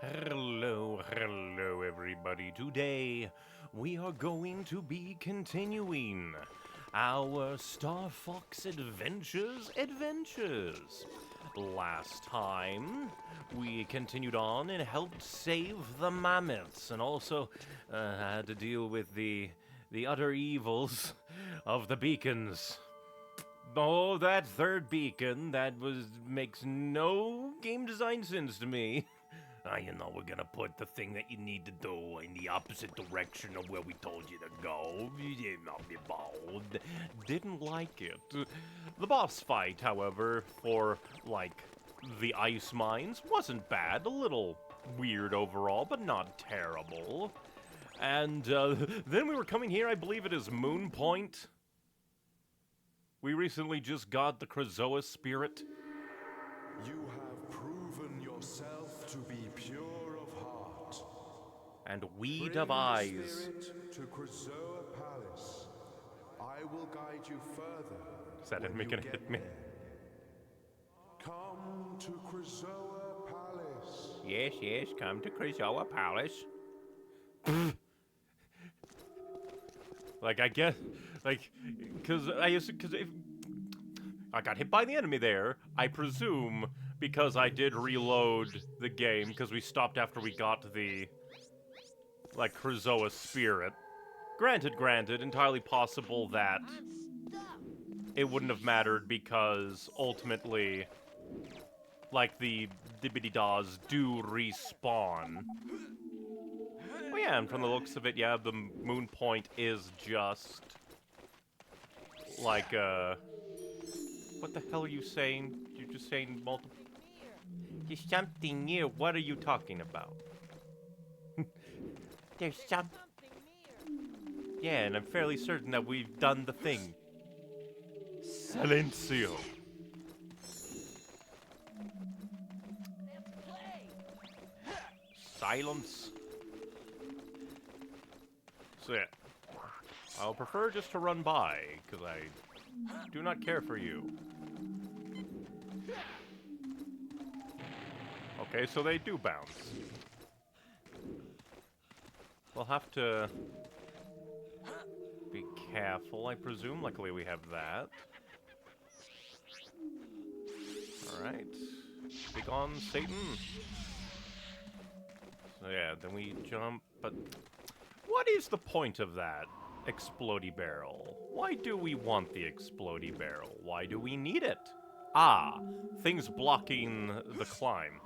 Hello, everybody. Today, we are going to be continuing our Star Fox adventures. Last time, we continued on and helped save the mammoths, and also had to deal with the utter evils of the beacons. Oh, that third beacon, makes no game design sense to me. We're gonna put the thing that you need to do in the opposite direction of where we told you to go. Didn't like it. The boss fight, however, for, the ice mines wasn't bad. A little weird overall, but not terrible. And, then we were coming here, I believe it is Moon Point. We recently just got the Kazooie spirit. You have proven yourself to be pure of heart. And we Bring devise. the spirit to Kazooie Palace. I will guide you further. Is that enemy gonna hit me? There. Come to Kazooie Palace. Yes, come to Kazooie Palace. Because if I got hit by the enemy there, I presume because I did reload the game because we stopped after we got the, Kazooie spirit. Granted, entirely possible that it wouldn't have mattered because ultimately, the dibbity-daws do respawn. Well, yeah, and from the looks of it, yeah, the moon point is just, what the hell are you saying? You're just saying multiple... There's something near. What are you talking about? There's something... Yeah, and I'm fairly certain that we've done the thing. Silencio. Silence. So yeah, I'll prefer just to run by, because I do not care for you. Okay, so they do bounce. We'll have to be careful, I presume. Luckily we have that. Alright. Be gone, Satan. So yeah, then we jump, but... What is the point of that explodey barrel? Why do we want the explodey barrel? Why do we need it? Ah, things blocking the climb.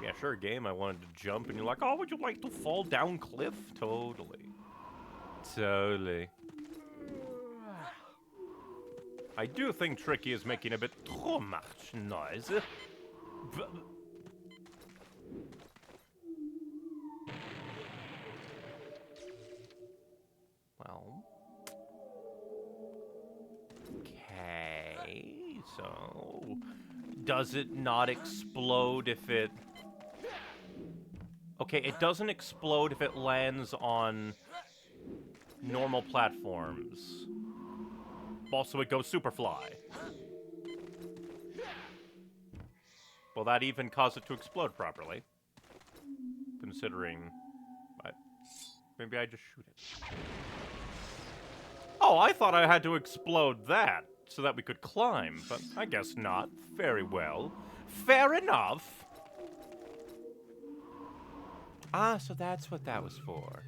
Yeah, sure, game, I wanted to jump, and you're like, oh, would you like to fall down cliff? Totally. I do think Tricky is making a bit too much noise. Well... Okay, so... Does it not explode if it... Okay, it doesn't explode if it lands on normal platforms. Also, it goes Superfly. Will that even cause it to explode properly? Considering... Maybe I just shoot it. Oh, I thought I had to explode that so that we could climb, but I guess not. Very well. Fair enough! Ah, so that's what that was for.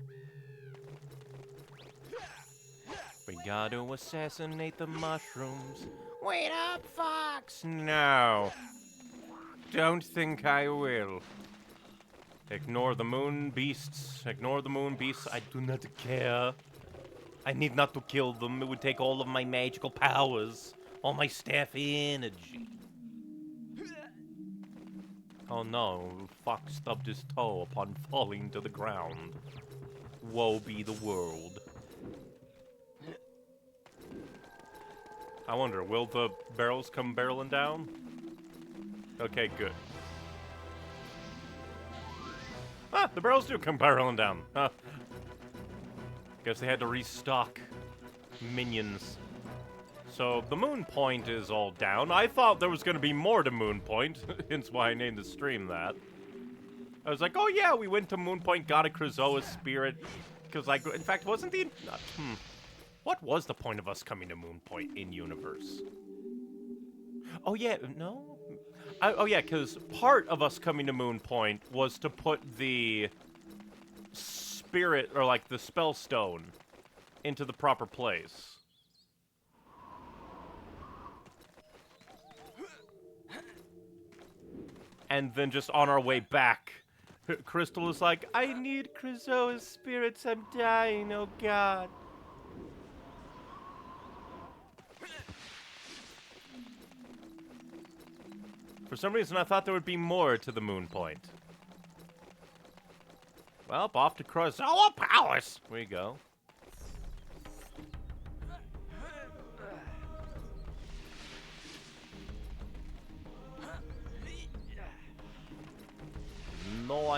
We gotta assassinate the mushrooms. Wait up, Fox! No. Don't think I will. Ignore the moon beasts. Ignore the moon beasts. I do not care. I need not to kill them. It would take all of my magical powers. All my staff energy. Oh no, Fox stubbed his toe upon falling to the ground. Woe be the world. I wonder, will the barrels come barreling down? Okay, good. Ah, the barrels do come barreling down. Huh. Guess they had to restock minions. So, the moon point is all down. I thought there was going to be more to moon point, hence why I named the stream that. I was like, oh yeah, we went to Moonpoint, got a Krazoa spirit. Because, like, in fact, wasn't the... What was the point of us coming to Moonpoint in-universe? Oh yeah, no? Oh yeah, because part of us coming to Moonpoint was to put the spirit, or like the spell stone, into the proper place. And then just on our way back, Krystal is like, I need Krazoa's spirits, I'm dying, oh god. For some reason, I thought there would be more to the Moonpoint. Well, off to Krazoa Palace! There you go. No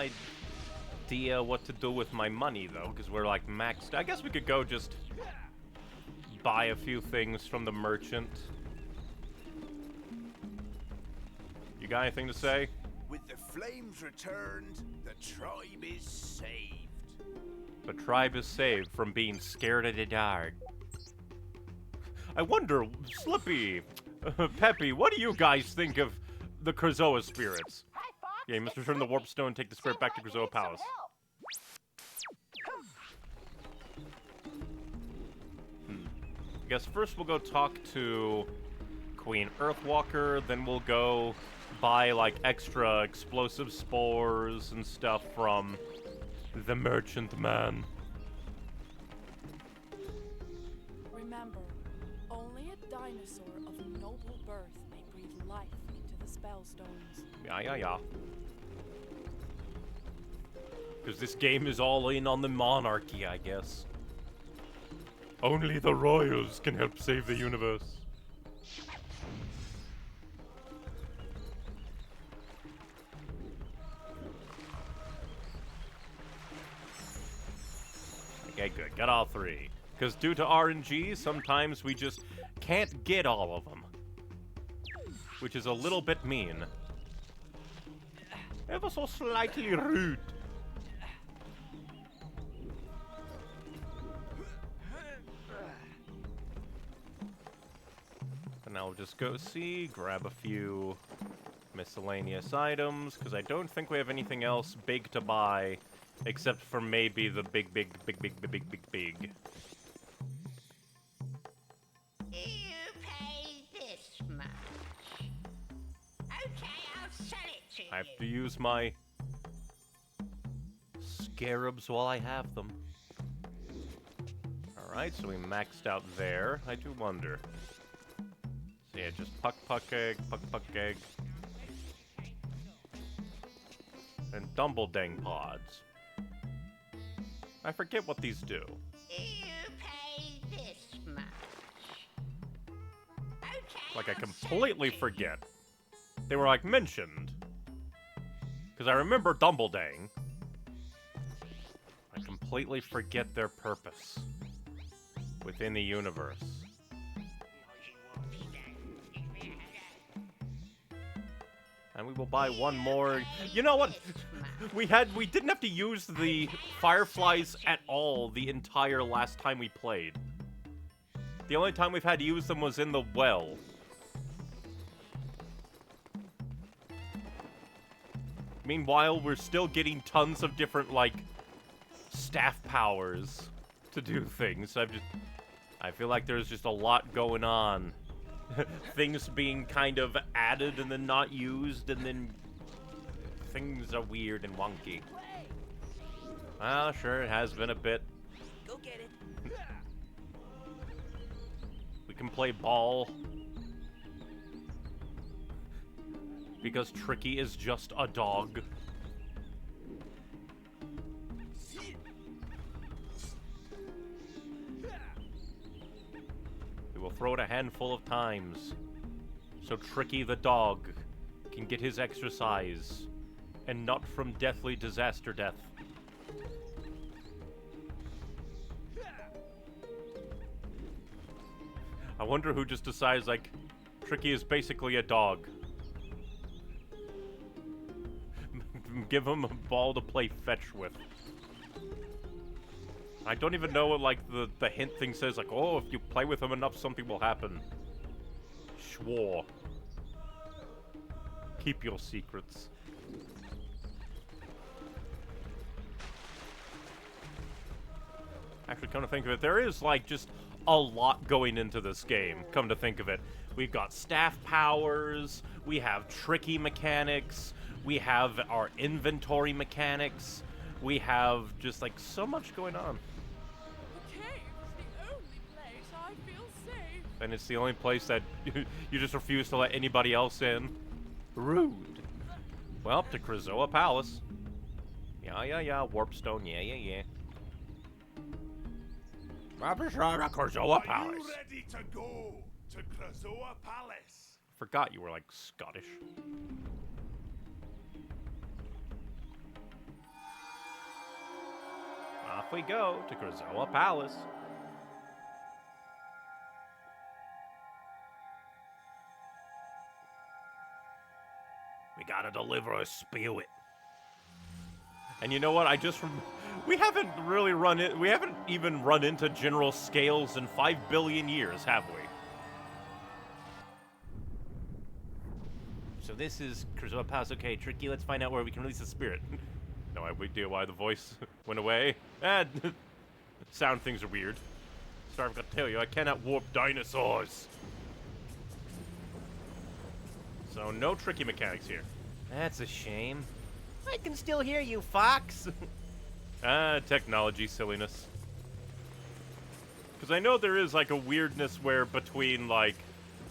idea what to do with my money, though, because we're, like, maxed. I guess we could go just buy a few things from the merchant. You got anything to say? With the flames returned, the tribe is saved. The tribe is saved from being scared of the dark. I wonder, Slippy, Peppy, what do you guys think of the Krazoa spirits? Hi, Fox. Yeah, you must return the warp stone and take the spirit back to Krazoa Palace. I guess first we'll go talk to Queen Earthwalker, then we'll go buy, like, extra explosive spores and stuff from the merchant man. Remember, only a dinosaur of noble birth may breathe life into the spell stones. Yeah. Because this game is all in on the monarchy, I guess. Only the royals can help save the universe. Okay, good. Got all three. Because due to RNG, sometimes we just can't get all of them. Which is a little bit mean. Ever so slightly rude. And now we'll just go see, grab a few miscellaneous items, because I don't think we have anything else big to buy. Except for maybe the big. You pay this much. Okay, I'll sell it to you. I have to use my scarabs while I have them. Alright, so we maxed out there. I do wonder. So yeah, just puck egg. And dumbledang pods. I forget what these do. You pay this much. Okay, Like, I I'll completely sell it to forget. They were, like, mentioned. Because I remember dumbledang. I completely forget their purpose within the universe. And we will buy one more. You know what? We didn't have to use the fireflies at all the entire last time we played. The only time we've had to use them was in the well. Meanwhile, we're still getting tons of different, like, staff powers to do things. I feel like there's just a lot going on. Things being kind of added and then not used, and then things are weird and wonky. Well, sure, it has been a bit. Go get it. We can play ball. Because Tricky is just a dog. We will throw it a handful of times, so Tricky the dog can get his exercise, and not from deathly disaster death. I wonder who just decides, like, Tricky is basically a dog. give him a ball to play fetch with. I don't even know what, like, the hint thing says, like, oh, if you play with him enough, something will happen. Schwore. Keep your secrets. Actually, come to think of it, there is, like, just a lot going into this game, come to think of it. We've got staff powers, we have tricky mechanics, we have our inventory mechanics, we have just, like, so much going on. The cave is the only place I feel safe. And it's the only place that you just refuse to let anybody else in. Rude. Well, to Krystal Palace. Yeah. Warpstone, yeah. Krystal Are Palace. you ready to go to Krystal Palace? Forgot you were, like, Scottish. Off we go to Krystal Palace. We gotta deliver a spirit. And you know what? We haven't really we haven't even run into General Scales in 5 billion years, have we? So this is Krystal Palace. Okay, Tricky, let's find out where we can release the spirit. No idea why the voice went away. Sound things are weird. Sorry, I forgot to tell you, I cannot warp dinosaurs. So no tricky mechanics here. That's a shame. I can still hear you, Fox. Technology silliness. Because I know there is, like, a weirdness where between, like,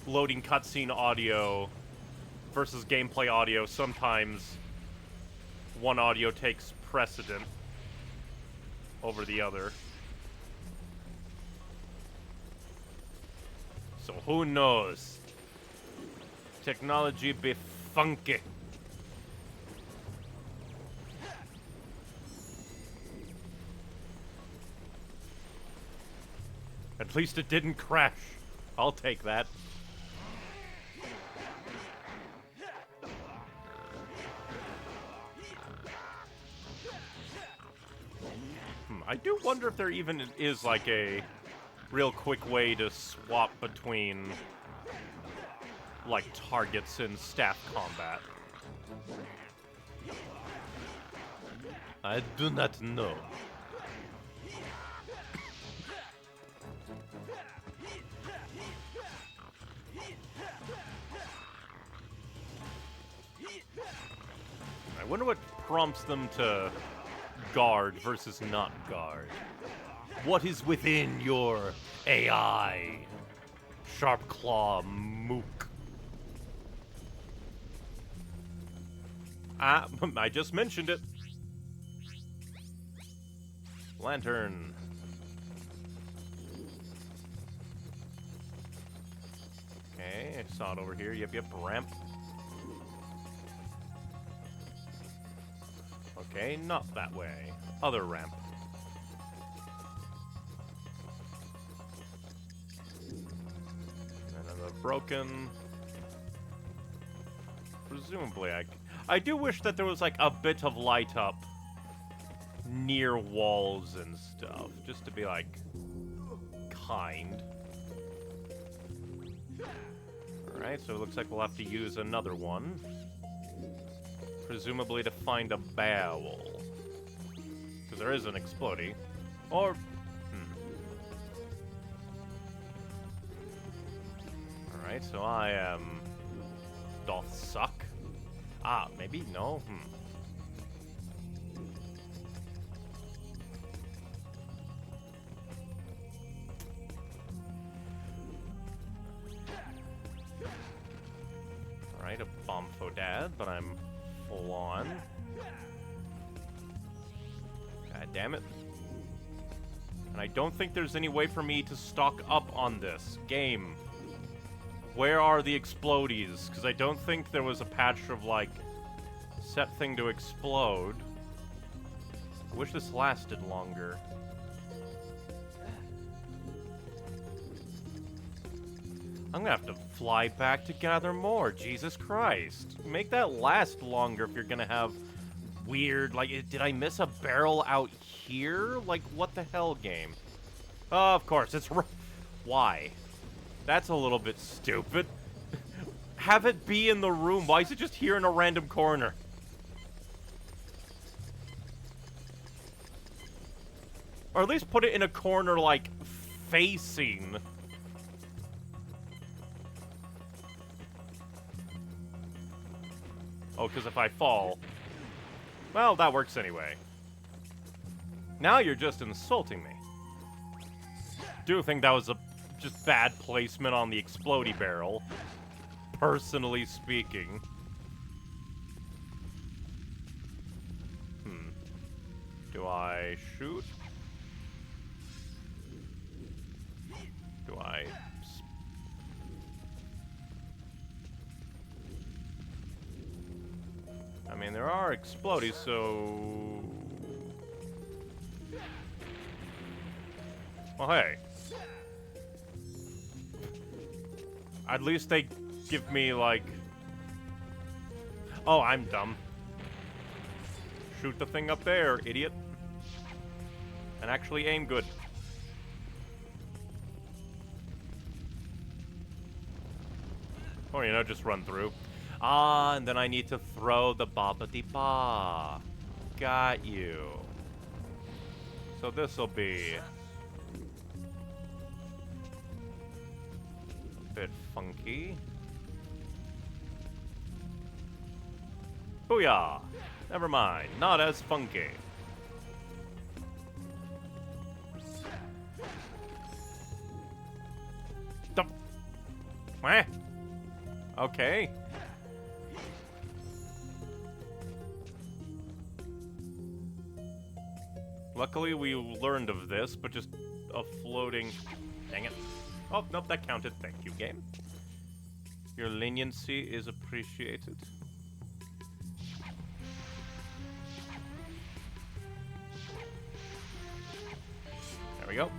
loading cutscene audio versus gameplay audio, sometimes one audio takes precedent over the other. So who knows? Technology be funky. At least it didn't crash. I'll take that. I do wonder if there even is, like, a real quick way to swap between, like, targets in staff combat. I do not know. I wonder what prompts them to guard versus not guard. What is within your AI? Sharp Claw Mook. I just mentioned it. Lantern. Okay, I saw it over here. Yep, ramp. Okay, not that way. Other ramp. Another broken. Presumably, I do wish that there was, like, a bit of light up near walls and stuff, just to be, like, kind. Alright, so it looks like we'll have to use another one. Presumably to find a barrel. Because there is an explodey. Or... Alright, so I am... doth suck. Ah, maybe? No? Alright, a bomb dad, but I'm full on. God damn it. And I don't think there's any way for me to stock up on this game. Where are the explodies? Because I don't think there was a patch of, like, set thing to explode. I wish this lasted longer. I'm gonna have to fly back to gather more. Jesus Christ. Make that last longer if you're gonna have weird. Like, did I miss a barrel out here? Like, what the hell, game? Oh, of course, it's... Why? That's a little bit stupid. Have it be in the room. Why is it just here in a random corner? Or at least put it in a corner, like, facing. Oh, because if I fall... Well, that works anyway. Now you're just insulting me. Do think that was a just bad placement on the explodey barrel. Personally speaking. Do I shoot? Do I... I mean, there are explodies, so... Well, hey. At least they give me, like... Oh, I'm dumb. Shoot the thing up there, idiot. And actually aim good. Or, you know, just run through. Ah, and then I need to throw the ba-ba-dee-ba. Got you. So this'll be... a bit funky. Booyah! Never mind, not as funky. Wah. Okay. Luckily, we learned of this, but just a floating... Dang it. Oh, nope, that counted. Thank you, game. Your leniency is appreciated. There we go.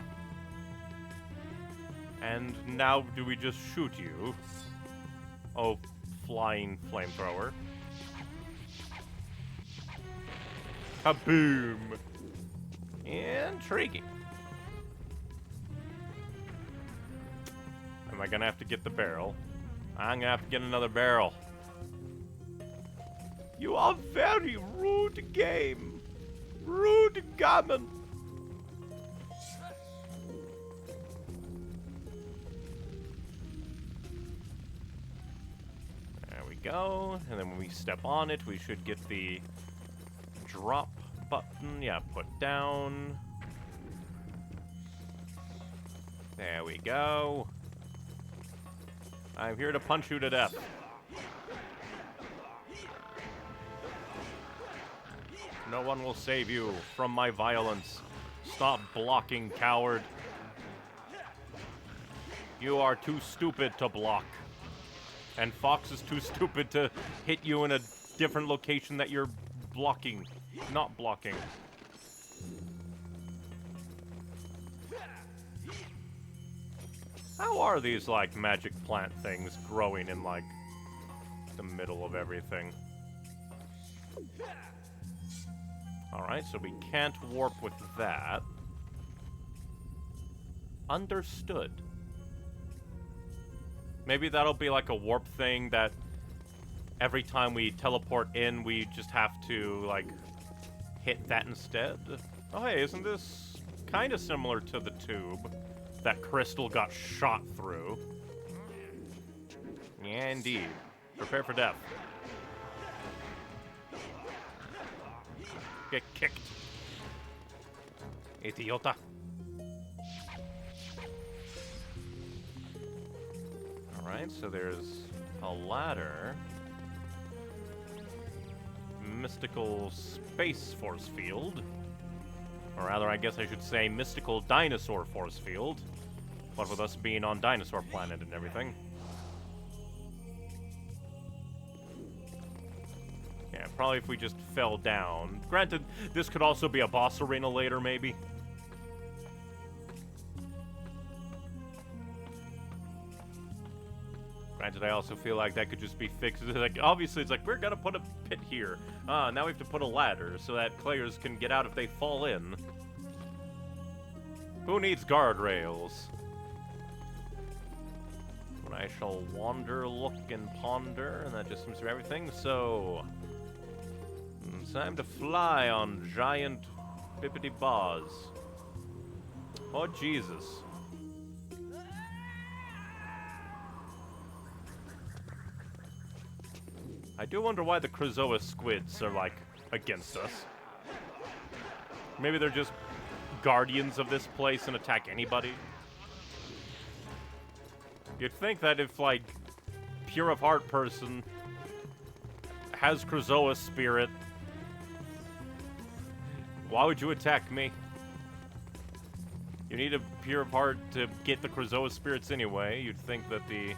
And now do we just shoot you? Oh, flying flamethrower. Kaboom! Intriguing. Am I gonna have to get the barrel? I'm gonna have to get another barrel. You are very rude, game. Rude gammon. There we go. And then when we step on it, we should get the drop button. Yeah, put down. There we go. I'm here to punch you to death. No one will save you from my violence. Stop blocking, coward. You are too stupid to block. And Fox is too stupid to hit you in a different location that you're blocking. Not blocking. How are these, like, magic plant things growing in, like, the middle of everything? Alright, so we can't warp with that. Understood. Maybe that'll be like a warp thing that every time we teleport in, we just have to, like, hit that instead. Oh, hey, isn't this kind of similar to the tube that Krystal got shot through? Yeah, indeed. Prepare for death. Get kicked. Idiota. Alright, so there's a ladder. Mystical space force field. Or rather, I guess I should say mystical dinosaur force field. What with us being on Dinosaur Planet and everything. Yeah, probably if we just fell down. Granted, this could also be a boss arena later, maybe. Granted, granted, I also feel like that could just be fixed. Like, obviously, it's like, we're gonna put a pit here. Now we have to put a ladder so that players can get out if they fall in. Who needs guardrails? When I shall wander, look, and ponder, and that just seems to be everything, so... It's time to fly on giant bippity bars. Oh, Jesus. I do wonder why the Krystal squids are, like, against us. Maybe they're just guardians of this place and attack anybody. You'd think that if, like, Pure of Heart person has Krystal spirit, why would you attack me? You need a Pure of Heart to get the Krystal spirits anyway. You'd think that the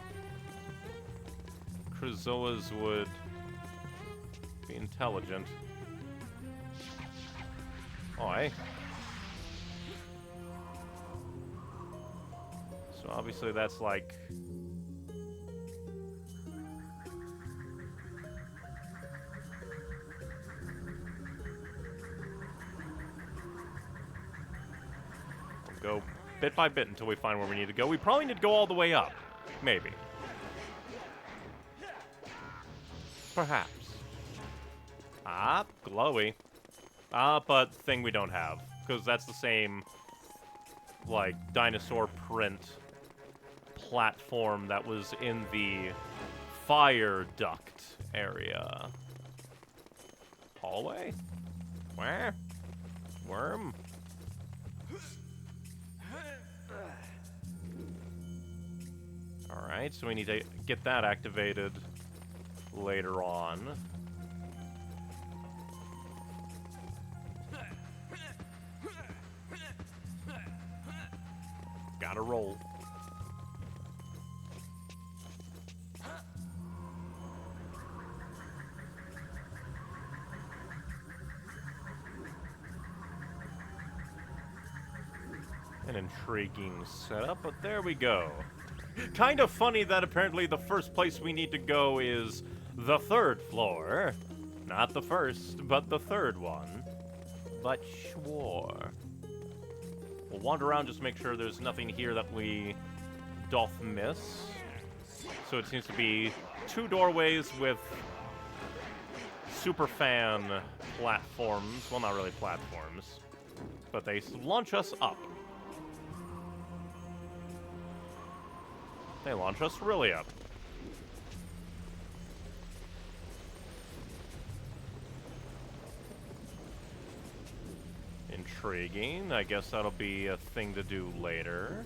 Krystalas would be intelligent. Oi. So obviously that's like... We'll go bit by bit until we find where we need to go. We probably need to go all the way up. Maybe. Perhaps. Ah, glowy. But thing we don't have. Because that's the same, like, dinosaur print platform that was in the fire duct area. Hallway? Where? Worm? Alright, so we need to get that activated later on. Gotta roll. An intriguing setup, but there we go. Kind of funny that apparently the first place we need to go is the third floor. Not the first, but the third one. But sure. We'll wander around, just make sure there's nothing here that we doth miss. So it seems to be 2 doorways with super fan platforms. Well, not really platforms, but they launch us up. They launch us really up. Intriguing. I guess that'll be a thing to do later.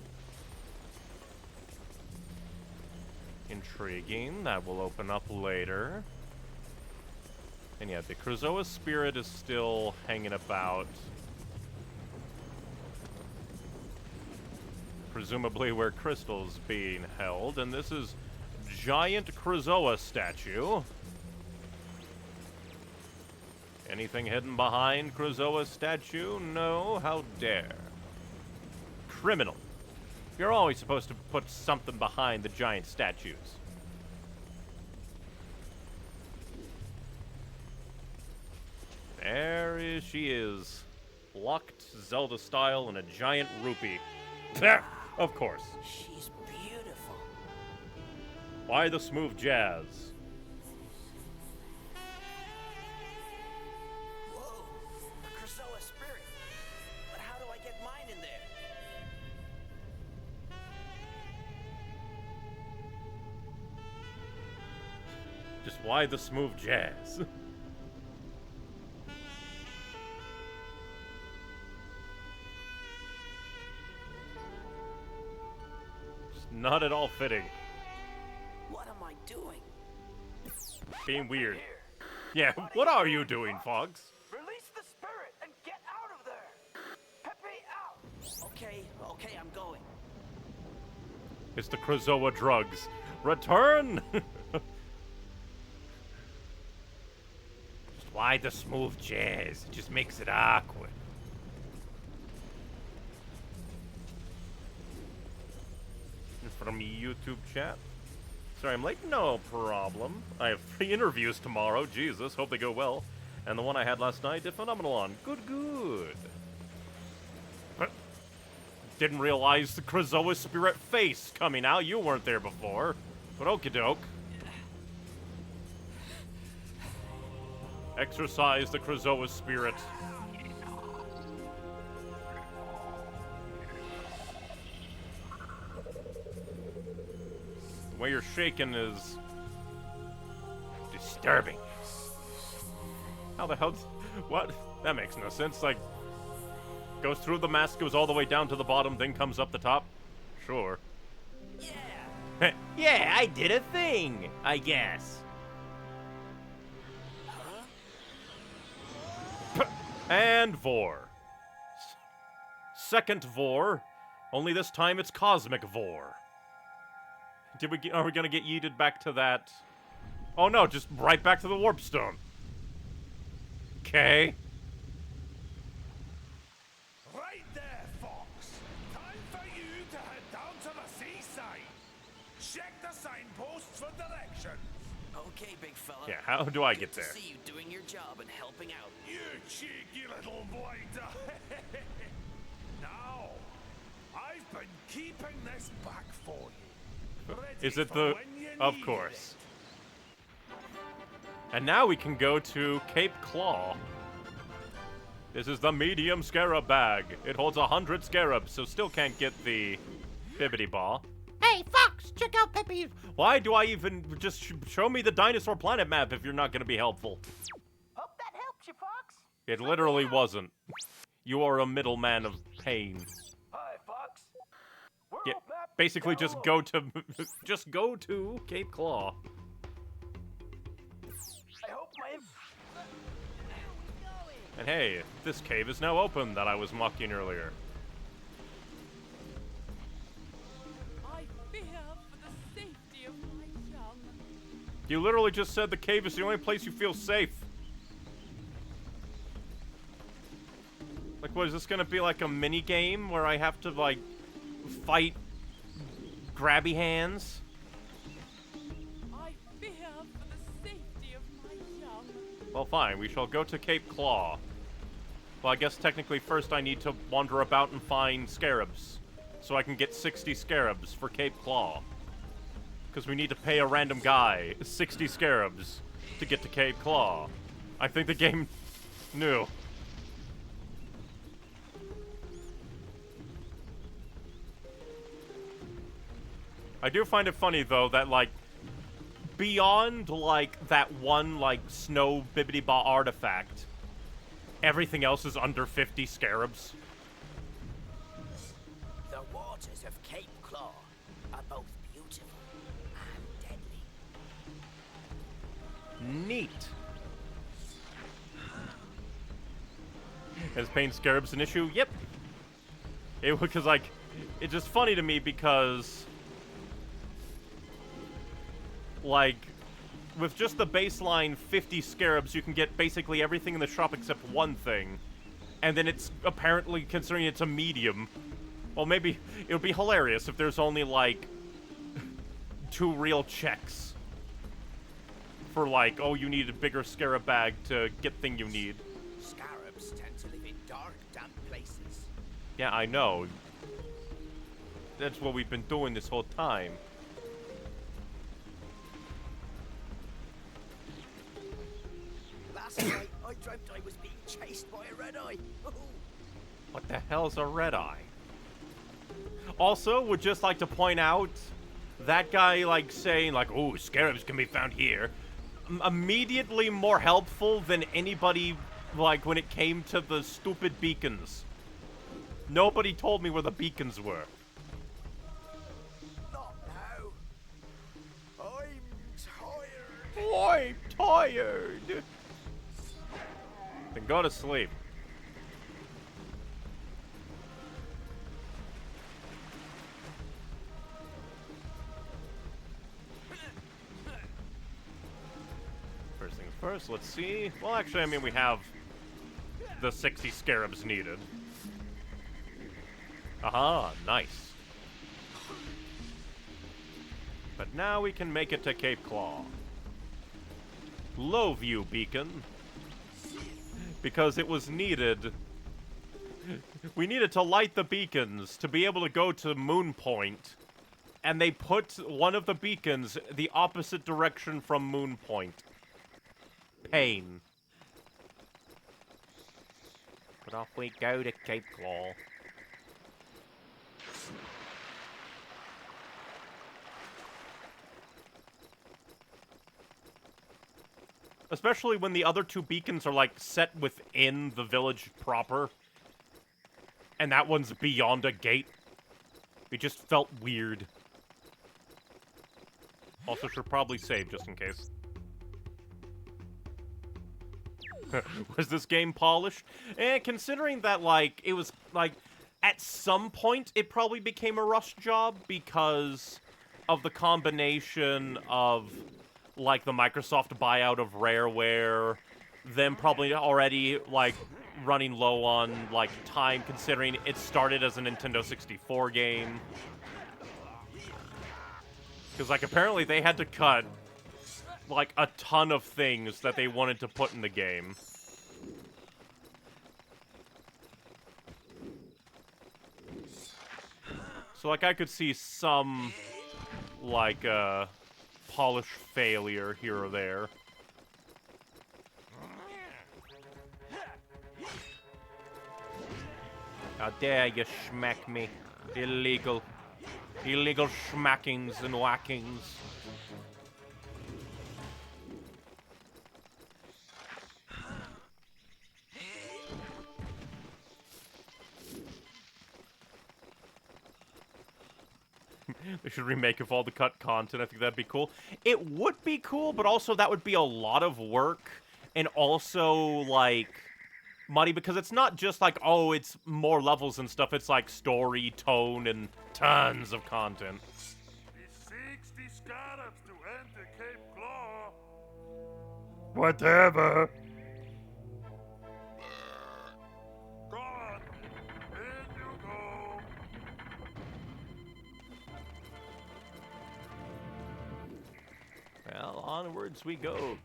Intriguing. That will open up later. And yeah, the Krystal spirit is still hanging about. Presumably where Krystal's being held. And this is giant Krystal statue. Anything hidden behind Krystal statue? No, how dare. Criminal. You're always supposed to put something behind the giant statues. There she is. Locked Zelda style in a giant rupee. Of course. She's beautiful. Why the smooth jazz? Whoa, the Krystal spirit. But how do I get mine in there? Just why the smooth jazz? Not at all fitting. What am I doing? Being weird. Yeah, what are you doing, Fox? Release the spirit and get out of there. Get me out. Okay, I'm going. It's the Krystal drugs. Return! Just why the smooth jazz? It just makes it awkward. From YouTube chat. Sorry, I'm late. No problem. I have 3 interviews tomorrow. Jesus, hope they go well. And the one I had last night did phenomenal on. Good, good. But didn't realize the Krazoa spirit face coming out. You weren't there before. But okie doke. Exercise the Krazoa spirit. The way you're shaking is disturbing. How the hell? What? That makes no sense. Like, goes through the mask, goes all the way down to the bottom, then comes up the top? Sure. Yeah! Yeah, I did a thing, I guess. And Vor. Second Vor, only this time it's Cosmic Vor. Are we gonna get yeeted back to that? Oh no, just right back to the Warp Stone. Okay. Right there, Fox. Time for you to head down to the seaside. Check the signposts for directions. Okay, big fella. Yeah, how do I get Good there? to see you doing your job and helping out. You cheeky little blinder. Now, I've been keeping this back for you. Ready Is it for the... when you Of need course. And now we can go to Cape Claw. This is the medium scarab bag. It holds 100 scarabs, so still can't get the bibbity ball. Hey, Fox, check out Peppy. Why do I even just show me the Dinosaur Planet map if you're not going to be helpful? Hope that helps you, Fox. It literally wasn't. You are a middleman of pain. Hi, Fox. Yeah, basically just go to Cape Claw. I hope my... And hey, this cave is now open that I was mocking earlier. I fear for the safety of my young. You literally just said the cave is the only place you feel safe. Like, what, is this gonna be like a mini game where I have to, like, fight grabby hands? I fear for the safety of my young. Well, fine, we shall go to Cape Claw. Well, I guess technically first I need to wander about and find scarabs. So I can get 60 scarabs for Cape Claw. Because we need to pay a random guy 60 scarabs to get to Cape Claw. I think the game knew. I do find it funny, though, that, like, beyond, like, that one, like, snow bibbidi-ba artifact, everything else is under 50 scarabs. The waters of Cape Claw are both beautiful and deadly. Neat. Is paying scarabs an issue? Yep. Because, like, it's just funny to me because... like, with just the baseline 50 scarabs, you can get basically everything in the shop except one thing. And then it's apparently, considering it's a medium, well, maybe it would be hilarious if there's only, like, 2 real checks. For, like, oh, you need a bigger scarab bag to get thing you need. Scarabs tend to live in dark, damp places. Yeah, I know. That's what we've been doing this whole time. Last night, I dreamt I was being chased by a red-eye. What the hell's a red eye? Also, would just like to point out, that guy, like, saying, like, oh, scarabs can be found here, immediately more helpful than anybody, like, when it came to the stupid beacons. Nobody told me where the beacons were. Not now. I'm tired. I'm tired. Then go to sleep. First things first, let's see. Well, actually, I mean, we have the 60 scarabs needed. Aha, nice. But now we can make it to Cape Claw. Low view beacon. Because it was needed. We needed to light the beacons to be able to go to Moon Point. And they put one of the beacons the opposite direction from Moon Point. Pain. But off we go to Cape Claw. Especially when the other two beacons are, like, set within the village proper. And that one's beyond a gate. It just felt weird. Also, should probably save, just in case. Was this game polished? Considering that, like, it was, like, at some point, it probably became a rush job because of the combination of, like, the Microsoft buyout of Rareware, them probably already, like, running low on, like, time, considering it started as a Nintendo 64 game. Because, like, apparently they had to cut, like, a ton of things that they wanted to put in the game. So, like, I could see some, like, polish failure here or there. How dare you schmack me. Illegal. Illegal schmackings and whackings. They should remake of all the cut content. I think that'd be cool. It would be cool, but also that would be a lot of work. And also, like, muddy, because it's not just like, oh, it's more levels and stuff. It's like story, tone, and tons of content. The 60 scarabs to enter Cape Claw. Whatever. Go on. In you go. Well, onwards we go.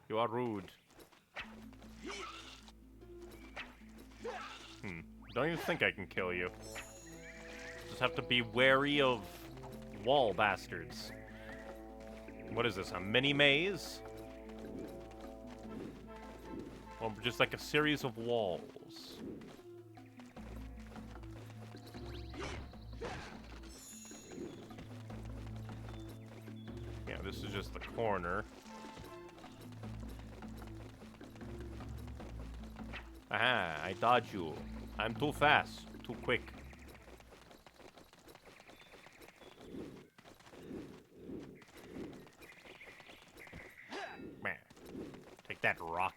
You are rude. Don't even think I can kill you. Just have to be wary of wall bastards. What is this, a mini maze? Or just like a series of walls? Yeah, this is just the corner. Aha, I dodge you. I'm too fast, too quick. Man, take that rock.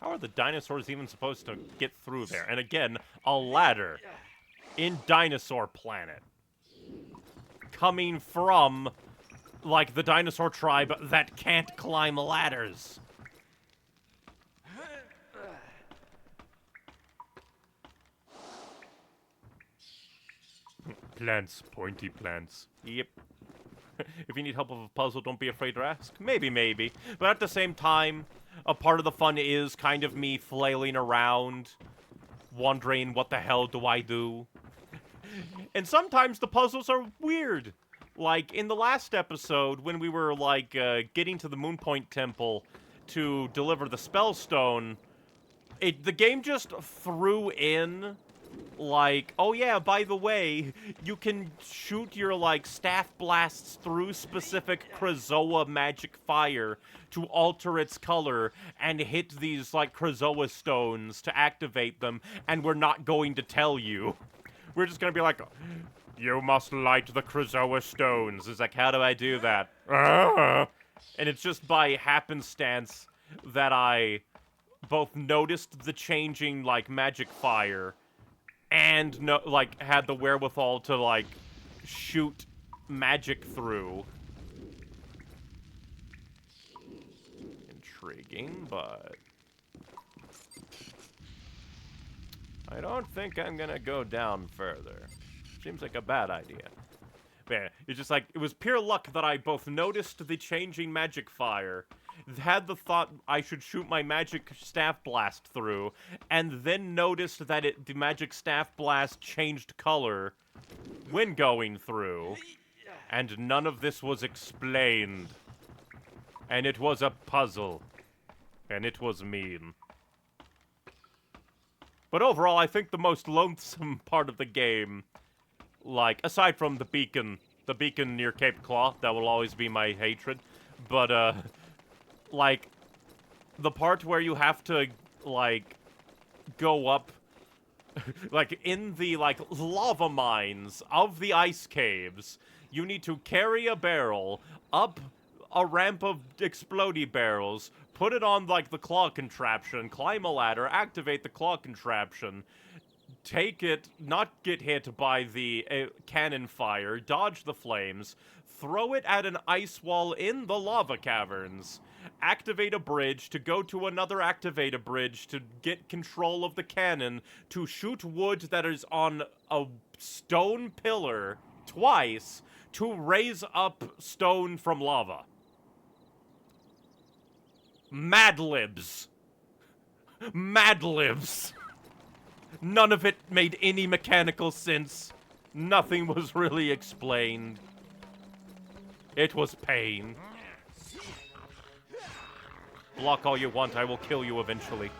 How are the dinosaurs even supposed to get through there? And again, a ladder in Dinosaur Planet. Coming from, like, the dinosaur tribe that can't climb ladders. Plants, pointy plants. Yep. If you need help with a puzzle, don't be afraid to ask. Maybe. But at the same time, a part of the fun is kind of me flailing around, wondering what the hell do I do. And sometimes the puzzles are weird. Like, in the last episode, when we were, like, getting to the Moonpoint Temple to deliver the Spellstone, the game just threw in, like, oh yeah, by the way, you can shoot your, like, staff blasts through specific Krazoa magic fire to alter its color and hit these, like, Krazoa stones to activate them, and we're not going to tell you. We're just gonna be like, you must light the Krazoa stones. It's like, how do I do that? And it's just by happenstance that I both noticed the changing, like, magic fire and, like, had the wherewithal to, like, shoot magic through. Intriguing, but I don't think I'm gonna go down further. Seems like a bad idea. Man, it's just like, it was pure luck that I both noticed the changing magic fire, had the thought I should shoot my magic staff blast through, and then noticed that the magic staff blast changed color when going through, and none of this was explained. And it was a puzzle. And it was mean. But overall, I think the most lonesome part of the game, like, aside from the beacon near Cape Claw, that will always be my hatred, but, like, the part where you have to, like, go up, like, in the, like, lava mines of the ice caves, you need to carry a barrel up a ramp of explodey barrels, put it on, like, the claw contraption, climb a ladder, activate the claw contraption, take it, not get hit by the cannon fire, dodge the flames, throw it at an ice wall in the lava caverns, activate a bridge to go to another activate a bridge to get control of the cannon, to shoot wood that is on a stone pillar twice, to raise up stone from lava. Mad Libs. Mad Libs. None of it made any mechanical sense. Nothing was really explained. It was pain. Block all you want, I will kill you eventually.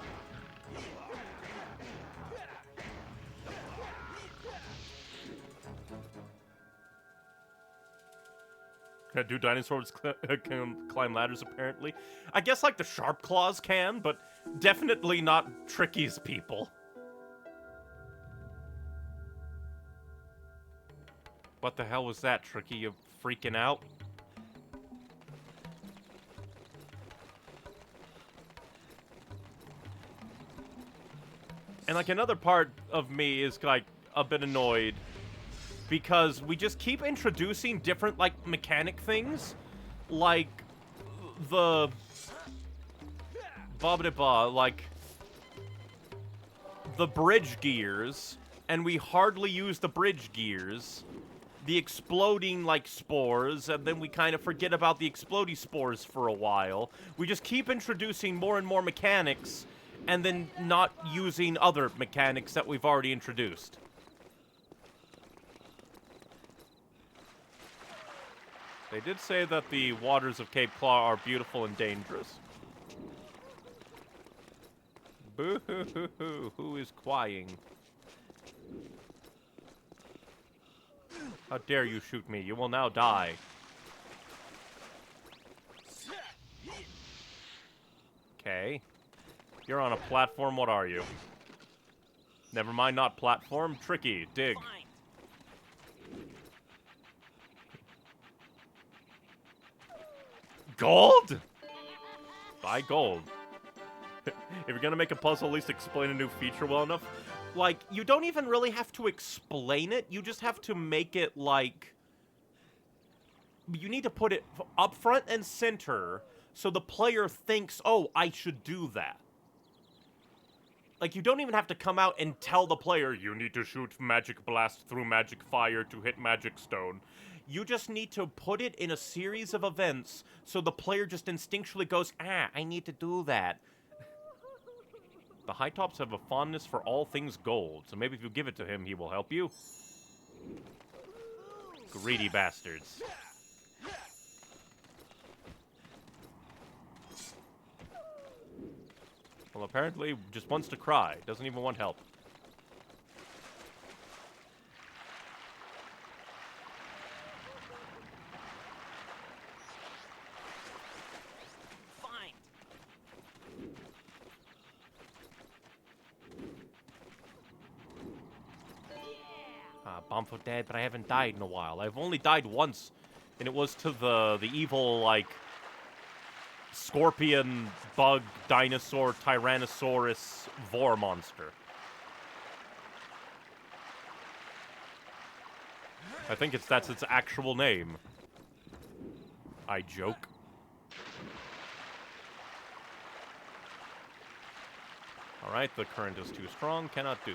Do dinosaurs can climb ladders, apparently? I guess, like, the sharp claws can, but definitely not Tricky's people. What the hell was that, Tricky? You freaking out? And, like, another part of me is, like, a bit annoyed because we just keep introducing different, like, mechanic things. Like, the... like, the bridge gears, and we hardly use the bridge gears. The exploding, like, spores, and then we kind of forget about the exploding spores for a while. We just keep introducing more and more mechanics, and then not using other mechanics that we've already introduced. They did say that the waters of Cape Claw are beautiful and dangerous. Boo-hoo-hoo-hoo, who is crying? How dare you shoot me? You will now die. Okay. You're on a platform, what are you? Never mind, not platform. Tricky, dig. Gold? Buy gold. If you're gonna make a puzzle, at least explain a new feature well enough. Like, you don't even really have to explain it, you just have to make it, like... You need to put it up front and center, so the player thinks, oh, I should do that. Like, you don't even have to come out and tell the player, you need to shoot magic blast through magic fire to hit magic stone. You just need to put it in a series of events, so the player just instinctually goes, ah, I need to do that. The High Tops have a fondness for all things gold, so maybe if you give it to him, he will help you. Greedy bastards. Well, apparently, just wants to cry. Doesn't even want help. Bombful dead, but I haven't died in a while. I've only died once, and it was to the evil, like, scorpion, bug, dinosaur, tyrannosaurus, vor monster. I think that's its actual name. I joke. Alright, the current is too strong, cannot do.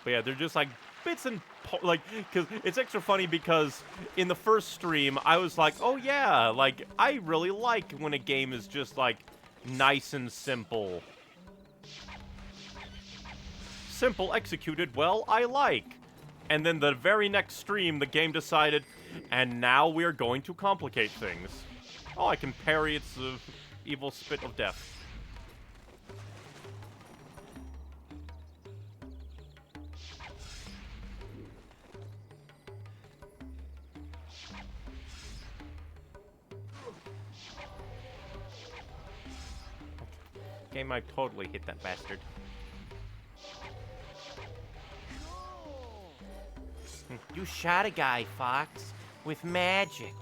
But yeah, they're just like bits and like, because it's extra funny because in the first stream I was like, oh yeah, like I really like when a game is just like nice and simple. Simple executed well, I like. And then the very next stream, the game decided, and now we're going to complicate things. Oh, I can parry its evil spit of death. Game might totally hit that bastard. You shot a guy, Fox, with magic.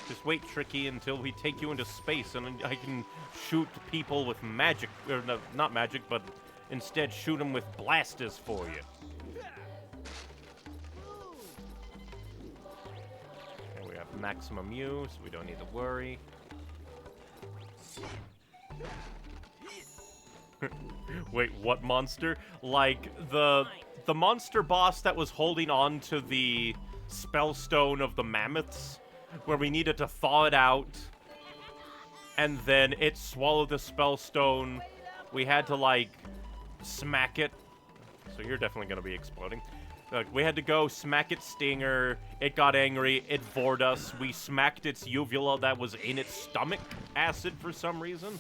Just wait, Tricky, until we take you into space and I can shoot people with magic. Or no, not magic, but instead shoot them with blasters for you. And we have maximum U, so we don't need to worry. Wait, what monster? Like, the monster boss that was holding on to the spellstone of the mammoths, where we needed to thaw it out, and then it swallowed the spellstone. We had to, like, smack it. So you're definitely gonna be exploding. We had to go smack its stinger. It got angry. It vored us. We smacked its uvula that was in its stomach acid for some reason.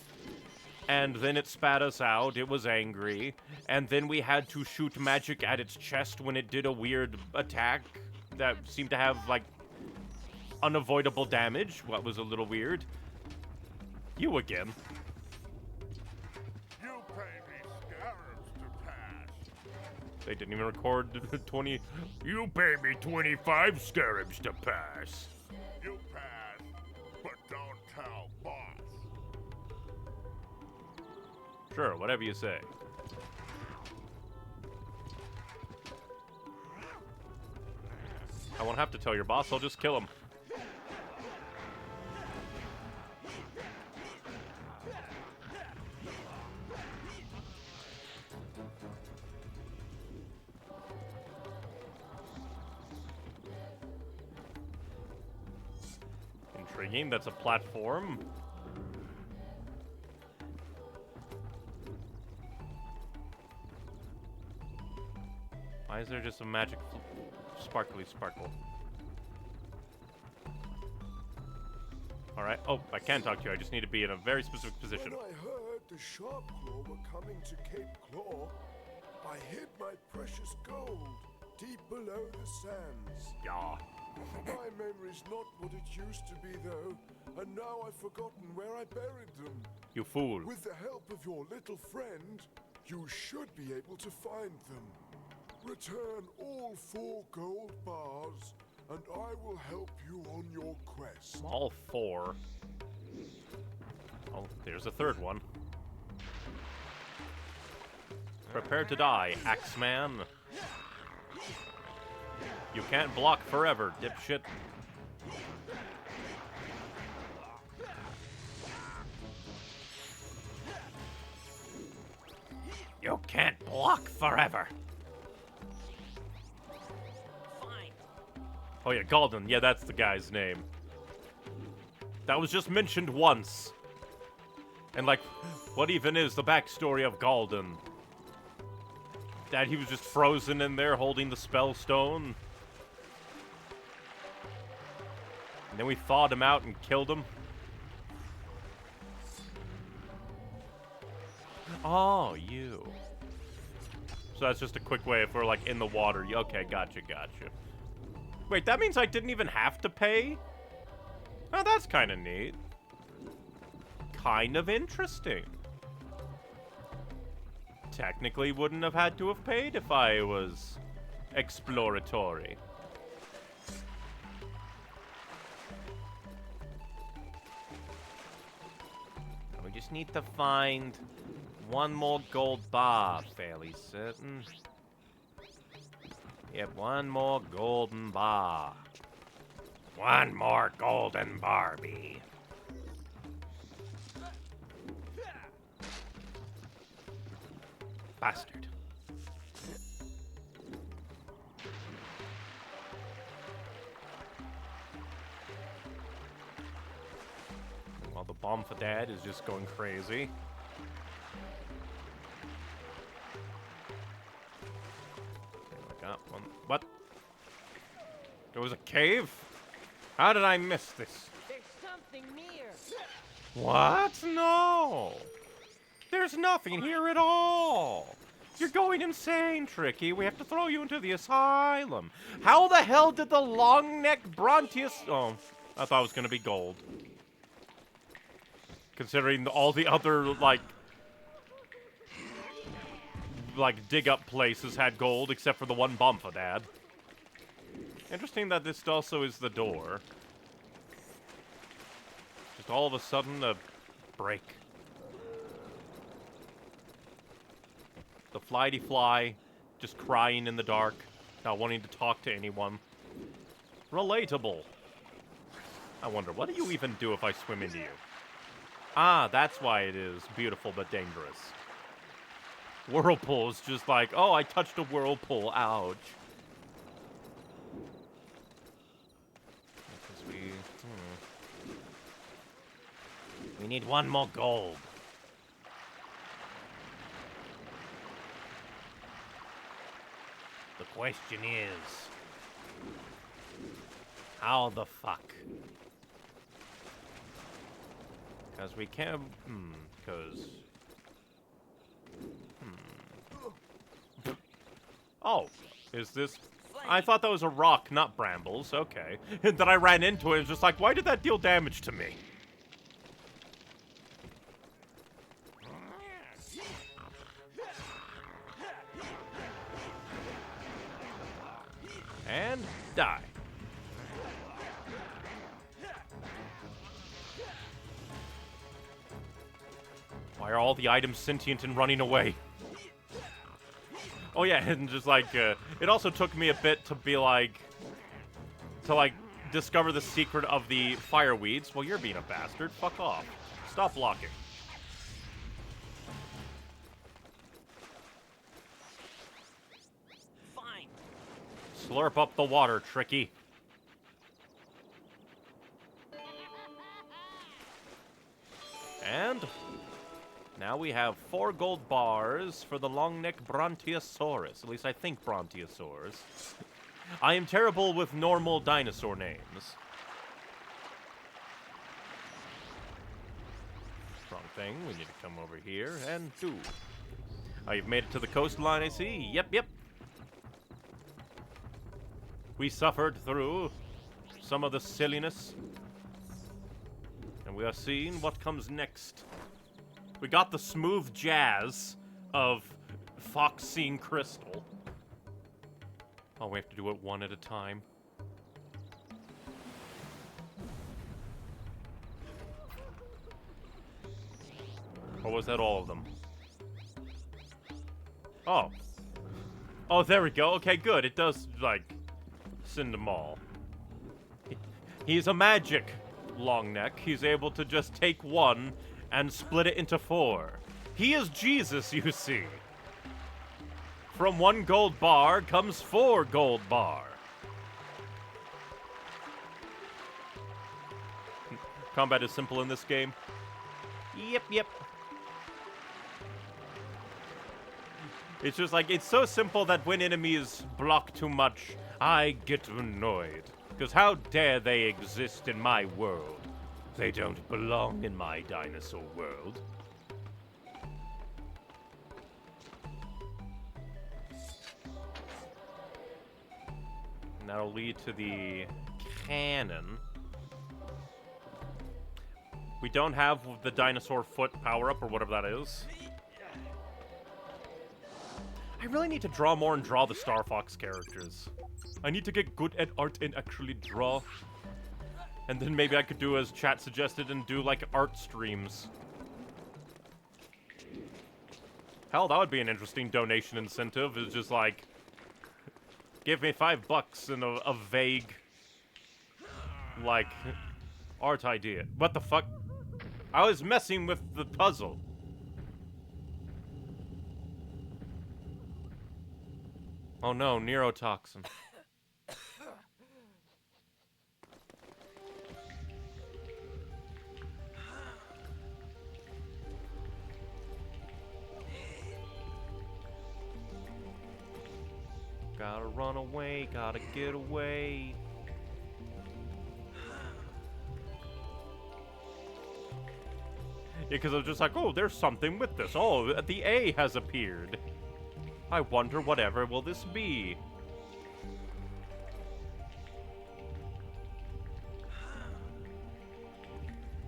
And then it spat us out. It was angry. And then we had to shoot magic at its chest when it did a weird attack that seemed to have, like, unavoidable damage. What was a little weird. You again. You pay me scarabs to pass. They didn't even record 20... You pay me 25 scarabs to pass. You pass, but don't tell boss. Sure, whatever you say. I won't have to tell your boss, I'll just kill him. Intriguing, that's a platform. Why is there just a magic sparkly sparkle? Alright. Oh, I can talk to you. I just need to be in a very specific position. When I heard the Sharp Claw were coming to Cape Claw, I hid my precious gold deep below the sands. Yeah. My memory's not what it used to be, though, and now I've forgotten where I buried them. You fool. With the help of your little friend, you should be able to find them. Return all 4 gold bars, and I will help you on your quest. All 4. Oh, there's a third one. Prepare to die, Axeman. You can't block forever, dipshit. You can't block forever. Oh yeah, Galden. Yeah, that's the guy's name. That was just mentioned once. And like, what even is the backstory of Galden? That he was just frozen in there holding the spell stone? And then we thawed him out and killed him? Oh, you. So that's just a quick way if we're like in the water. Okay, gotcha. Wait, that means I didn't even have to pay? Oh, that's kind of neat. Kind of interesting. Technically wouldn't have had to have paid if I was exploratory. We just need to find one more gold bar, fairly certain. Yep, one more golden bar. One more golden Barbie. Bastard. While the bomb for dad is just going crazy. I got one. What? There was a cave? How did I miss this? There's something near. What? No! There's nothing here at all! You're going insane, Tricky. We have to throw you into the asylum. How the hell did the long-necked Brontius... Oh, I thought it was gonna be gold. Considering all the other, like, dig-up places had gold, except for the one bump for Dad. Interesting that this also is the door. Just all of a sudden, a break. The flighty-fly, just crying in the dark, not wanting to talk to anyone. Relatable. I wonder, what do you even do if I swim into you? Ah, that's why it is beautiful but dangerous. Whirlpool is just like, oh, I touched a whirlpool, ouch. Because we need one more gold. The question is, how the fuck? Because we can't, Oh, is this... I thought that was a rock, not brambles, okay. And then I ran into it and was just like, why did that deal damage to me? And die. Why are all the items sentient and running away? Oh yeah, and just like, it also took me a bit to be like, discover the secret of the fireweeds. Well, you're being a bastard. Fuck off. Stop blocking. Fine. Slurp up the water, Tricky. And now we have 4 gold bars for the long-necked Brontosaurus. At least I think Brontosaurus. I am terrible with normal dinosaur names. Wrong thing. We need to come over here and do. Oh, you've made it to the coastline, I see. Yep. We suffered through some of the silliness. And we are seeing what comes next. We got the smooth jazz of Fox seeing Krystal. Oh, we have to do it one at a time. Or was that all of them? Oh. Oh, there we go. Okay, good. It does, like, send them all. He's a magic long neck. He's able to just take one and split it into 4. He is Jesus, you see. From 1 gold bar comes 4 gold bar. Combat is simple in this game. Yep. It's just like, it's so simple that when enemies block too much, I get annoyed. Because how dare they exist in my world? They don't belong in my dinosaur world. And that'll lead to the cannon. We don't have the dinosaur foot power-up, or whatever that is. I really need to draw more and draw the Star Fox characters. I need to get good at art and actually draw. And then maybe I could do as chat suggested and do, like, art streams. Hell, that would be an interesting donation incentive. It's just like, Give me $5 and a vague, like, art idea. What the fuck? I was messing with the puzzle. Oh no, neurotoxin. Gotta run away, gotta get away. Yeah, because I was just like, oh, there's something with this. Oh, the A has appeared. I wonder whatever will this be.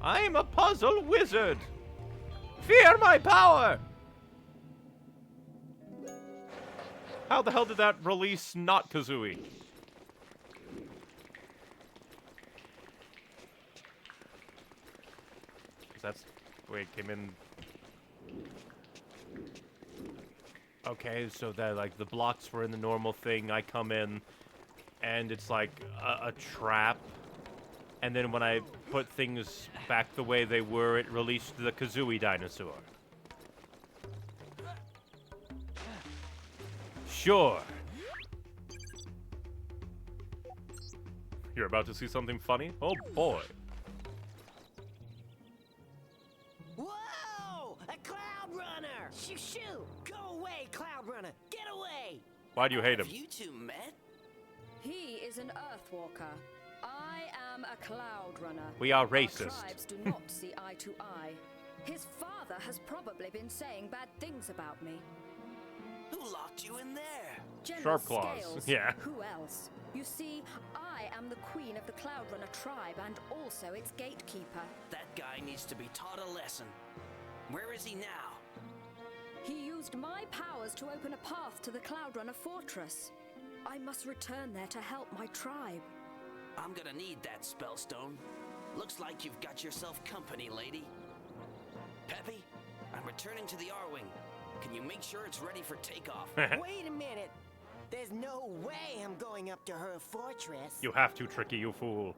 I'm a puzzle wizard. Fear my power. How the hell did that release not Kazooie? That's the way it came in. Okay, so that like the blocks were in the normal thing. I come in, and it's like a trap. And then when I put things back the way they were, it released the Kazooie dinosaur. Sure. You're about to see something funny? Oh boy. Whoa! A Cloundrunner! Shoo shoo! Go away, Cloundrunner! Get away! Why do you hate him? Have you two met? He is an Earthwalker. I am a Cloundrunner. We are Our racist. tribes do not see eye to eye. His father has probably been saying bad things about me. Who locked you in there? General Sharp claws. Scales. Yeah. Who else? You see, I am the queen of the Cloundrunner tribe and also its gatekeeper. That guy needs to be taught a lesson. Where is he now? He used my powers to open a path to the Cloundrunner fortress. I must return there to help my tribe. I'm gonna need that spellstone. Looks like you've got yourself company, lady. Peppy, I'm returning to the R-Wing. Can you make sure it's ready for takeoff? Wait a minute. There's no way I'm going up to her fortress. You have to, Tricky, you fool.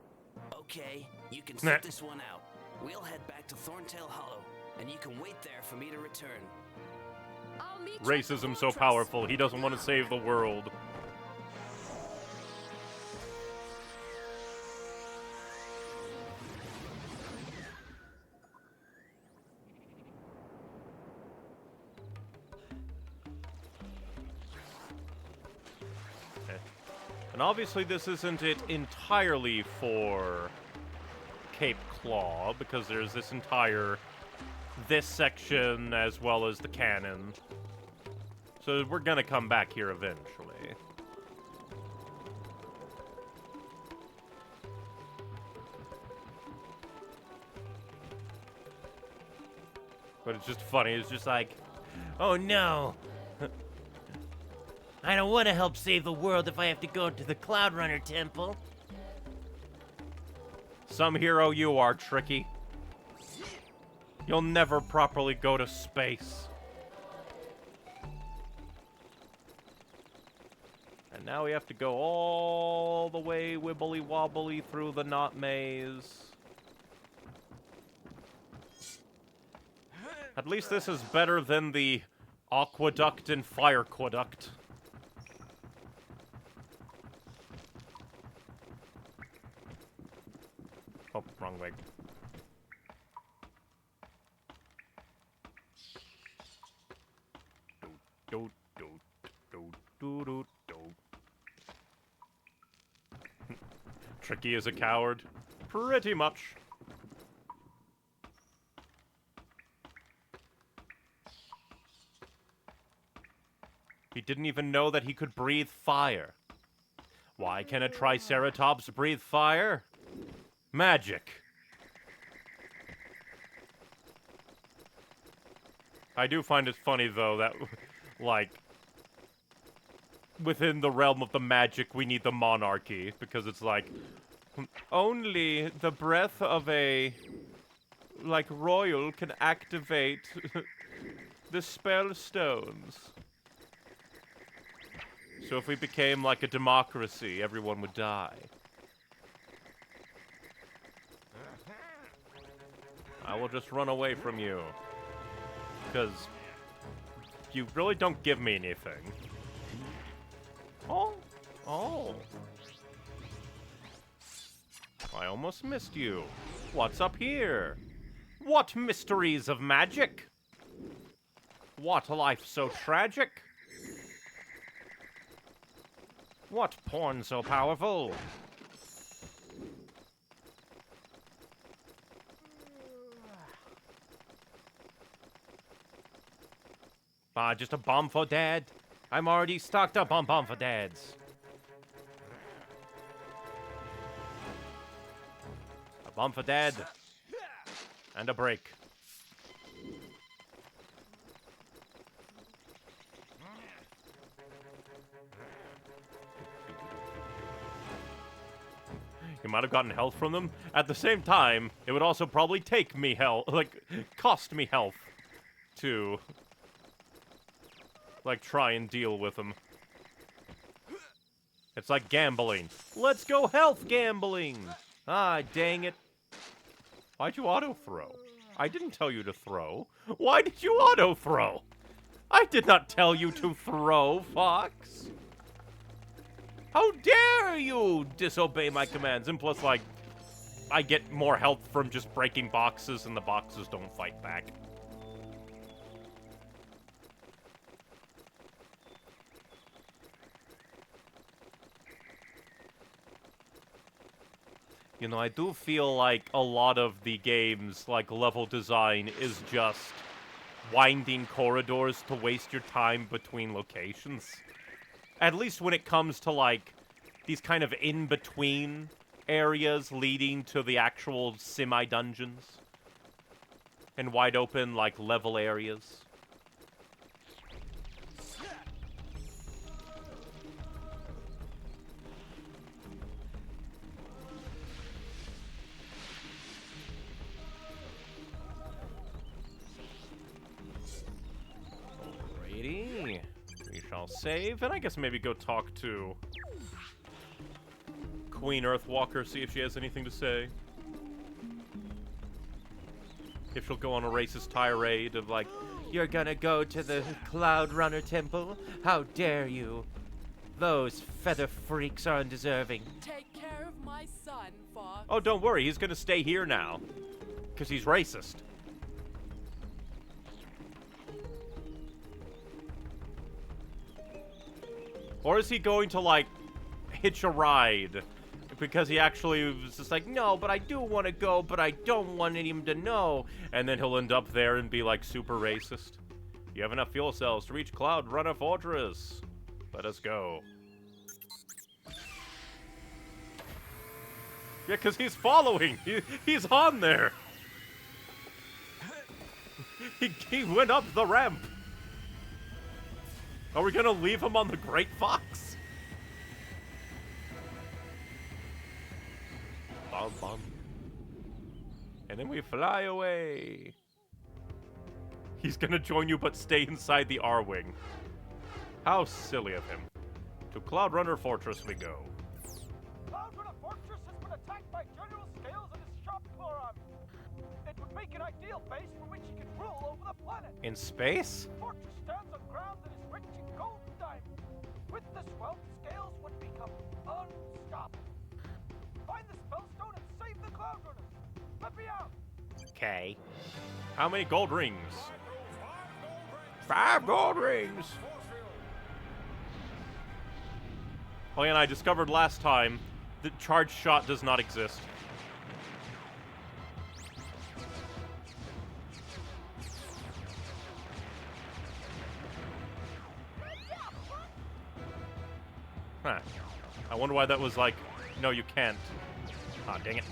Okay, you can sit this one out. We'll head back to Thorntail Hollow, and you can wait there for me to return. I'll meet you at the Racism so fortress. powerful, he doesn't want to save the world. And obviously this isn't it entirely for Cape Claw, because there's this section as well as the cannon. So we're gonna come back here eventually. But it's just funny, it's just like, oh no! I don't want to help save the world if I have to go to the Cloudrunner Temple. Some hero you are, Tricky. You'll never properly go to space. And now we have to go all the way wibbly-wobbly through the knot maze. At least this is better than the Aqueduct and Firequeduct. Oh, wrong way. Do, do, do, do, do, do. Tricky as a coward. Pretty much. He didn't even know that he could breathe fire. Why can a Triceratops breathe fire? Magic. I do find it funny, though, that, like, within the realm of the magic, we need the monarchy, because it's like, only the breath of a, like, royal can activate the spell stones. So if we became like a democracy, everyone would die. I will just run away from you. Because you really don't give me anything. Oh. Oh. I almost missed you. What's up here? What mysteries of magic? What life so tragic? What porn so powerful? Just a bomb for Dad? I'm already stocked up on bomb for Dads. A bomb for Dad. And a break. You might have gotten health from them. At the same time, it would also probably take me health, like, cost me health to, like, try and deal with them. It's like gambling. Let's go health gambling! Ah, dang it. Why'd you auto-throw? I didn't tell you to throw. Why did you auto-throw? I did not tell you to throw, Fox. How dare you disobey my commands? And plus, like, I get more health from just breaking boxes, and the boxes don't fight back. You know, I do feel like a lot of the game's, like, level design is just winding corridors to waste your time between locations. At least when it comes to, like, these kind of in-between areas leading to the actual semi-dungeons. And wide-open, like, level areas. Alrighty. We shall save, and I guess maybe go talk to Queen Earthwalker, see if she has anything to say. If she'll go on a racist tirade of like, "You're gonna go to the Cloundrunner temple? How dare you? Those feather freaks are undeserving." Take care of my son, Fox. Oh, don't worry, he's gonna stay here now. Because he's racist. Or is he going to, like, hitch a ride? Because he actually was just like, no, but I do want to go, but I don't want him to know. And then he'll end up there and be, like, super racist. You have enough fuel cells to reach Cloundrunner Fortress. Let us go. Yeah, because he's following. He's on there. He went up the ramp. Are we gonna leave him on the Great Fox? Bum, bum. And then we fly away. He's gonna join you, but stay inside the R-Wing. How silly of him. To Cloundrunner Fortress we go. Cloundrunner Fortress has been attacked by General Scales and his shop floor army. It would make an ideal base from which he could rule over the planet. In space? The fortress stands on ground that is rich in gold and diamonds. With this wealth, Scales would become unstoppable. Find the spellstone and save the Cloundrunners. Let me out. Okay. How many gold rings? 5 gold rings! Oh yeah, and I discovered last time that charged shot does not exist. Huh. I wonder why that was like, no, you can't. Ah, dang it.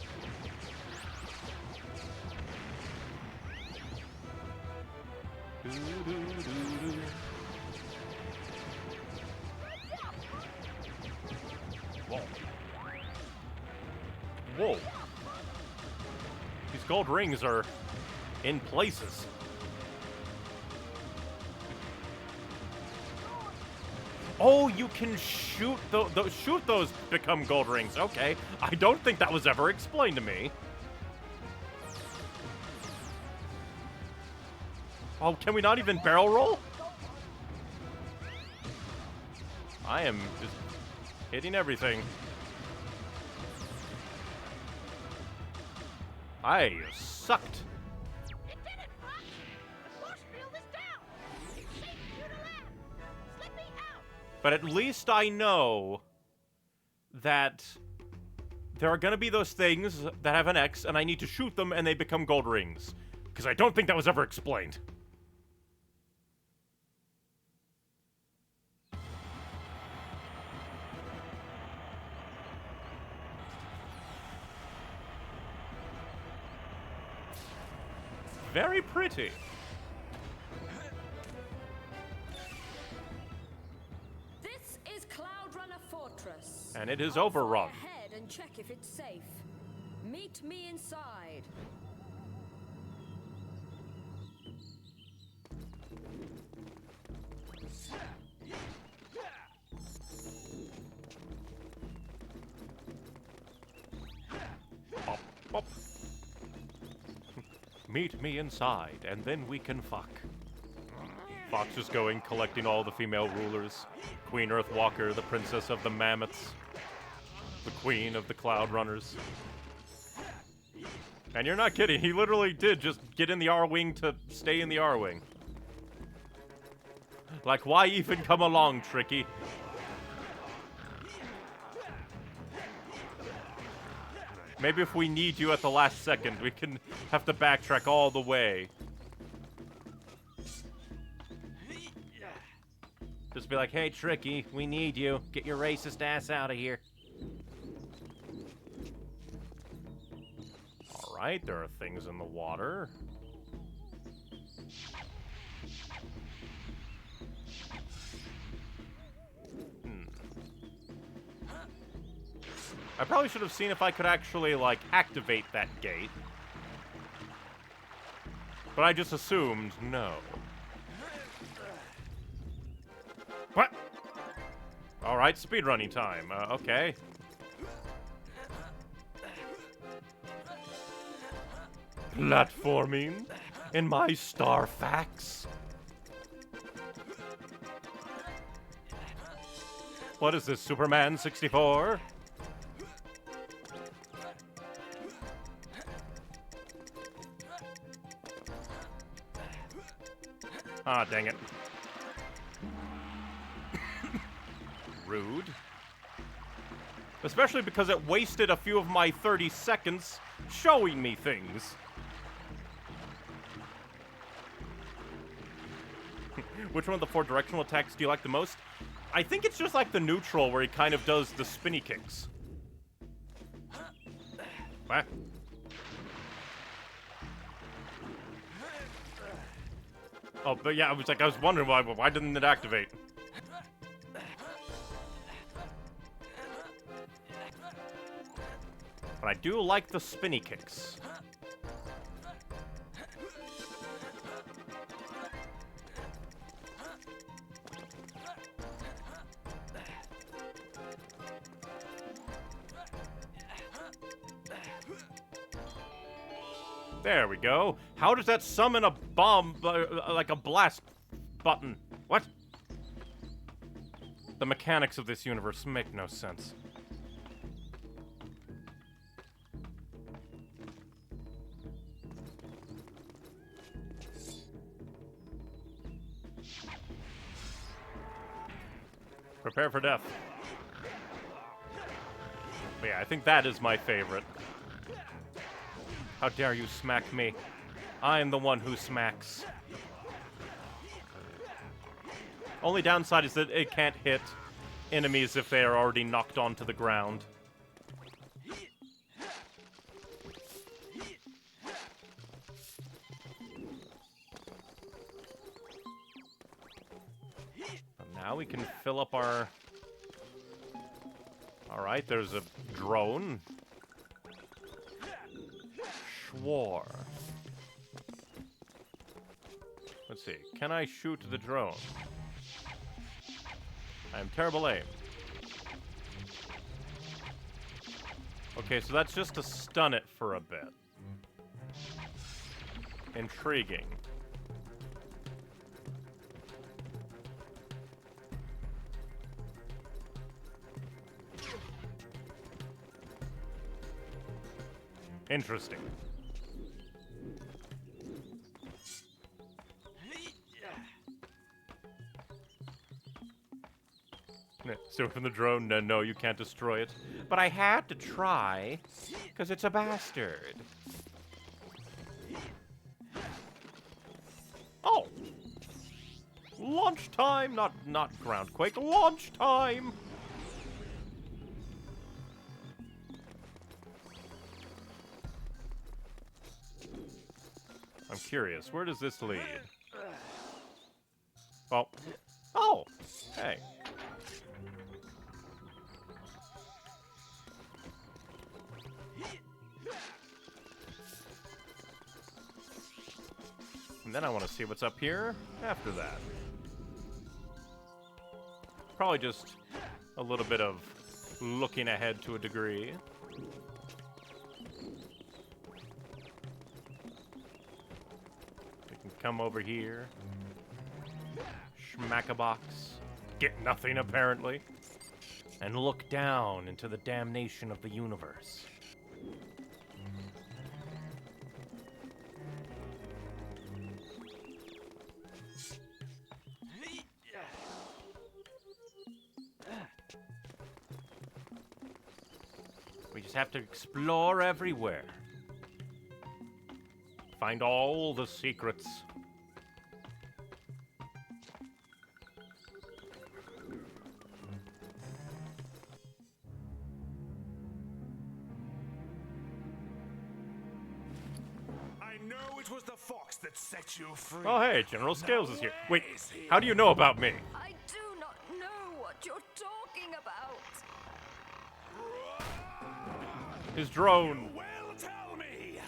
Whoa. Whoa. These gold rings are in places. Oh, you can shoot shoot those become gold rings. Okay. I don't think that was ever explained to me. Oh, can we not even barrel roll? I am just hitting everything. I sucked. It did it, Fox! The force field is down! It's safe for you to land! Slip me out! But at least I know that there are gonna be those things that have an X, and I need to shoot them, and they become gold rings. Because I don't think that was ever explained. Very pretty. This is Cloundrunner Fortress. And it is I'll overrun. fly ahead and check if it's safe. Meet me inside. Bop, bop. Meet me inside, and then we can fuck. Fox is going, collecting all the female rulers. Queen Earthwalker, the princess of the mammoths. The queen of the Cloudrunners. And you're not kidding, he literally did just get in the R-Wing to stay in the R-Wing. Like, why even come along, Tricky? Maybe if we need you at the last second, we can have to backtrack all the way. Just be like, hey, Tricky, we need you. Get your racist ass out of here. Alright, there are things in the water. I probably should have seen if I could actually, like, activate that gate. But I just assumed no. What? Alright, speedrunning time. Okay. Platforming in my Starfax. What is this, Superman 64? Ah, dang it. Rude. Especially because it wasted a few of my 30 seconds showing me things. Which one of the 4 directional attacks do you like the most? I think it's just like the neutral where he kind of does the spinny kicks. What? Oh, but yeah, I was wondering why didn't it activate? But I do like the spinny kicks. There we go. How does that summon a bomb, like a blast button? What? The mechanics of this universe make no sense. Prepare for death. But yeah, I think that is my favorite. How dare you smack me? I am the one who smacks. Only downside is that it can't hit enemies if they are already knocked onto the ground. And now we can fill up our... Alright, there's a drone. Schwar. Let's see. Can I shoot the drone? I I'm terrible aim. Okay, so that's just to stun it for a bit. Intriguing. Interesting. So from the drone, no, you can't destroy it. But I had to try, because it's a bastard. Oh! Launch time! Not Groundquake, launch time! I'm curious, where does this lead? Well, oh! Hey. And then I want to see what's up here after that. Probably just a little bit of looking ahead to a degree. We can come over here. Schmack a box. Get nothing, apparently. And look down into the damnation of the universe. We just have to explore everywhere. Find all the secrets. I know it was the fox that set you free. Oh, hey, General Scales is here. Wait, how do you know about me? I do not know what you're talking about. His drone. Well, tell me,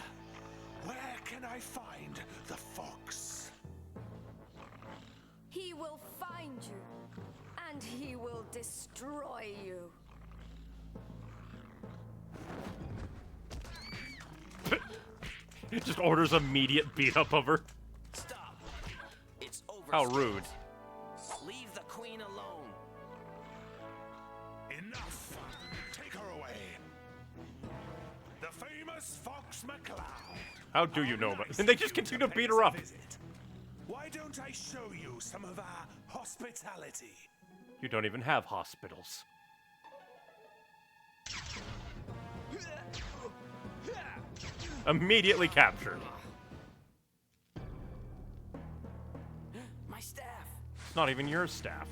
where can I find the fox? He will find you, and he will destroy you. Just orders immediate beat up of her. Stop. It's over. How rude. Leave the queen alone. Enough. Take her away. The famous Fox McCloud. How do you know about it? And they just continue to beat her up. Why don't I show you some of our hospitality? You don't even have hospitals. Immediately captured. My staff. It's not even your staff.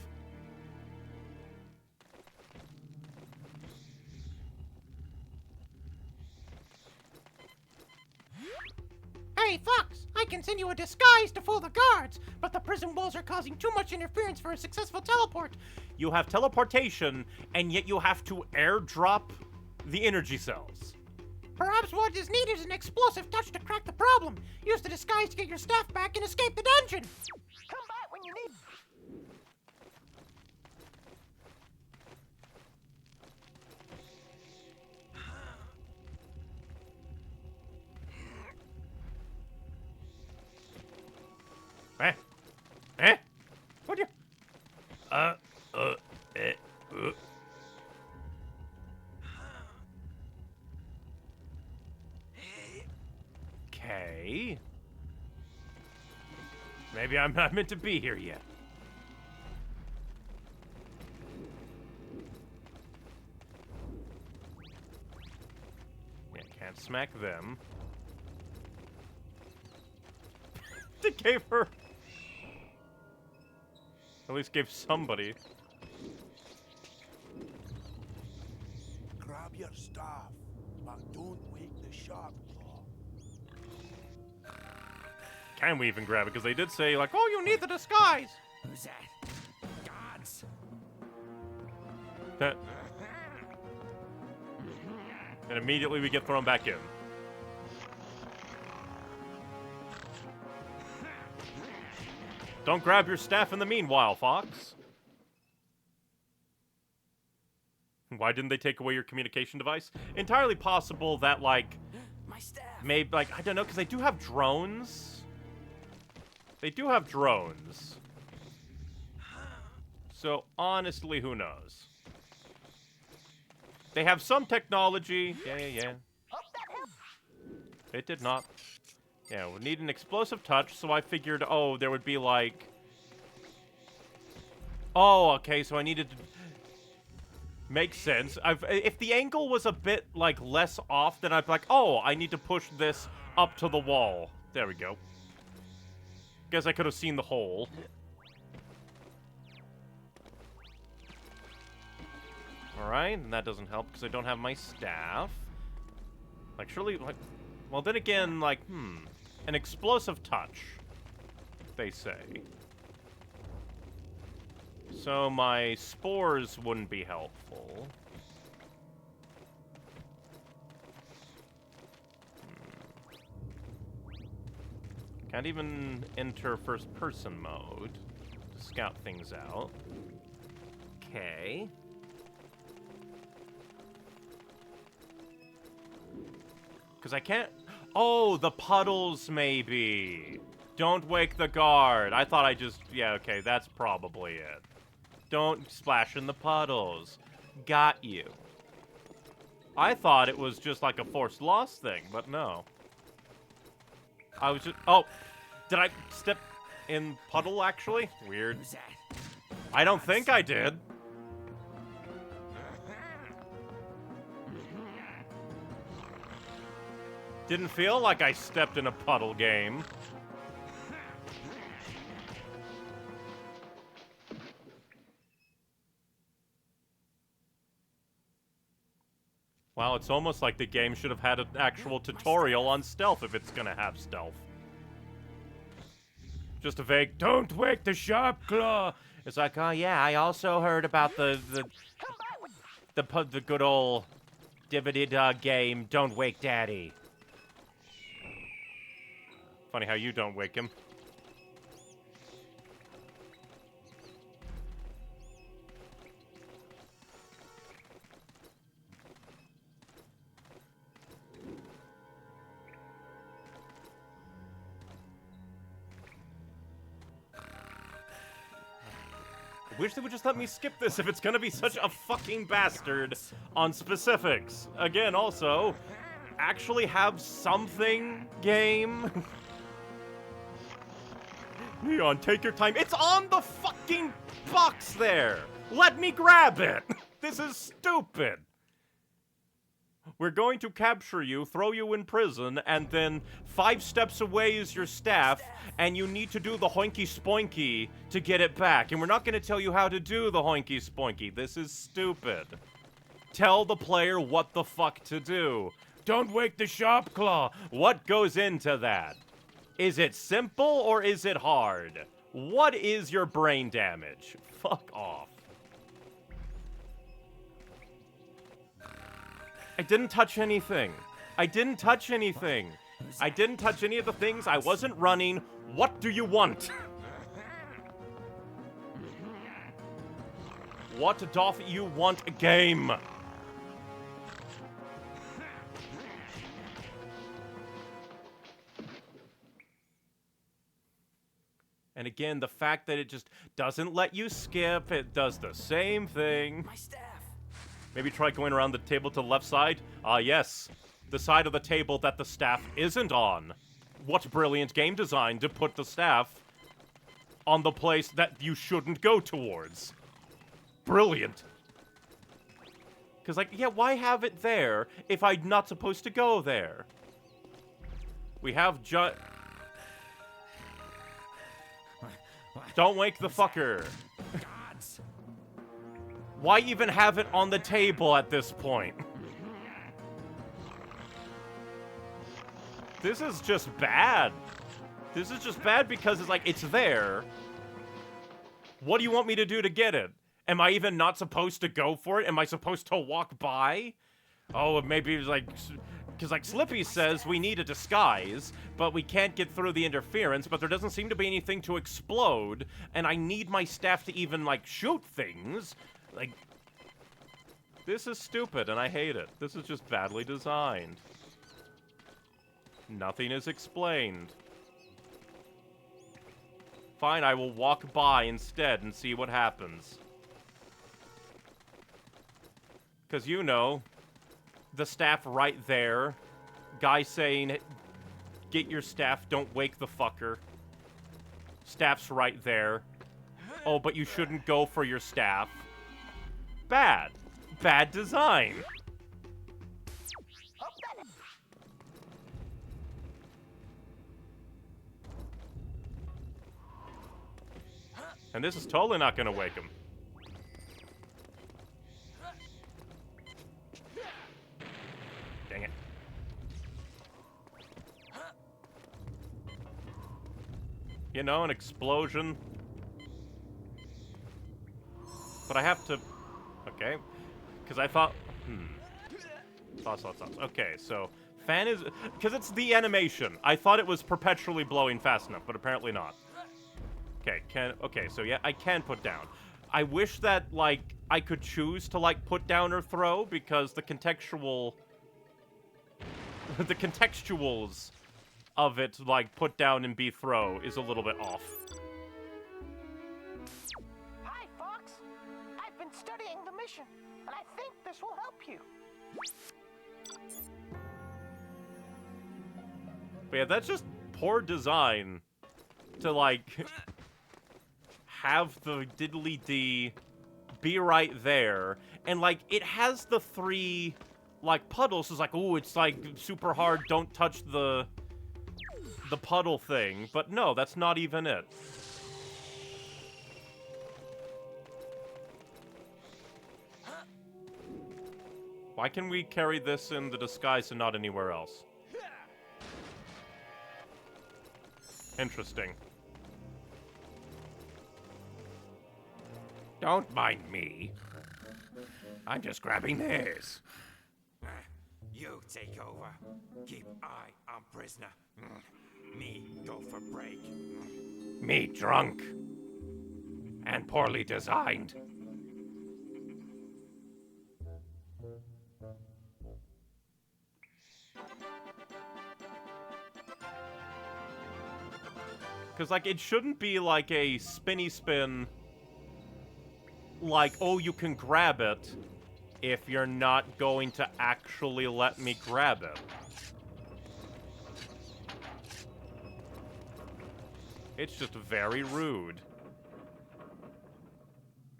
Hey, Fox! I can send you a disguise to fool the guards, but the prison walls are causing too much interference for a successful teleport. You have teleportation, and yet you have to airdrop the energy cells. Perhaps what is needed is an explosive touch to crack the problem. Use the disguise to get your staff back and escape the dungeon. Come back when you need. What do you... Okay. Maybe I'm not meant to be here yet. Yeah, can't smack them. They gave her... At least gave somebody. Grab your staff, but don't wake the sharp claw. Can we even grab it? Because they did say, like, oh, you need the disguise. Who's that? Gods. That. And immediately we get thrown back in. Don't grab your staff in the meanwhile, Fox. Why didn't they take away your communication device? Entirely possible that, like, My staff. maybe, like, I don't know, because they do have drones. They do have drones. So, honestly, who knows? They have some technology. Yeah. It did not. Yeah, we need an explosive touch, so I figured, oh, there would be, like... Oh, okay, so I needed to... Makes sense. If the angle was a bit, like, less off, then I'd be like, oh, I need to push this up to the wall. There we go. Guess I could have seen the hole. Alright, and that doesn't help because I don't have my staff. Like, surely, like... Well, then again, like, an explosive touch, they say. So my spores wouldn't be helpful. Can't even enter first-person mode to scout things out. Okay. Because I can't... Oh, the puddles, maybe. Don't wake the guard. I thought I just... Yeah, okay, that's probably it. Don't splash in the puddles. Got you. I thought it was just like a forced loss thing, but no. I was just... Oh! Did I step in puddle, actually? Weird. I don't think I did. Didn't feel like I stepped in a puddle game. Wow, it's almost like the game should have had an actual tutorial on stealth if it's gonna have stealth. Just a vague, don't wake the sharp claw. It's like, oh yeah, I also heard about the good old dividend game, Don't Wake Daddy. Funny how you don't wake him. I wish they would just let me skip this if it's gonna be such a fucking bastard on specifics. Again, also, actually have something, game. Leon, take your time. It's on the fucking box there. Let me grab it. This is stupid. We're going to capture you, throw you in prison, and then 5 steps away is your staff, and you need to do the hoinky spoinky to get it back. And we're not going to tell you how to do the hoinky spoinky. This is stupid. Tell the player what the fuck to do. Don't wake the sharp claw. What goes into that? Is it simple or is it hard? What is your brain damage? Fuck off. I didn't touch anything. I didn't touch anything. I didn't touch any of the things. I wasn't running. What do you want? What doth you want, game? And again, the fact that it just doesn't let you skip, it does the same thing. My staff. Maybe try going around the table to the left side. Ah, yes. The side of the table that the staff isn't on. What brilliant game design to put the staff on the place that you shouldn't go towards. Brilliant. Because, like, yeah, why have it there if I'm not supposed to go there? We have Don't wake the fucker. Why even have it on the table at this point? This is just bad. This is just bad because it's like, it's there. What do you want me to do to get it? Am I even not supposed to go for it? Am I supposed to walk by? Oh, maybe it's like... Because, like, Slippy says we need a disguise, but we can't get through the interference, but there doesn't seem to be anything to explode, and I need my staff to even, like, shoot things. Like... This is stupid, and I hate it. This is just badly designed. Nothing is explained. Fine, I will walk by instead and see what happens. Because, you know, the staff right there. Guy saying, get your staff, don't wake the fucker. Staff's right there. Oh, but you shouldn't go for your staff. Bad. Bad design. And this is totally not gonna wake him. Dang it. You know, an explosion. But I have to... Okay. Because I thought... Thoughts. Okay, so... Fan is... Because it's the animation. I thought it was perpetually blowing fast enough, but apparently not. Okay, so yeah, I can put down. I wish that, like, I could choose to, like, put down or throw, because the contextual... the contextuals of it, like, put down and be throw, is a little bit off. Hi, Fox. I've been studying the mission, and I think this will help you. But yeah, that's just poor design to, like... have the diddly-dee be right there, and, like, it has the 3, like, puddles. It's like, ooh, it's, like, super hard, don't touch the puddle thing. But no, that's not even it. Why can we carry this in the disguise and not anywhere else? Interesting. Don't mind me. I'm just grabbing this. You take over. Keep eye on prisoner. Me go for break. Me drunk. And poorly designed. Because, like, it shouldn't be like a spinny spin... like, oh, you can grab it if you're not going to actually let me grab it. It's just very rude.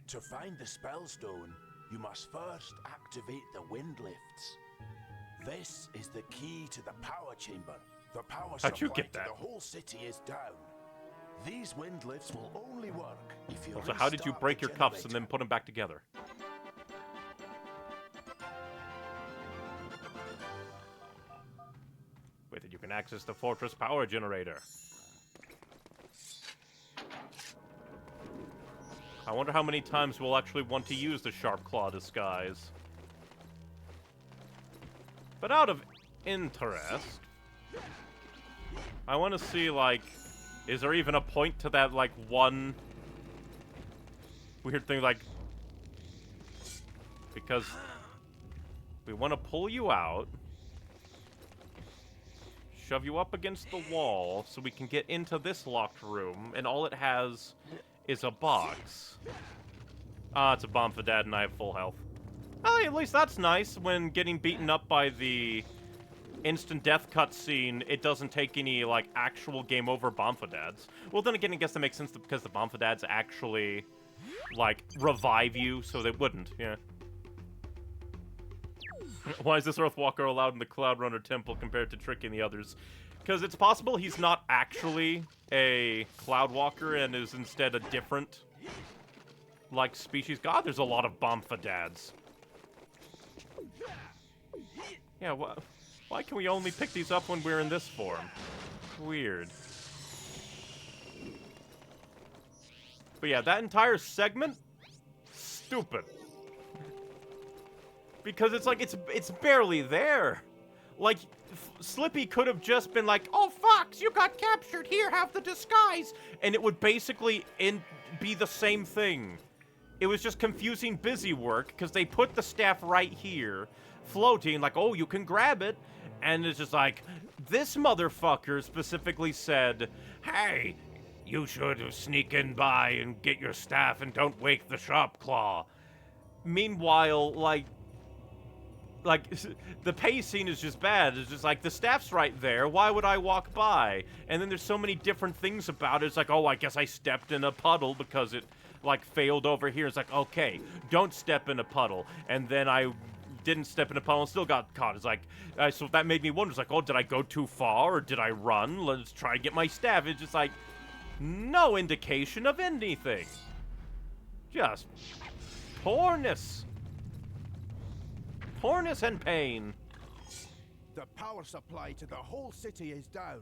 To find the spellstone, you must first activate the wind lifts. This is the key to the power chamber. The power How'd you supply get to that? the whole city is down. These wind lifts will only work if you Also, how did you restart break the your cuffs and generator. then put them back together? With it, you can access the fortress power generator. I wonder how many times we'll actually want to use the Sharp Claw disguise. But out of interest, I want to see, like, is there even a point to that, like, one weird thing, like... Because we want to pull you out, shove you up against the wall so we can get into this locked room, and all it has is a box. Ah, it's a Bombfadad and I have full health. Oh, at least that's nice. When getting beaten up by the instant death cutscene, it doesn't take any, like, actual game over Bombfadads. Well, then again, I guess that makes sense because the Bombfadads actually, like, revive you, so they wouldn't, yeah. Why is this Earthwalker allowed in the Cloundrunner temple compared to tricking the others? Because it's possible he's not actually a Cloudwalker and is instead a different, like, species. God, there's a lot of Bombfadads. Yeah, why can we only pick these up when we're in this form? Weird. But yeah, that entire segment, stupid. Because it's like, it's barely there. Like, Slippy could have just been like, oh, Fox, you got captured, here, have the disguise. And it would basically be the same thing. It was just confusing busy work, because they put the staff right here, floating, like, oh, you can grab it. And it's just like, this motherfucker specifically said, hey, you should sneak in by and get your staff and don't wake the sharp claw. Meanwhile, like, the pacing is just bad. It's just like, the staff's right there. Why would I walk by? And then there's so many different things about it. It's like, oh, I guess I stepped in a puddle because it, like, failed over here. It's like, okay, don't step in a puddle. And then I didn't step in a puddle and still got caught. It's like, so that made me wonder. It's like, oh, did I go too far or did I run? Let's try and get my staff. It's just like, no indication of anything. Just poorness. Poorness and pain. The power supply to the whole city is down.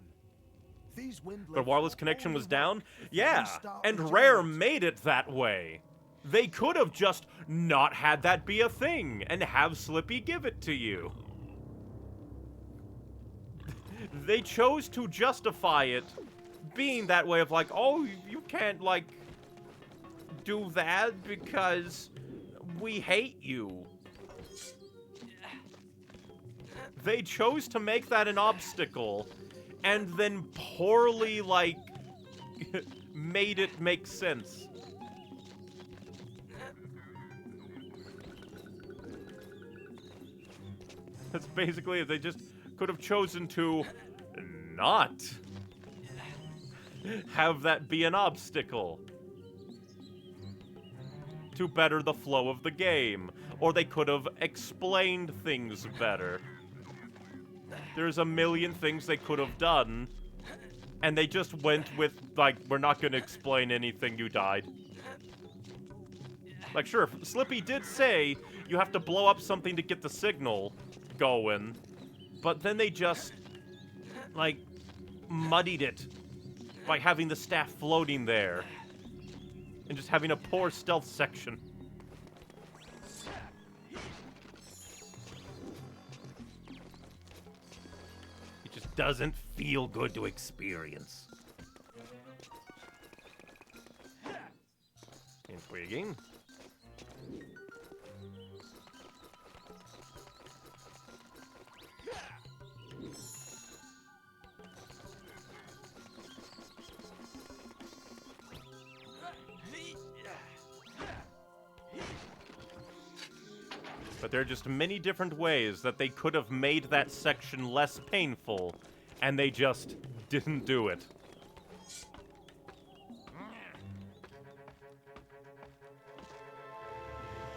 These wind The wireless connection was down? Yeah, and Rare made it that way. They could have just not had that be a thing and have Slippy give it to you. They chose to justify it being that way of like, oh, you can't, like, do that because we hate you. They chose to make that an obstacle and then poorly, like, made it make sense. That's basically it. They just could have chosen to not have that be an obstacle to better the flow of the game. Or they could have explained things better. There's a million things they could have done, and they just went with, like, we're not going to explain anything, you died. Like, sure, Slippy did say you have to blow up something to get the signal going, but then they just, like, muddied it by having the staff floating there, and just having a poor stealth section. Doesn't feel good to experience. Intriguing. But there are just many different ways that they could have made that section less painful, and they just didn't do it.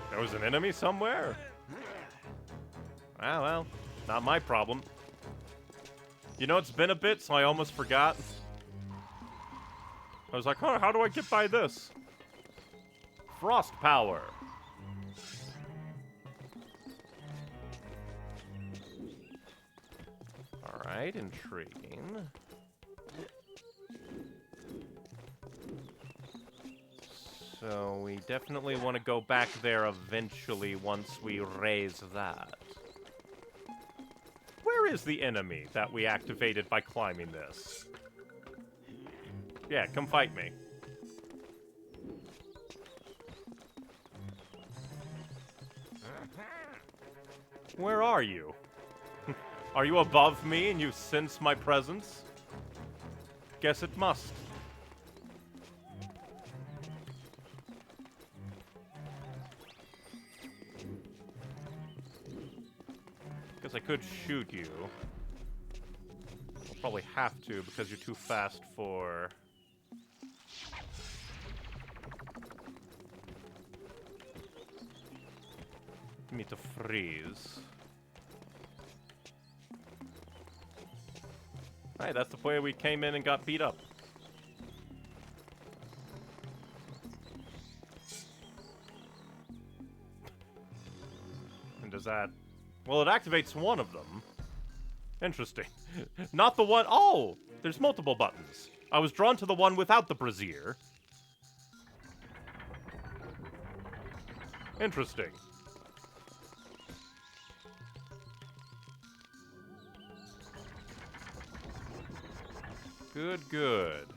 There was an enemy somewhere? Ah, well, not my problem. You know, it's been a bit, so I almost forgot. I was like, huh, how do I get by this? Frost power. Alright, intriguing. So we definitely want to go back there eventually once we raise that. Where is the enemy that we activated by climbing this? Yeah, come fight me. Where are you? Are you above me and you sense my presence? Guess it must. Guess I could shoot you. I'll probably have to because you're too fast for... me to freeze. Alright, that's the way we came in and got beat up. And does that... well, it activates one of them. Interesting. Not the one... oh! There's multiple buttons. I was drawn to the one without the brazier. Interesting. Good, good.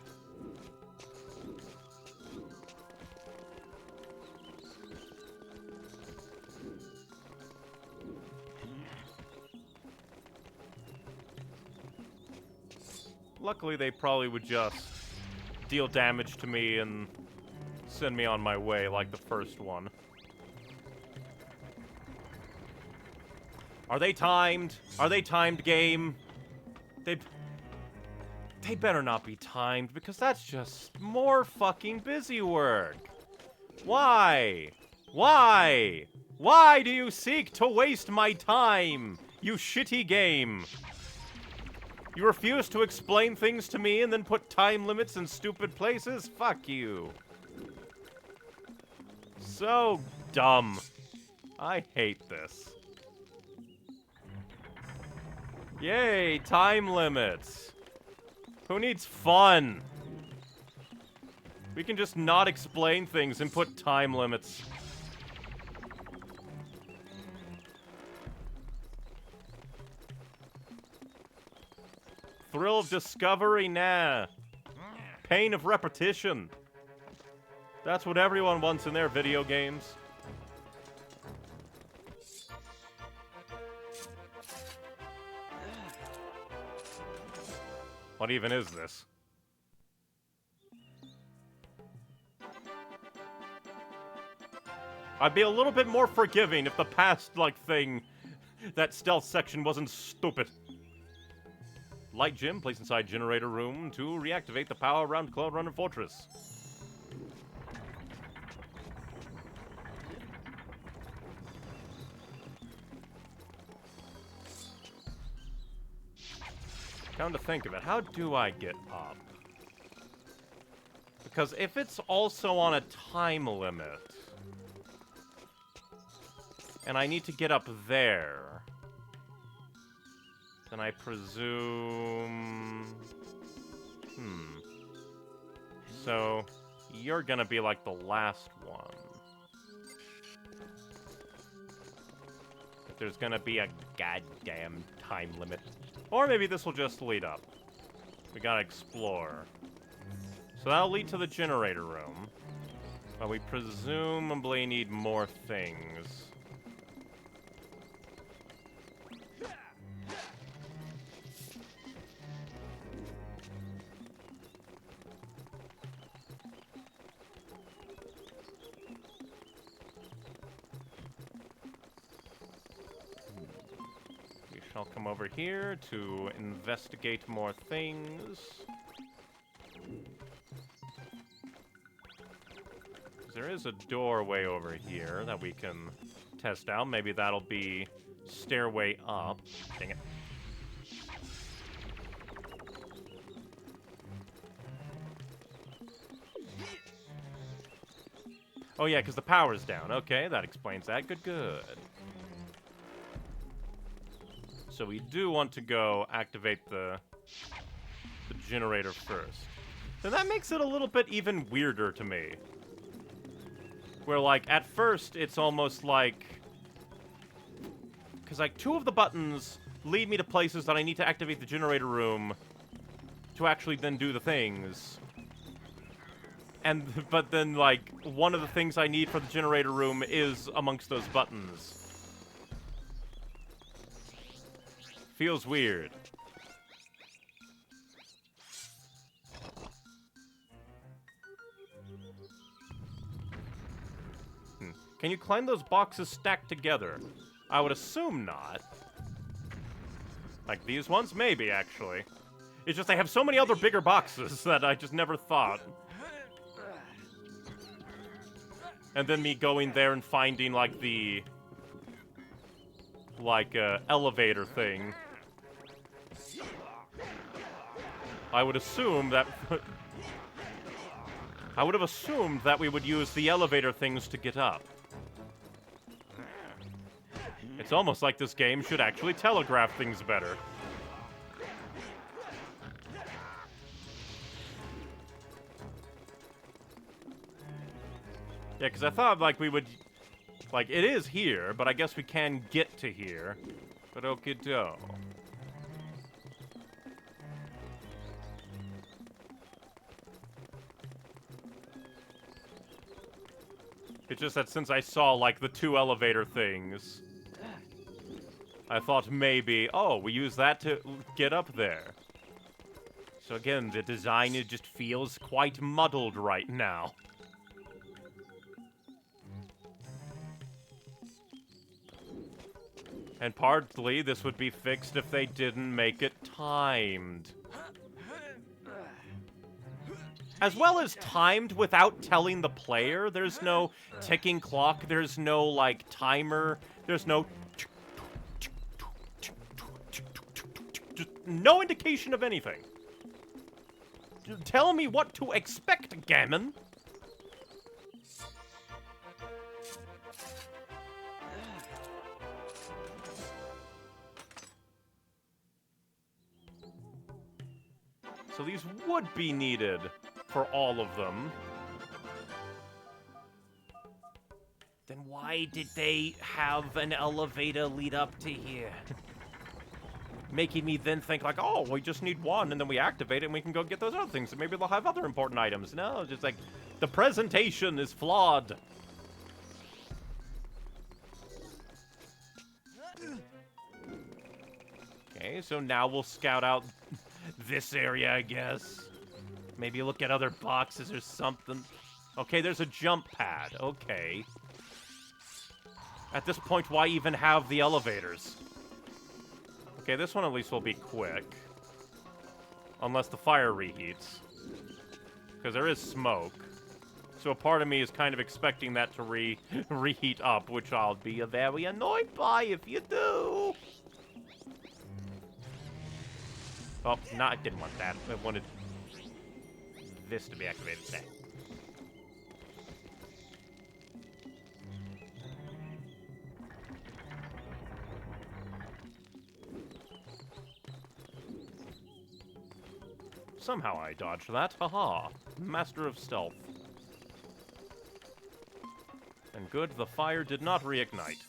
Luckily, they probably would just deal damage to me and send me on my way like the first one. Are they timed? Are they timed, game? They better not be timed, because that's just more fucking busy work. Why? Why? Why do you seek to waste my time, you shitty game? You refuse to explain things to me and then put time limits in stupid places? Fuck you. So dumb. I hate this. Yay, time limits. Who needs fun? We can just not explain things and put time limits. Thrill of discovery? Nah. Pain of repetition. That's what everyone wants in their video games. What even is this? I'd be a little bit more forgiving if the past, like, thing, that stealth section wasn't stupid. Light gem placed inside generator room to reactivate the power around Cloundrunner Fortress. Come to think of it, how do I get up? Because if it's also on a time limit, and I need to get up there, then I presume... So, you're gonna be like the last one. If there's gonna be a goddamn time limit. Or maybe this will just lead up. We gotta explore. So that'll lead to the generator room. But we presumably need more things. I'll come over here to investigate more things. There is a doorway over here that we can test out. Maybe that'll be stairway up. Dang it. Oh yeah, because the power's down. Okay, that explains that. Good, good. So we do want to go activate the generator first. And that makes it a little bit even weirder to me. Where, like, at first, it's almost like... Because, like, two of the buttons lead me to places that I need to activate the generator room to actually then do the things. But then, like, one of the things I need for the generator room is amongst those buttons. Feels weird. Can you climb those boxes stacked together? I would assume not. Like these ones? Maybe, actually. It's just they have so many other bigger boxes that I just never thought. And then me going there and finding, like, the... like, elevator thing. I would assume that... I would have assumed that we would use the elevator things to get up. It's almost like this game should actually telegraph things better. Yeah, because I thought, like, we would... Like, it is here, but I guess we can get to here. But okie-do. It's just that since I saw, like, the two elevator things, I thought maybe, oh, we use that to get up there. So again, the design, it just feels quite muddled right now. And partly, this would be fixed if they didn't make it timed. As well as timed without telling the player. There's no ticking clock, there's no, like, timer, there's no... Just no indication of anything. Tell me what to expect, gammon. So these would be needed for all of them. Then why did they have an elevator lead up to here? Making me then think like, oh, we just need one, and then we activate it, and we can go get those other things, and maybe they'll have other important items. No, just like, the presentation is flawed. Okay, so now we'll scout out this area, I guess. Maybe look at other boxes or something. Okay, there's a jump pad. Okay. At this point, why even have the elevators? Okay, this one at least will be quick. Unless the fire reheats. Because there is smoke. So a part of me is kind of expecting that to reheat up, which I'll be very annoyed by if you do. Oh, no, I didn't want that. I wanted this to be activated. There. Somehow I dodged that. Haha. Master of stealth. And good, the fire did not reignite.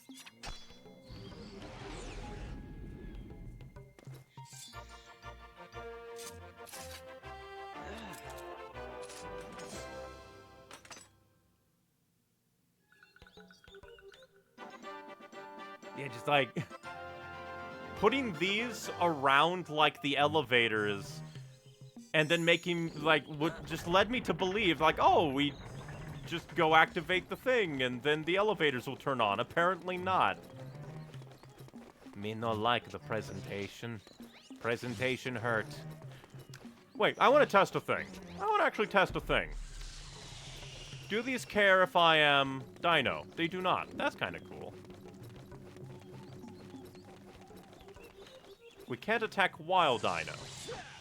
Yeah, just like putting these around like the elevators and then making like what just led me to believe like, oh, we just go activate the thing and then the elevators will turn on. Apparently not. Me no like the presentation. Presentation hurt. Wait, I want to test a thing. I want to actually test a thing. Do these care if I am Dino? They do not. That's kind of cool. We can't attack wild Dino.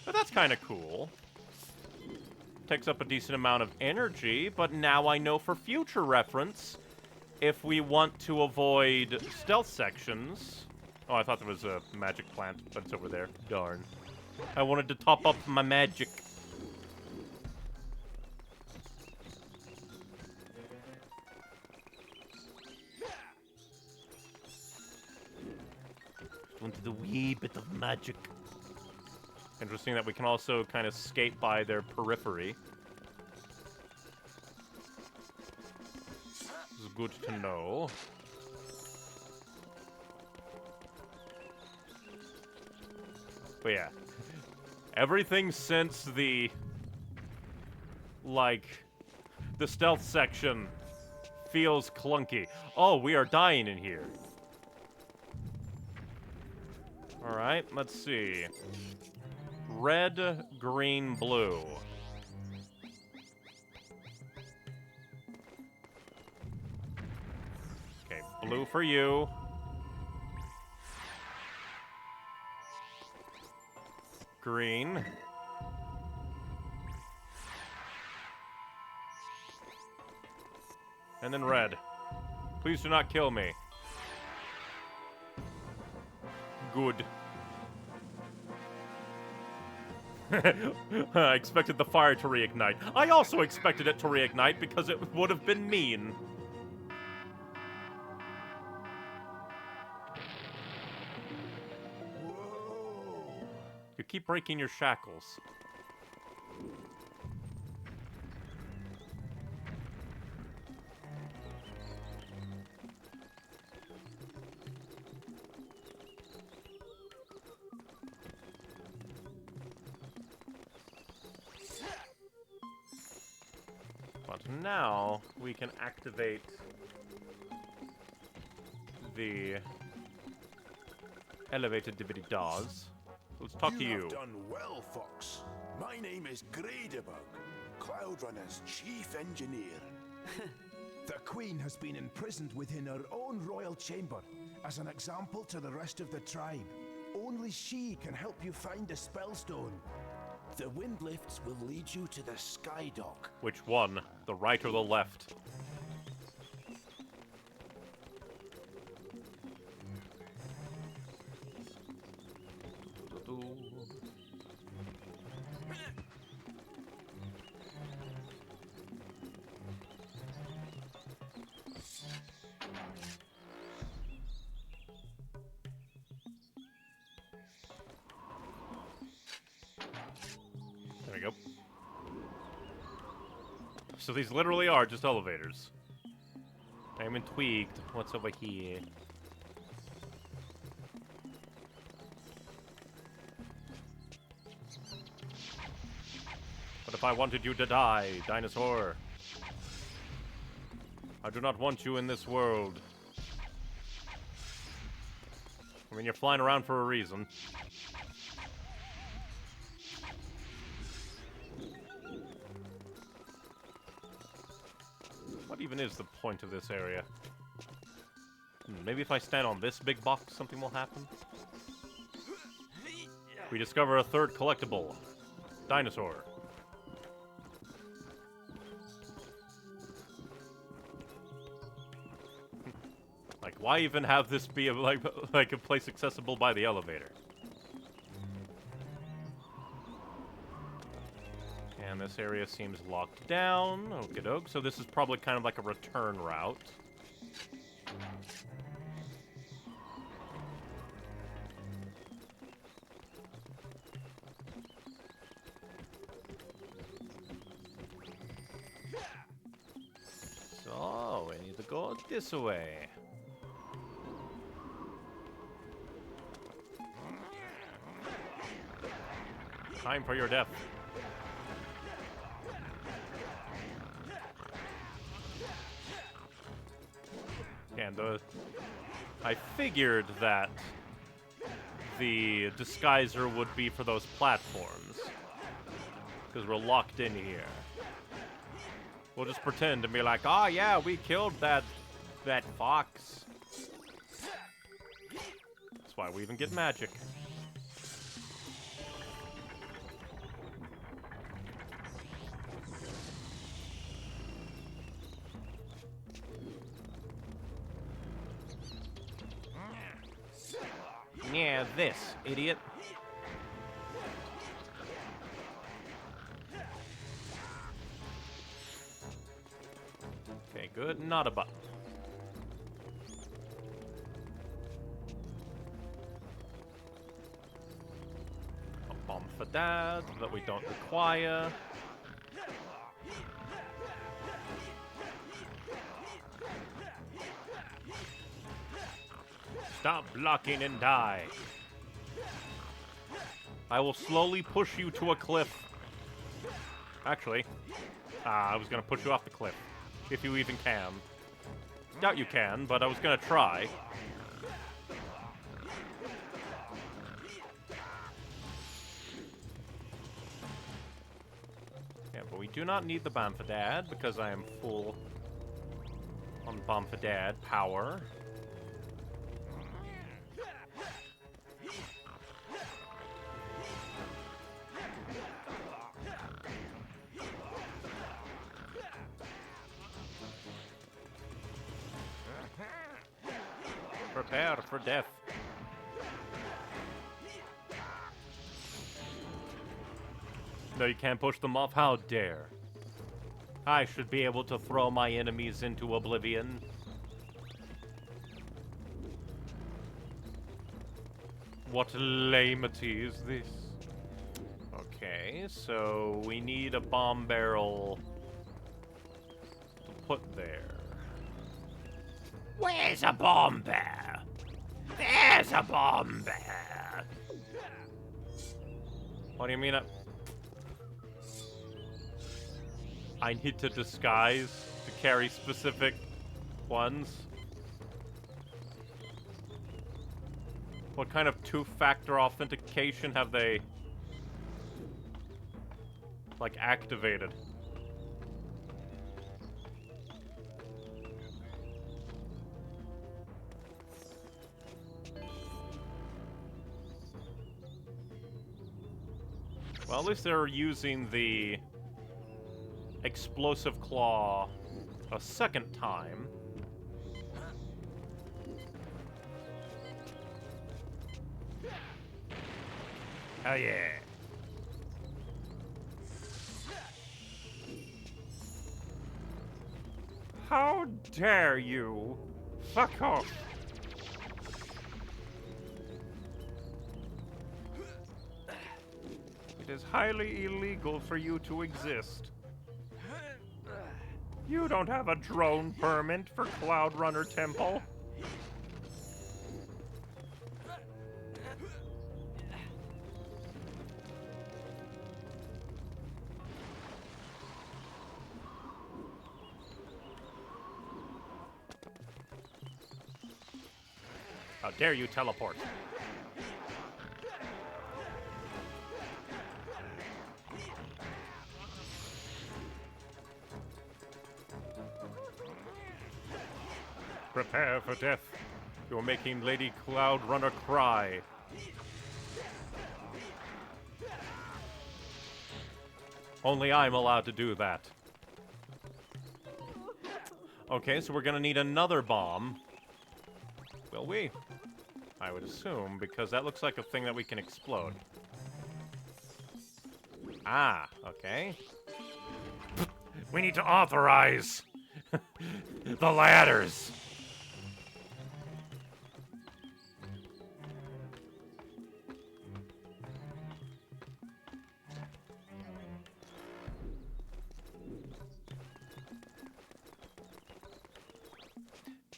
But that's kind of cool. Takes up a decent amount of energy, but now I know for future reference, if we want to avoid stealth sections... Oh, I thought there was a magic plant, but it's over there. Darn. I wanted to top up my magic. Wanted a wee bit of magic. Interesting that we can also kind of skate by their periphery. This is good to know. But yeah. Everything since the... like... the stealth section feels clunky. Oh, we are dying in here. Alright, let's see. Red, green, blue. Okay, blue for you. Green. And then red. Please do not kill me. Good. I expected the fire to reignite. I also expected it to reignite because it would have been mean. You keep breaking your shackles. now we can activate the elevated dibbity dolls. Let's talk to you. have done well, Fox. My name is Gradebug, Cloudrunner's chief engineer. The Queen has been imprisoned within her own royal chamber as an example to the rest of the tribe. Only she can help you find the Spellstone. The wind lifts will lead you to the Sky Dock. Which one? The right or the left? There we go. So these literally are just elevators. I'm intrigued. What's over here? What if I wanted you to die, dinosaur? I do not want you in this world. I mean, you're flying around for a reason. What even is the point of this area? Maybe if I stand on this big box, something will happen? We discover a third collectible. Dinosaur. Like, why even have this be like a place accessible by the elevator? And this area seems locked down. Okie doke. So this is probably kind of like a return route. So, we need to go this way. Time for your death. And I figured that the disguiser would be for those platforms. Because we're locked in here. We'll just pretend and be like, oh yeah, we killed that fox. That's why we even get magic. Yeah, this, idiot. Okay, good. Not a button. A bomb for that we don't require. Stop blocking and die. I will slowly push you to a cliff. Actually, I was gonna push you off the cliff. If you even can. Doubt you can, but I was gonna try. Yeah, but we do not need the Bamfadad because I am full on Bamfadad power. Prepare for death. No, you can't push them off. How dare. I should be able to throw my enemies into oblivion. What lamity is this? Okay, so we need a bomb barrel to put there. Where's a bomb bear? There's a bomb bear! What do you mean? I need to disguise to carry specific ones. What kind of two-factor authentication have they, like, activated? Well, at least they're using the explosive claw a second time. Oh yeah. How dare you? Fuck off. It is highly illegal for you to exist. You don't have a drone permit for Cloundrunner Temple. How dare you teleport? Prepare for death. You're making Lady Cloundrunner cry. Only I'm allowed to do that. Okay, so we're gonna need another bomb. Will we? I would assume, because that looks like a thing that we can explode. Ah, okay. We need to authorize the ladders.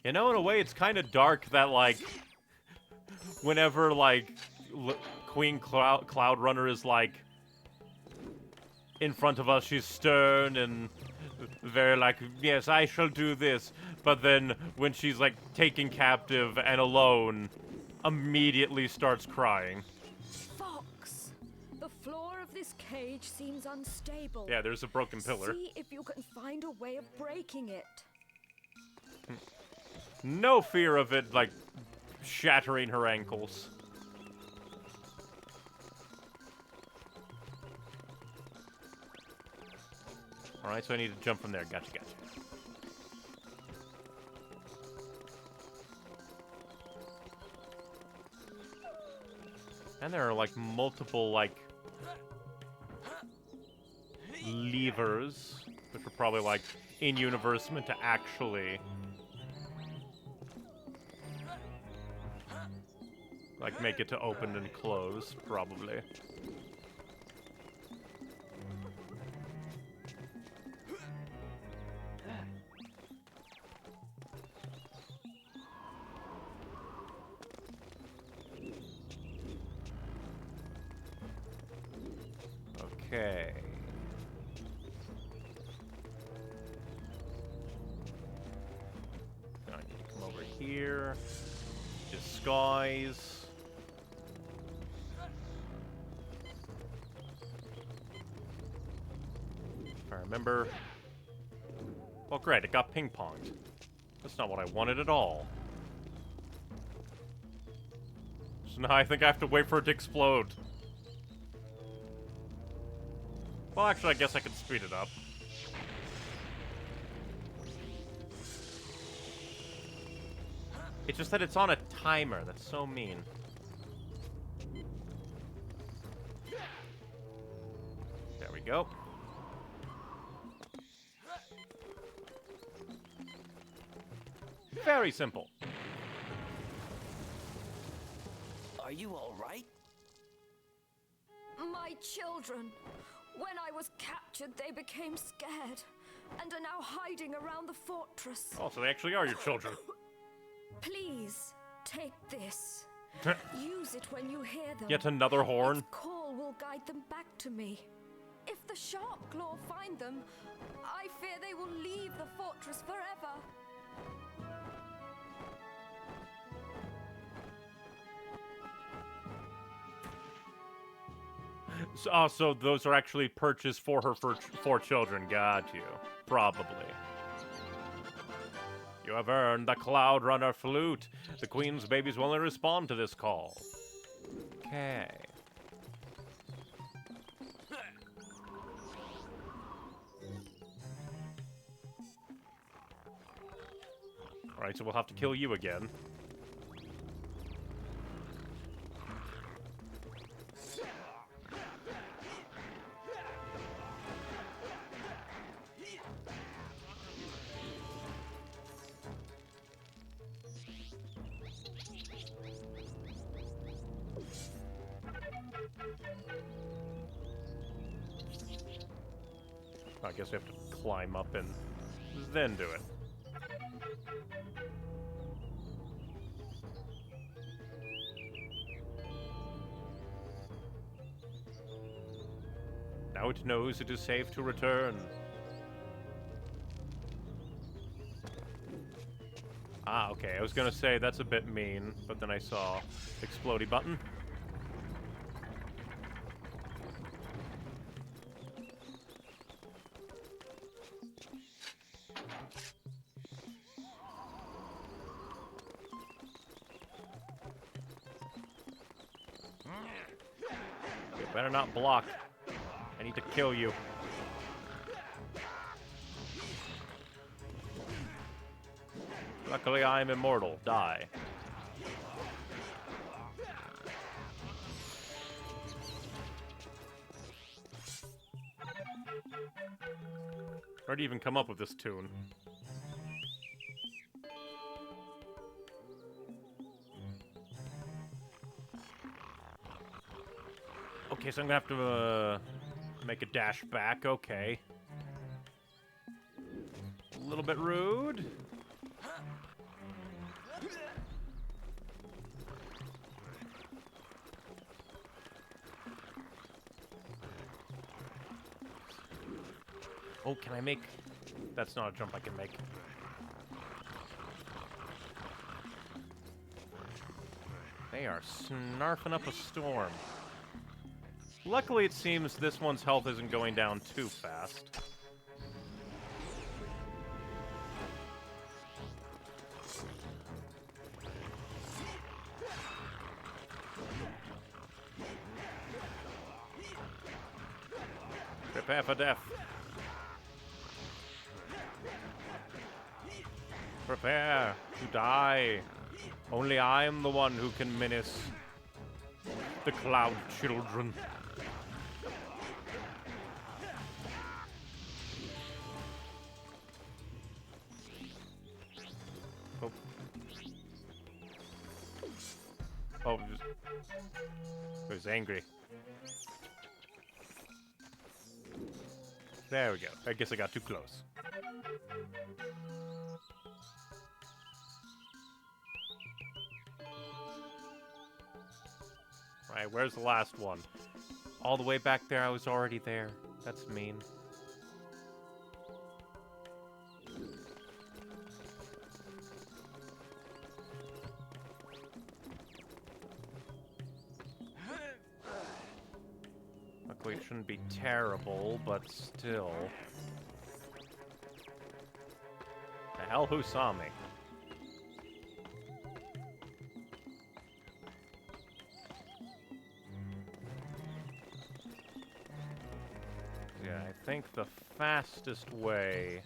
You know, in a way, it's kind of dark that, like, whenever, like, Queen Cloundrunner is, like, in front of us, she's stern and very like, yes, I shall do this. But then when she's, like, taken captive and alone, immediately starts crying. Fox, the floor of this cage seems unstable. Yeah, there's a broken pillar. See if you can find a way of breaking it. No fear of it, like, shattering her ankles. Alright, so I need to jump from there. Gotcha, gotcha. And there are, like, multiple, like, levers, which are probably, like, in-universe meant to actually, like, make it to open and close, probably. Okay. Now I need to come over here. Disguise. If I remember. Well, great, it got ping-ponged. That's not what I wanted at all. So now I think I have to wait for it to explode. Well, actually, I guess I could speed it up. It's just that it's on a timer. That's so mean. There we go. Very simple. Are you all right? My children. When I was captured, they became scared and are now hiding around the fortress. Oh, so they actually are your children. Please, take this. Use it when you hear them. Yet another horn. Its call will guide them back to me. If the Sharp Claw find them, I fear they will leave the fortress forever. So those are actually purchased for her for children. Got you. Probably. You have earned the Cloundrunner flute. The Queen's babies will only respond to this call. Okay. Alright, so we'll have to kill you again. I guess we have to climb up and then do it. Now it knows it is safe to return. Ah, okay. I was gonna say that's a bit mean, but then I saw explodey button. You better not block. I need to kill you. Luckily, I am immortal. Die. Where'd you even come up with this tune? Okay, so I'm gonna have to make a dash back. Okay. A little bit rude. Oh, can I make... That's not a jump I can make. They are snarfing up a storm. Luckily, it seems this one's health isn't going down too fast. Prepare for death. Prepare to die. Only I am the one who can menace the Cloud Children. Oh. Oh, it was angry. There we go. I guess I got too close. Right, where's the last one? All the way back there, I was already there. That's mean. Luckily, it shouldn't be terrible, but still. The hell, who saw me? Yeah, I think the fastest way...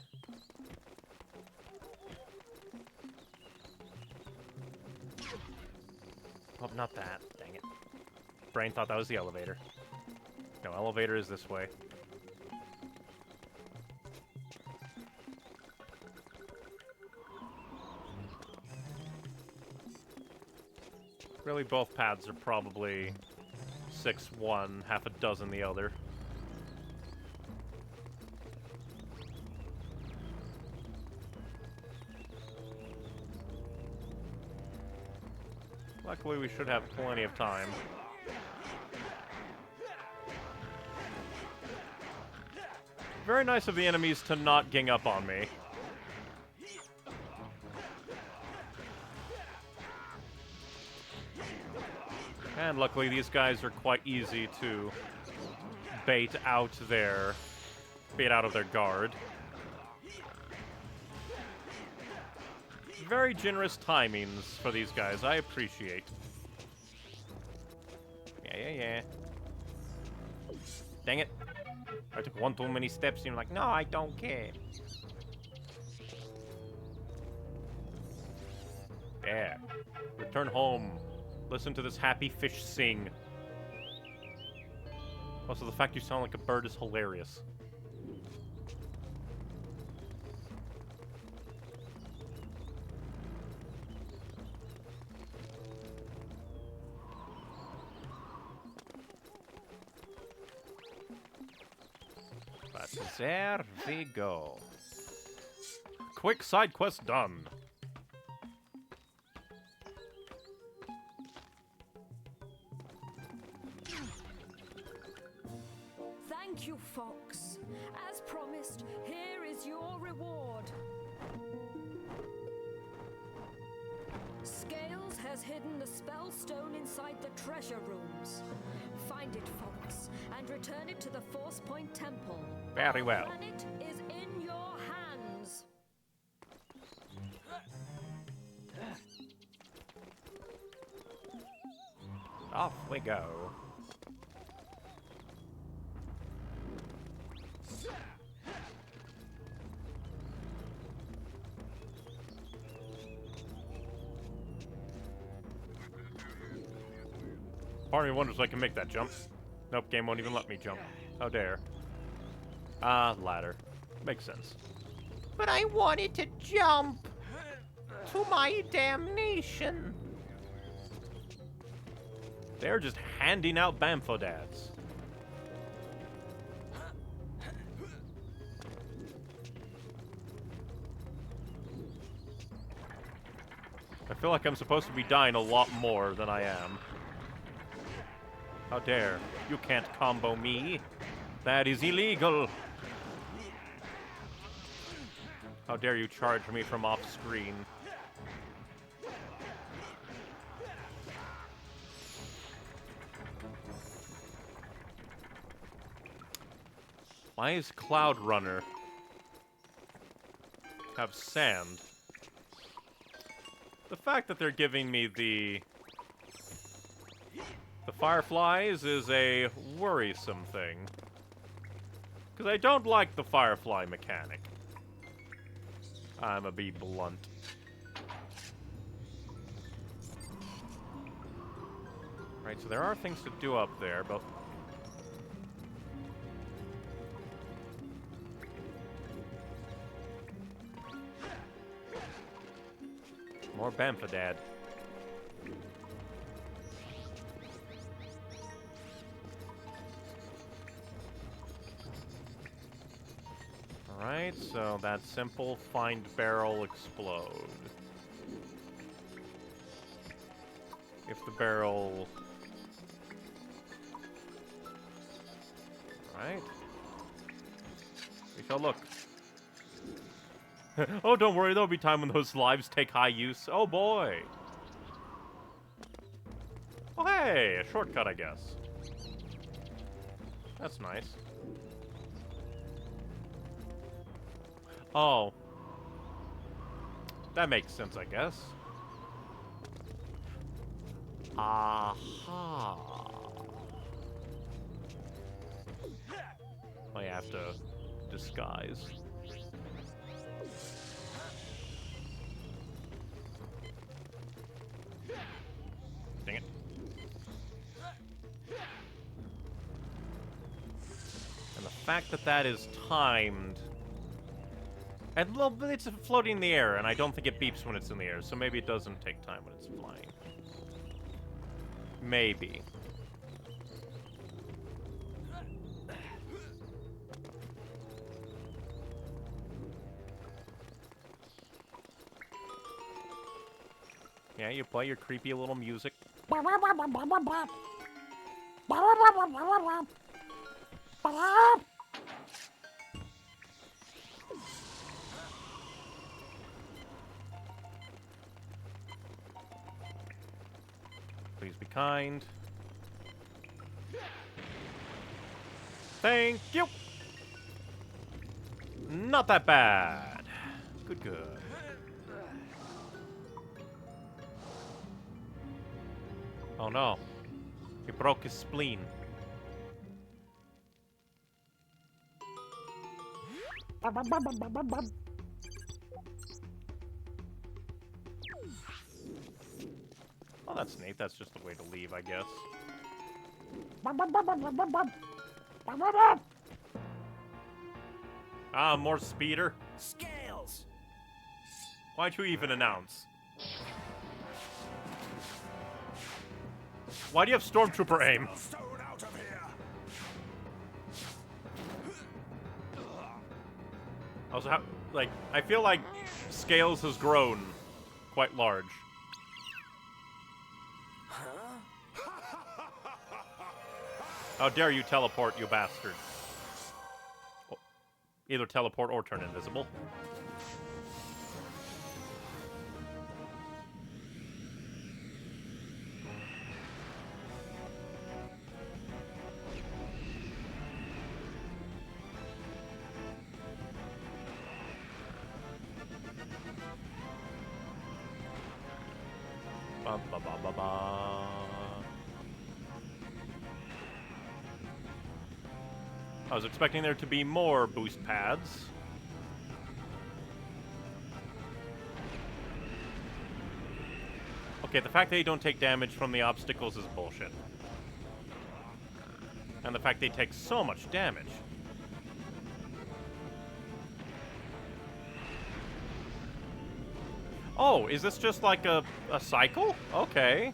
Oh, not that. Dang it. Brain thought that was the elevator. No, elevator is this way. Really, both paths are probably 6 one, half a dozen the other. Luckily, we should have plenty of time. Very nice of the enemies to not gang up on me. And luckily these guys are quite easy to bait out of their guard. Very generous timings for these guys, I appreciate. Yeah. Dang it. I took one too many steps and you're like, no, I don't care. There. Return home. Listen to this happy fish sing. Also, the fact you sound like a bird is hilarious. But there we go. Quick side quest done. Thank you, Fox. As promised, here is your reward. Scales has hidden the spell stone inside the treasure rooms. Find it, Fox, and return it to the Force Point Temple. Very well. The planet is in your hands. Off we go. Part of me wonders if I can make that jump. Nope, game won't even let me jump. How dare. Ladder. Makes sense. But I wanted to jump! To my damnation! They're just handing out Bamfodads. I feel like I'm supposed to be dying a lot more than I am. How dare. You can't combo me. That is illegal. How dare you charge me from off screen. Why is Cloundrunner have sand? The fact that they're giving me the fireflies is a worrisome thing. Because I don't like the firefly mechanic. I'ma be blunt. Right, so there are things to do up there, but... More Bamfodad. Alright, so that's simple. Find barrel, explode. If the barrel... Alright. We shall look. Oh, don't worry, there'll be time when those lives take high use. Oh boy! Oh hey, a shortcut, I guess. That's nice. Oh. That makes sense, I guess. Aha. I have to disguise. Dang it. And the fact that that is timed... And well, it's floating in the air, and I don't think it beeps when it's in the air, so maybe it doesn't take time when it's flying. Maybe. Yeah, you play your creepy little music. Please be kind. Thank you! Not that bad. Good, good. Oh no. He broke his spleen. Oh, that's neat. That's just the way to leave, I guess. Ah, more speeder. Scales! Why'd you even announce? Why do you have Stormtrooper aim? Also, like, I feel like Scales has grown quite large. How dare you teleport, you bastard. Either teleport or turn invisible. Ba ba ba ba ba. I was expecting there to be more boost pads. Okay, the fact that they don't take damage from the obstacles is bullshit. And the fact they take so much damage. Oh, is this just like a cycle? Okay.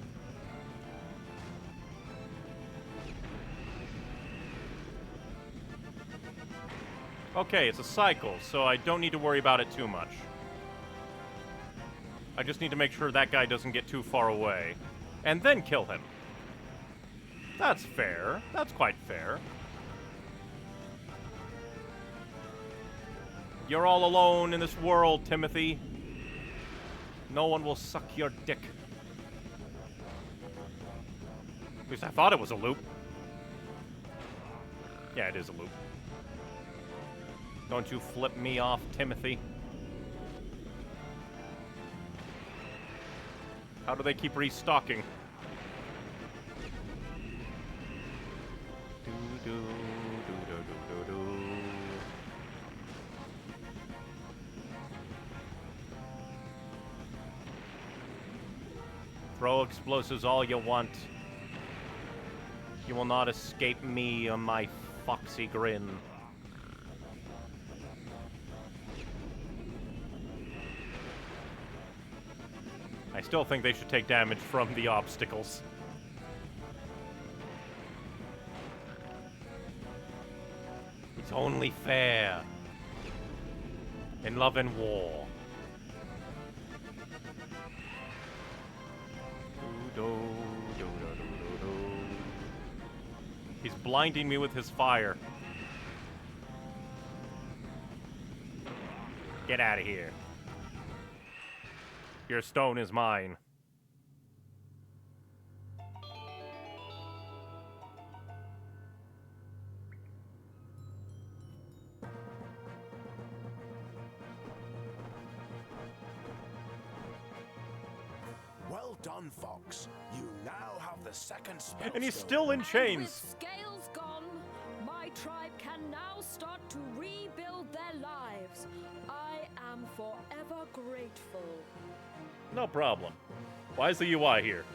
Okay, it's a cycle, so I don't need to worry about it too much. I just need to make sure that guy doesn't get too far away. And then kill him. That's fair. That's quite fair. You're all alone in this world, Timothy. No one will suck your dick. At least I thought it was a loop. Yeah, it is a loop. Don't you flip me off, Timothy. How do they keep restocking? Throw explosives all you want. You will not escape me on my foxy grin. I still think they should take damage from the obstacles. It's only fair. In love and war. He's blinding me with his fire. Get out of here. Your stone is mine. Well done, Fox. You now have the second spell. And he's still in chains. With Scales gone, my tribe can now start to rebuild their lives. I am forever grateful. No problem. Why is the UI here?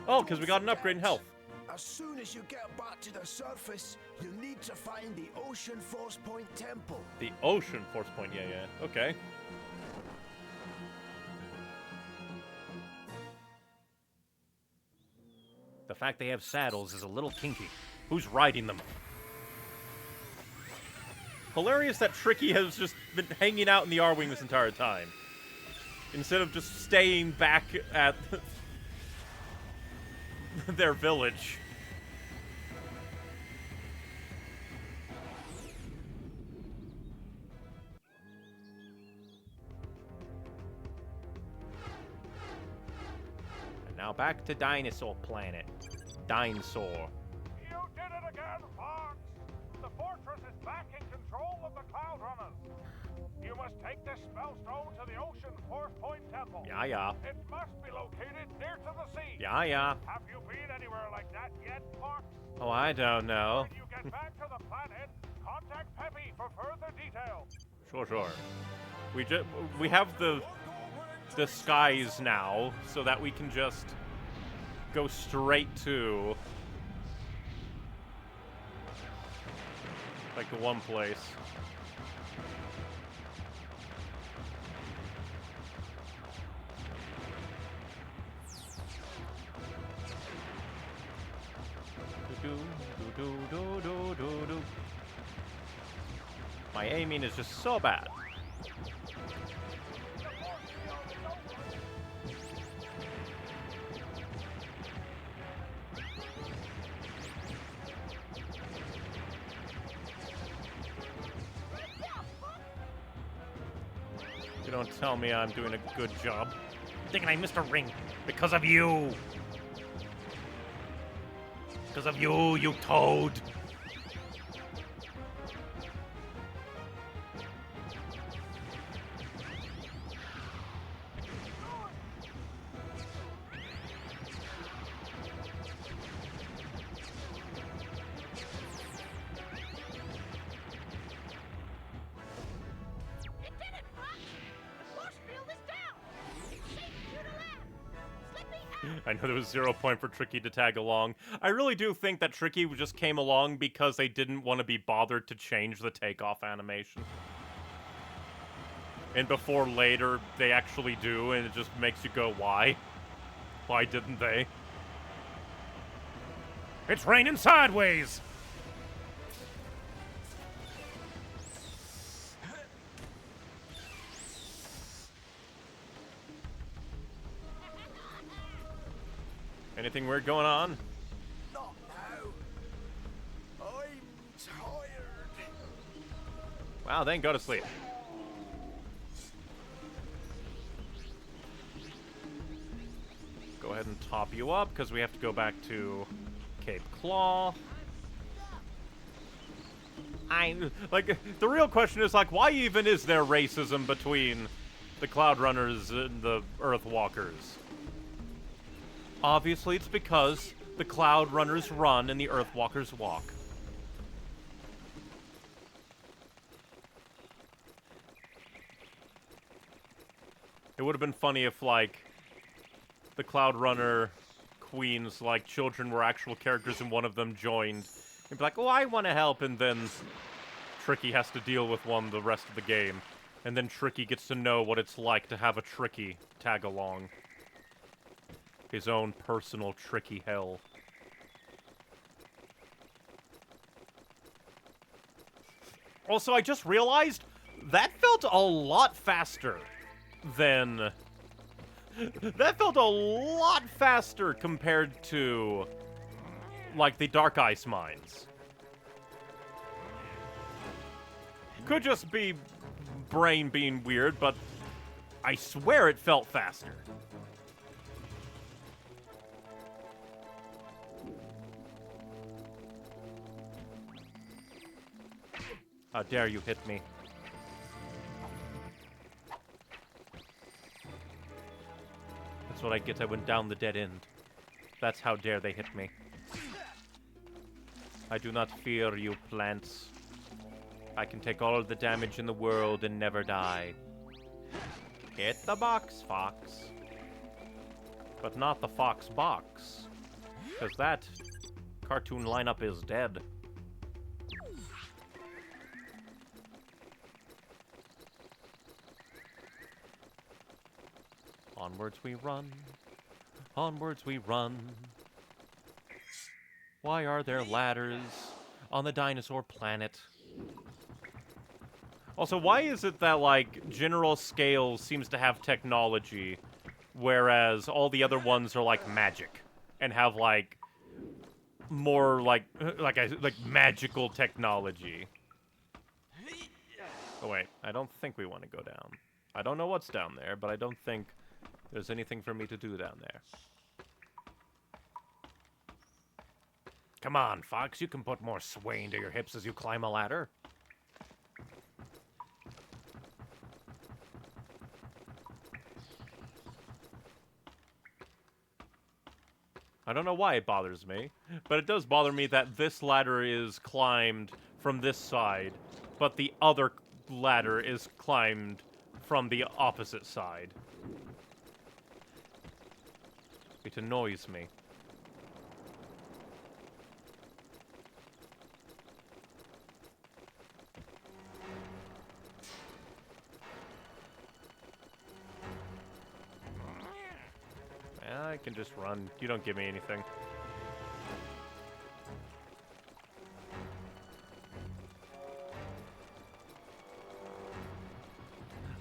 Oh, because we got an upgrade in health. As soon as you get back to the surface, you need to find the Ocean Force Point Temple. The Ocean Force Point, yeah. Okay. The fact they have saddles is a little kinky. Who's riding them? Hilarious that Tricky has just been hanging out in the R-Wing this entire time. Instead of just staying back at their village. And Now back to Dinosaur Planet. Dinosaur. You did it again, Fox! The fortress is back in control of the Cloundrunners. You must take this spellstone to the Ocean Fourth Point Temple. Yeah. It must be located near to the sea. Yeah. Have you been anywhere like that yet, Fox? Oh, I don't know. When you get back to the planet, contact Peppy for further details. Sure. We have the skies now, so that we can just go straight to like the one place. My aiming is just so bad. You don't tell me I'm doing a good job. Thinking I missed a ring because of you. Because of you, you toad. I know there was 0 point for Tricky to tag along. I really do think that Tricky just came along because they didn't want to be bothered to change the takeoff animation. And before later, they actually do, and it just makes you go, why? Why didn't they? It's raining sideways! Anything weird going on? Not now. I'm tired. Wow, then go to sleep. Go ahead and top you up, because we have to go back to Cape Claw. Like, the real question is, like, why even is there racism between the Cloudrunners and the Earthwalkers? Obviously, it's because the Cloudrunners run and the Earthwalkers walk. It would have been funny if, like, the Cloudrunner queens, like, children were actual characters and one of them joined. And be like, oh, I want to help, and then Tricky has to deal with one the rest of the game. And then Tricky gets to know what it's like to have a Tricky tag along. His own personal Tricky hell. Also, I just realized that felt a lot faster than... That felt a lot faster compared to, like, the Dark Ice Mines. Could just be brain being weird, but I swear it felt faster. How dare you hit me? That's what I get. I went down the dead end. That's how dare they hit me. I do not fear you, plants. I can take all of the damage in the world and never die. Hit the box, Fox. But not the Fox box. Because that cartoon lineup is dead. Onwards we run. Onwards we run. Why are there ladders on the Dinosaur Planet? Also, why is it that, like, General Scales seems to have technology, whereas all the other ones are, like, magic, and have, like, more, like magical technology? Oh, wait, I don't think we want to go down. I don't know what's down there, but I don't think there's anything for me to do down there. Come on, Fox, you can put more sway into your hips as you climb a ladder. I don't know why it bothers me, but it does bother me that this ladder is climbed from this side, but the other ladder is climbed from the opposite side. It annoys me. Yeah, I can just run. You don't give me anything.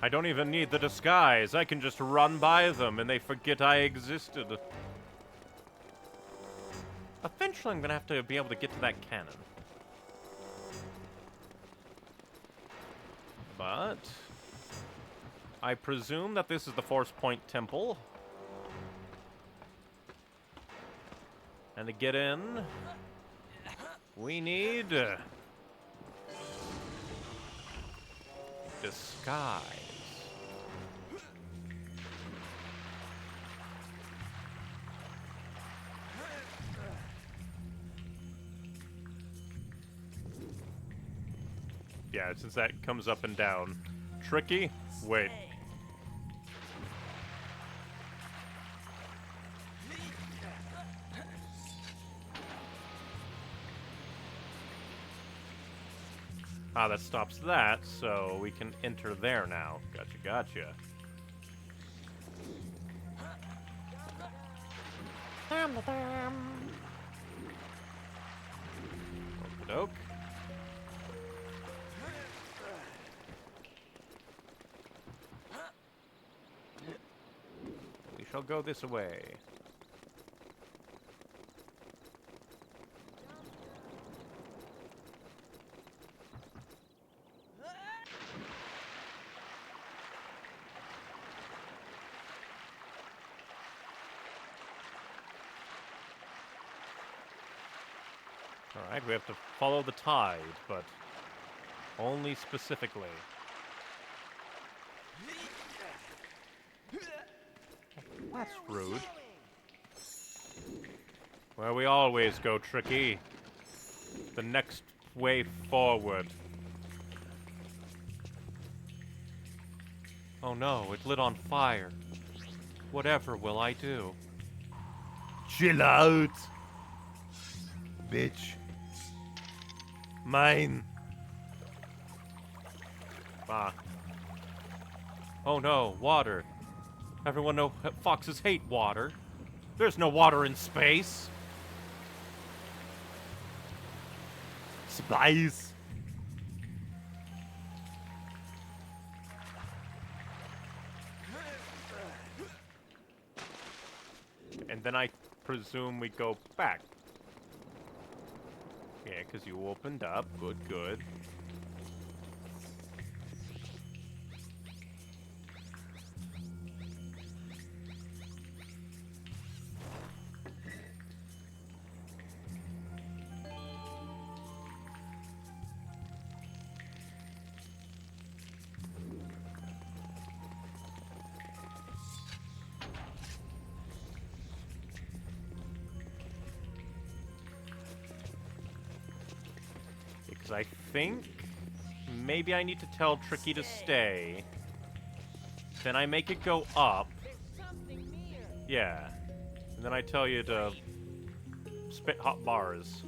I don't even need the disguise. I can just run by them and they forget I existed. Eventually I'm gonna have to be able to get to that cannon. But I presume that this is the Force Point Temple. And to get in, we need disguise. Yeah, since that comes up and down. Tricky? Wait. Ah, that stops that, so we can enter there now. Gotcha, gotcha. Okey-doke. We shall go this way. Alright, we have to follow the tide, but only specifically. That's rude. Where we always go, Tricky. The next way forward. Oh no, it lit on fire. Whatever will I do? Chill out, bitch. Mine. Ah. Oh no, water. Everyone know foxes hate water. There's no water in space. Spice. And then I presume we go back. Yeah, because you opened up. Good, good. I think maybe I need to tell Tricky to stay. Then I make it go up. Yeah. And then I tell you to spit hot bars.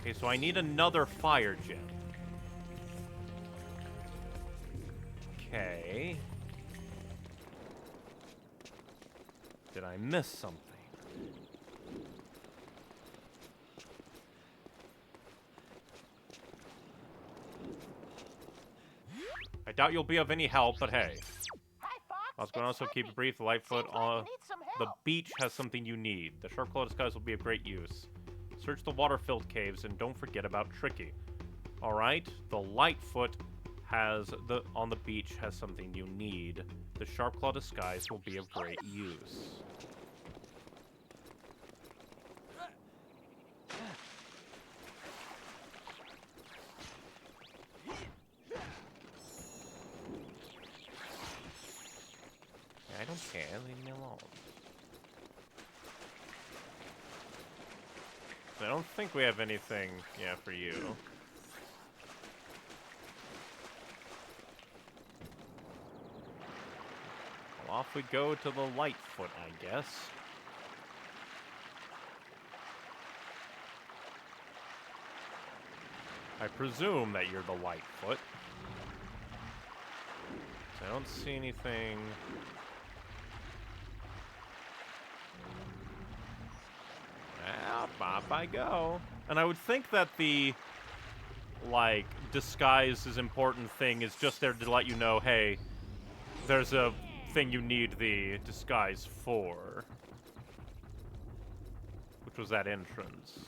Okay, so I need another fire gem. Okay. Did I miss something? I doubt you'll be of any help, but hey. I was going to also keep it brief. Lightfoot on the beach has something you need. The sharp claw disguise will be of great use. Search the water-filled caves and don't forget about Tricky. Alright, the Lightfoot on the beach has something you need. The Sharp Claw disguise will be of great use. I don't care, leave me alone. I don't think we have anything, for you. Well, off we go to the Lightfoot, I guess. I presume that you're the Lightfoot. So I don't see anything. Well, off I go. And I would think that the, disguise's important thing is just there to let you know, hey, there's a thing you need the disguise for. Which was that entrance.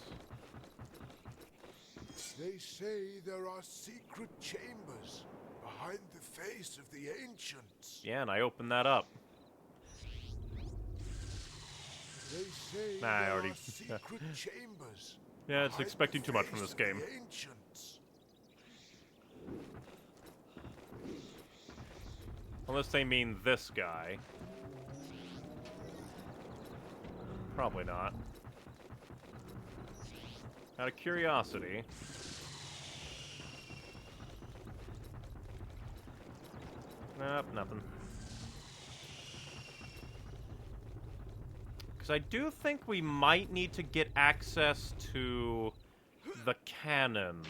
They say there are secret chambers behind the face of the ancients. Yeah, and I opened that up. They say I already. are secret chambers. Yeah, it's expecting too much from this game. Unless they mean this guy. Probably not. Out of curiosity. Nope, nothing. Because I do think we might need to get access to the cannon,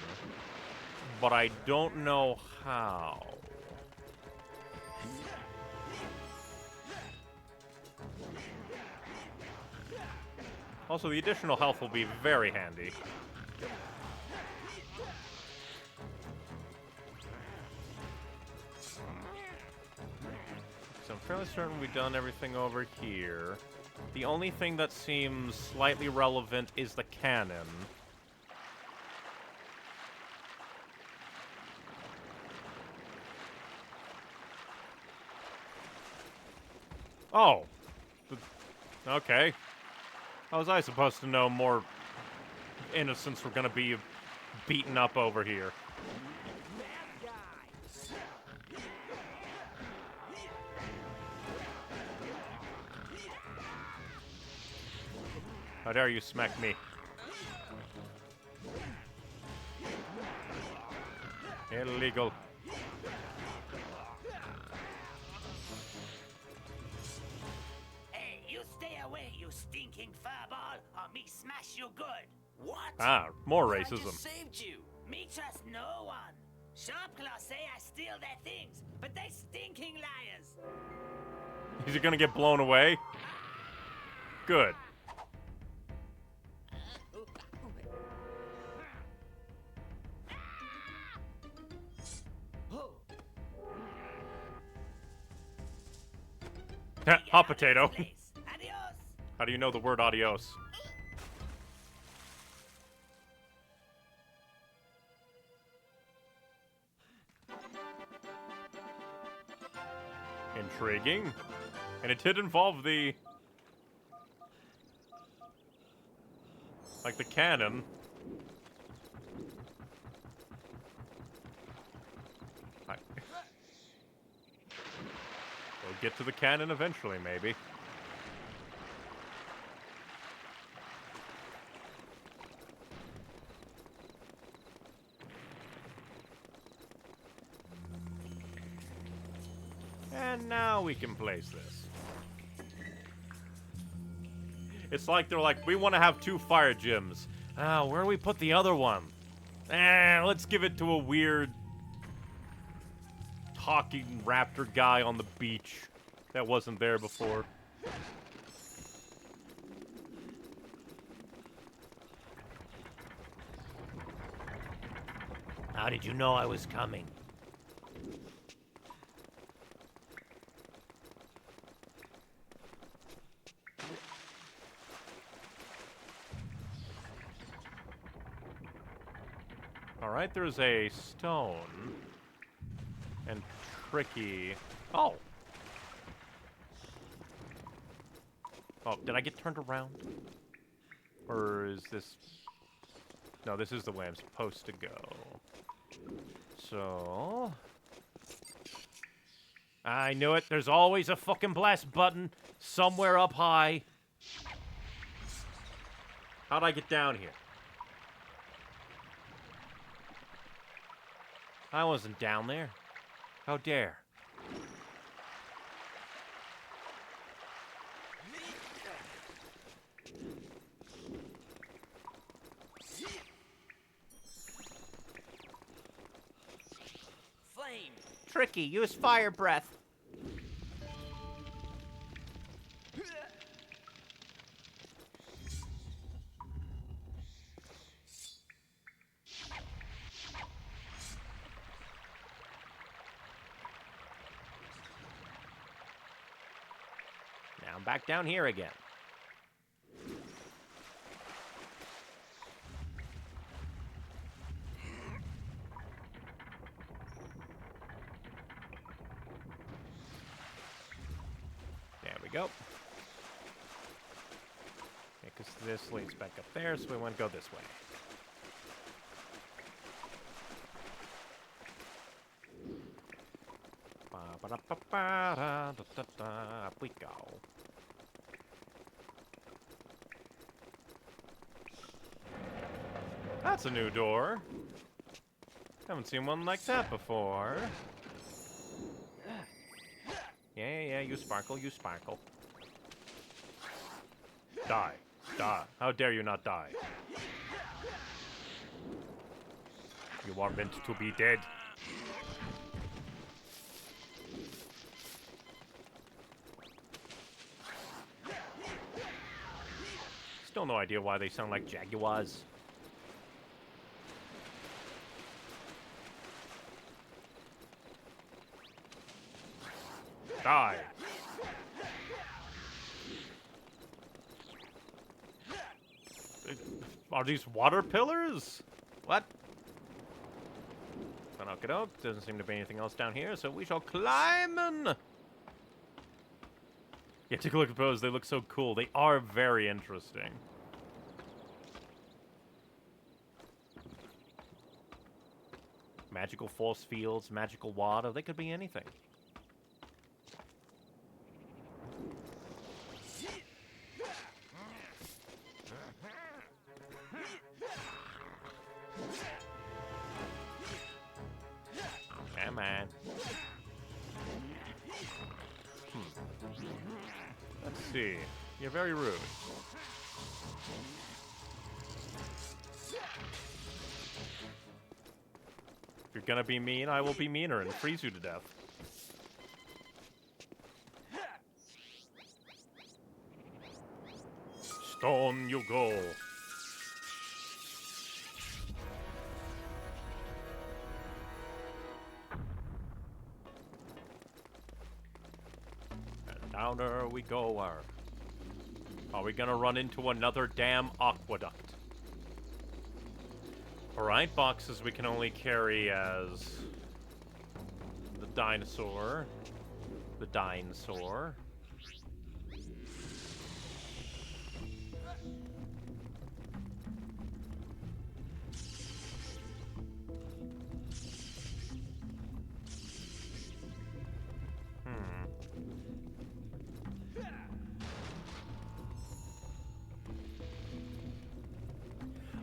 but I don't know how. Also, the additional health will be very handy. So I'm fairly certain we've done everything over here. The only thing that seems slightly relevant is the cannon. Oh! Okay. How was I supposed to know more innocents were gonna be beaten up over here? How dare you smack me? Illegal. Hey, you stay away, you stinking furball, or me smash you good. What? Ah, more I racism. just saved you. Me trust no one. Sharpclaw say I steal their things, but they stinking liars. Is he gonna get blown away? Good. Hot potato. How do you know the word adios? Intriguing. And it did involve the... the cannon. We'll get to the cannon eventually, maybe. And now we can place this. It's like they're like, we want to have 2 fire gyms. Ah, where do we put the other one? Let's give it to a weird talking raptor guy on the beach that wasn't there before. How did you know I was coming? Alright, there's a stone. And Tricky. Oh! Oh, did I get turned around? Or is this... No, this is the way I'm supposed to go. So... I knew it. There's always a fucking blast button somewhere up high. How'd I get down here? I wasn't down there. How dare. Flame! Tricky, use fire breath. Now I'm back down here again. There we go. Okay, because this leads back up there, so we want to go this way. Up we go. That's a new door. Haven't seen one like that before. Yeah, you sparkle, you sparkle. Die. Die. How dare you not die? You are meant to be dead. Still no idea why they sound like jaguars. Die. Are these water pillars? What? Okie-doke. Doesn't seem to be anything else down here, so we shall climb in. Yeah, take a look at those. They look so cool. They are very interesting. Magical force fields, magical water. They could be anything. Come on. Let's see. You're very rude. If you're gonna be mean, I will be meaner and freeze you to death. Stone you go. And downer we go. Are we gonna run into another damn aqueduct? Alright, boxes we can only carry as the dinosaur. The dinosaur.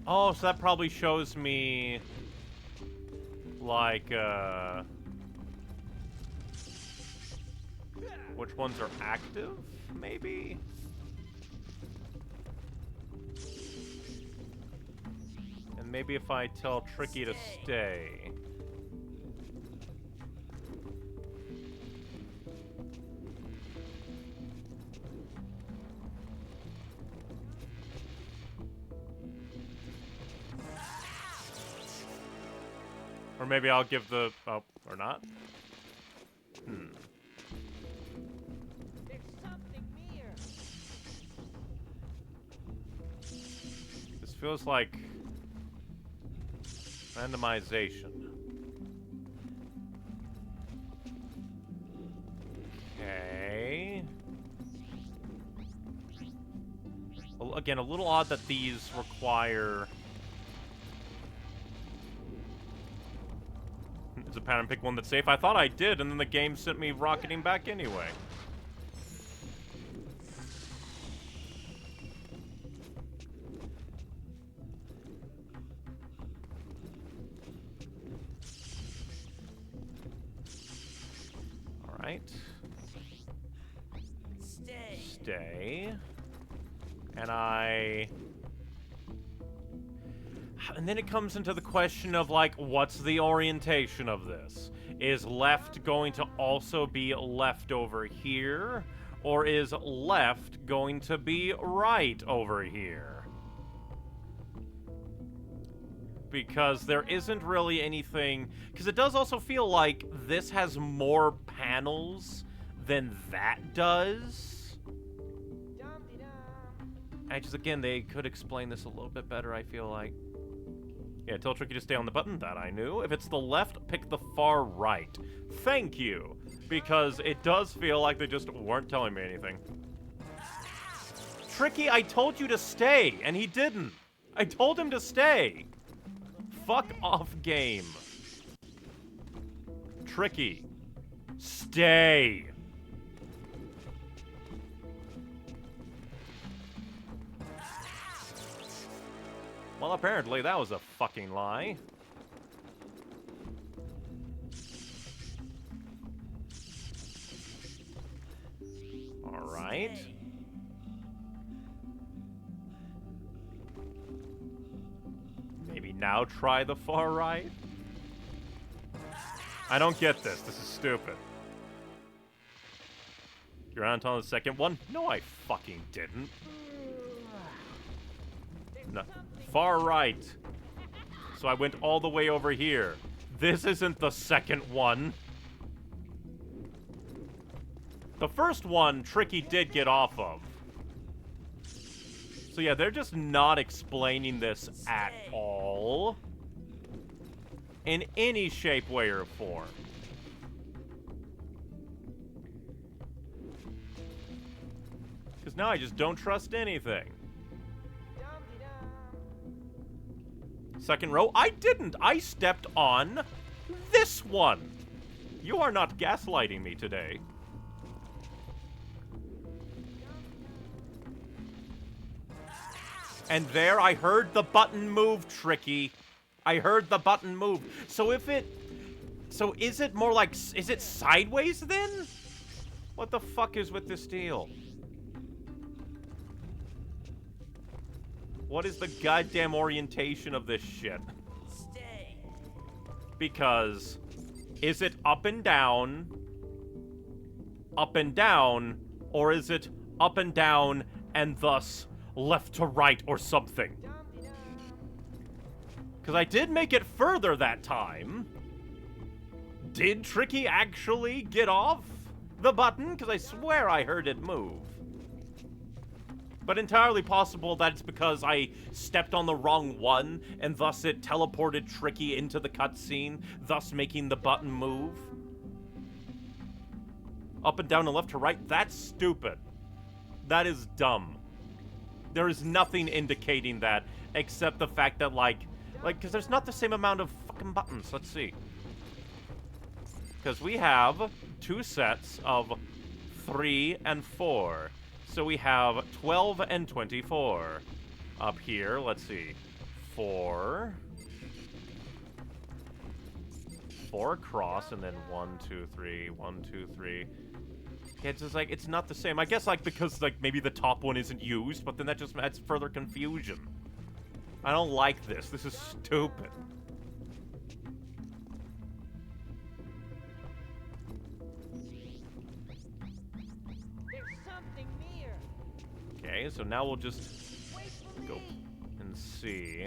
Oh, so that probably shows me, like, which ones are active, maybe? And maybe if I tell Tricky to stay. Or maybe I'll give the... Oh, or not? There's something near. This feels like... Randomization. Okay. Well, again, a little odd that these require... Is a pattern pick one that's safe? I thought I did, and then the game sent me rocketing back anyway. Alright. Stay. And And then it comes into the question of, like, what's the orientation of this? Is left going to also be left over here? Or is left going to be right over here? Because there isn't really anything... Because it does also feel like this has more panels than that does. And just, again, they could explain this a little bit better, I feel like. Yeah, tell Tricky to stay on the button, that I knew. If it's the left, pick the far right. Thank you, because it does feel like they just weren't telling me anything. Tricky, I told you to stay, and he didn't. I told him to stay. Fuck off, game. Tricky, stay. Well, apparently that was a fucking lie. All right. Maybe now try the far right? I don't get this. This is stupid. You're on to the second one? No, I fucking didn't. No. Far right. So I went all the way over here. This isn't the second one. The first one, Tricky did get off of. So yeah, they're just not explaining this at all. In any shape, way, or form. Because now I just don't trust anything. Second row? I didn't! I stepped on this one! You are not gaslighting me today. And there, I heard the button move, Tricky. I heard the button move. So if it... So is it more like... Is it sideways, then? What the fuck is with this deal? What is the goddamn orientation of this shit? Stay. Because... Is it up and down, or is it up and down, and thus left to right or something? Because I did make it further that time. Did Tricky actually get off the button? Because I swear I heard it move. But entirely possible that it's because I stepped on the wrong one, and thus it teleported Tricky into the cutscene, thus making the button move. Up and down and left to right? That's stupid. That is dumb. There is nothing indicating that, except the fact that, like, because there's not the same amount of fucking buttons. Let's see. Because we have 2 sets of 3 and 4. So we have 12 and 24. Up here, let's see. 4 across, and then 1, 2, 3, 1, 2, 3. It's just like, it's not the same. I guess, like, because, like, maybe the top one isn't used, but then that just adds further confusion. I don't like this. This is stupid. There's something near. Okay, so now we'll just go and see.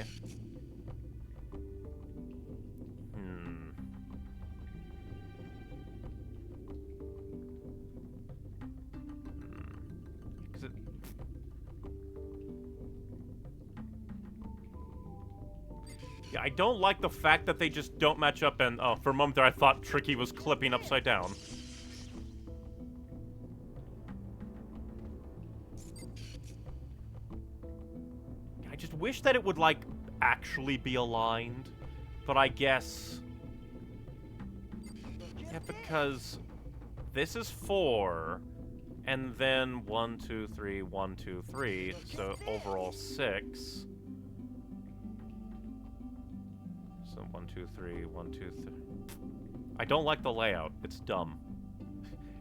I don't like the fact that they just don't match up, and oh, for a moment there I thought Tricky was clipping upside down. I just wish that it would, like, actually be aligned, but I guess... Yeah, because this is 4, and then 1, 2, 3, 1, 2, 3, so overall 6. So 1, 2, 3, 1, 2, 3. I don't like the layout. It's dumb.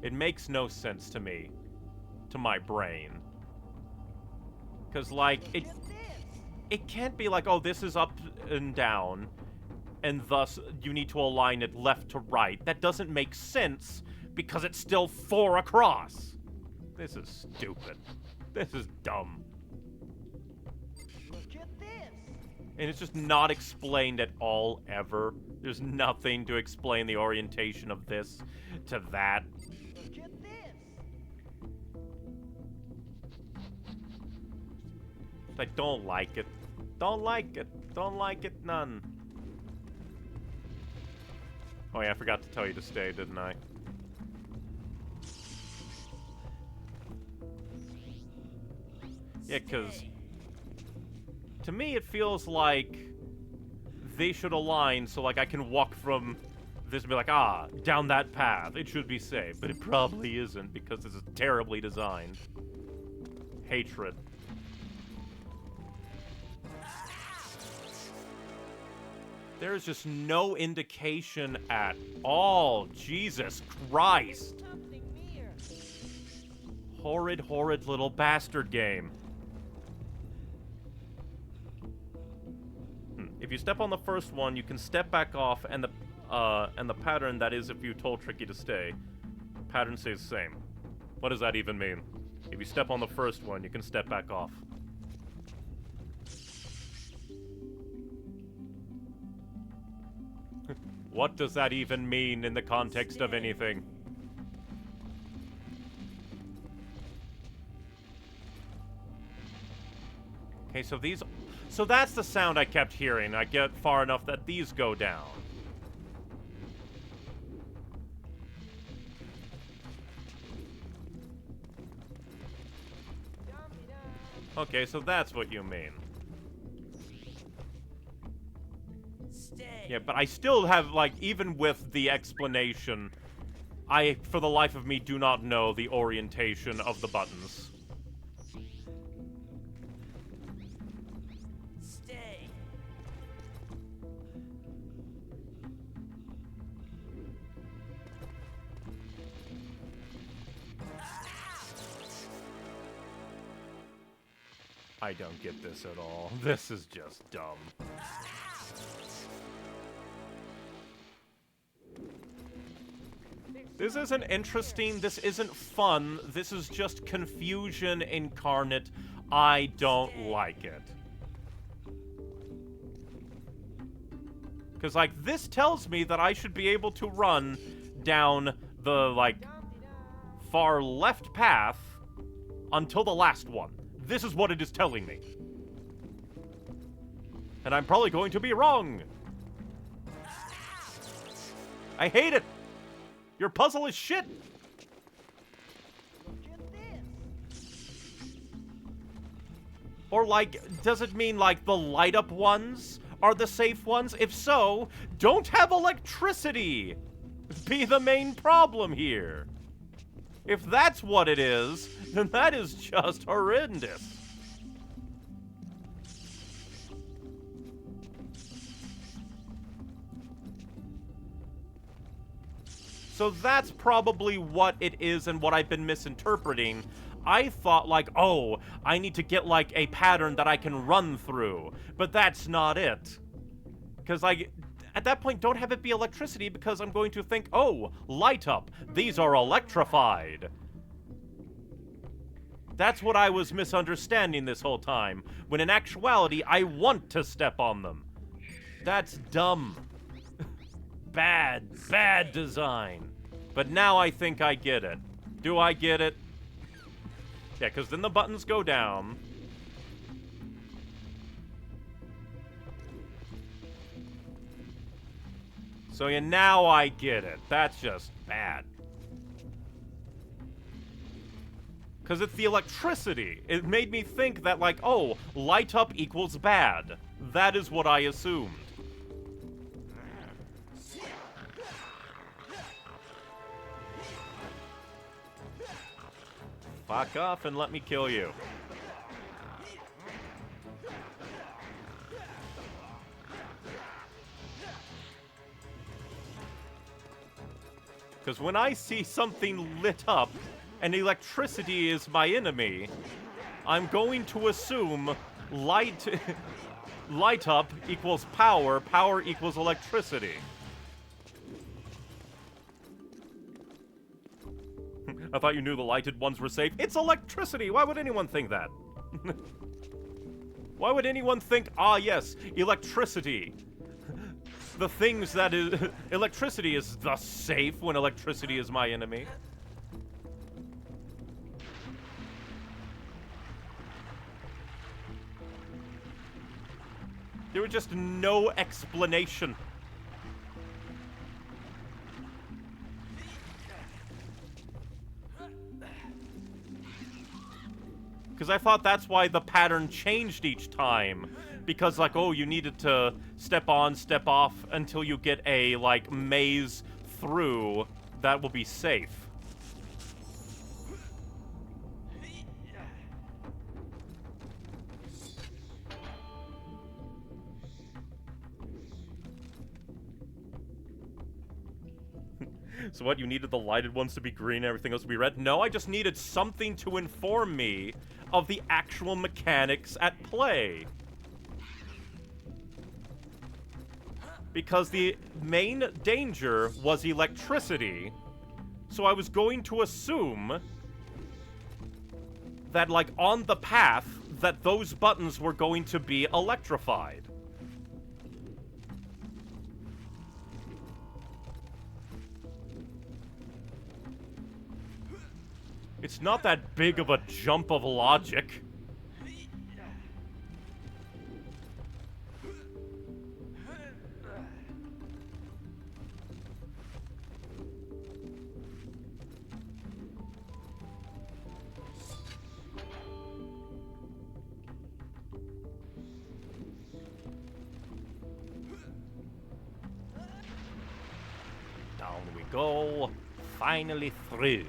It makes no sense to me, to my brain. Because, like, it can't be like, oh, this is up and down, and thus you need to align it left to right. That doesn't make sense because it's still 4 across. This is stupid. This is dumb. Look at this. And it's just not explained at all, ever. There's nothing to explain the orientation of this to that. Look at this. I don't like it. Don't like it. Don't like it none. Oh yeah, I forgot to tell you to stay, didn't I? Yeah, because to me it feels like they should align so like I can walk from this and be like, ah, down that path. It should be safe, but it probably isn't because this is terribly designed. Hatred. There's just no indication at all. Jesus Christ. Horrid, horrid little bastard game. If you step on the first one, you can step back off, and the pattern, that is if you told Tricky to stay, pattern stays the same. What does that even mean? If you step on the first one, you can step back off. What does that even mean in the context of anything? Okay, so that's the sound I kept hearing. I get far enough that these go down. Okay, so that's what you mean. Yeah, but I still have, like, even with the explanation, I, for the life of me, do not know the orientation of the buttons. Stay. I don't get this at all. This is just dumb. This isn't interesting, this isn't fun, this is just confusion incarnate. I don't like it. Because, like, this tells me that I should be able to run down the, like, far left path until the last one. This is what it is telling me. And I'm probably going to be wrong. I hate it. Your puzzle is shit! Or, like, does it mean, like, the light-up ones are the safe ones? If so, don't have electricity! Be the main problem here. If that's what it is, then that is just horrendous. So that's probably what it is and what I've been misinterpreting. I thought, like, oh, I need to get, like, a pattern that I can run through. But that's not it. Because, like, at that point, don't have it be electricity because I'm going to think, oh, light up. These are electrified. That's what I was misunderstanding this whole time, when in actuality, I want to step on them. That's dumb. Bad design. But now I think I get it. Do I get it? Yeah, because then the buttons go down. So yeah, now I get it. That's just bad. Because it's the electricity. It made me think that, like, oh, light up equals bad. That is what I assumed. Fuck off and let me kill you. Because when I see something lit up, and electricity is my enemy, I'm going to assume light up equals power, power equals electricity. I thought you knew the lighted ones were safe. It's electricity! Why would anyone think that? Why would anyone think, ah yes, electricity? The things that is... electricity is thus safe when electricity is my enemy. There was just no explanation. Because I thought that's why the pattern changed each time. Because, like, oh, you needed to step on, step off until you get a, like, maze through that will be safe. So what, you needed the lighted ones to be green and everything else to be red? No, I just needed something to inform me of the actual mechanics at play. Because the main danger was electricity, so I was going to assume that, like, on the path, that those buttons were going to be electrified. It's not that big of a jump of logic. Down we go. Finally through.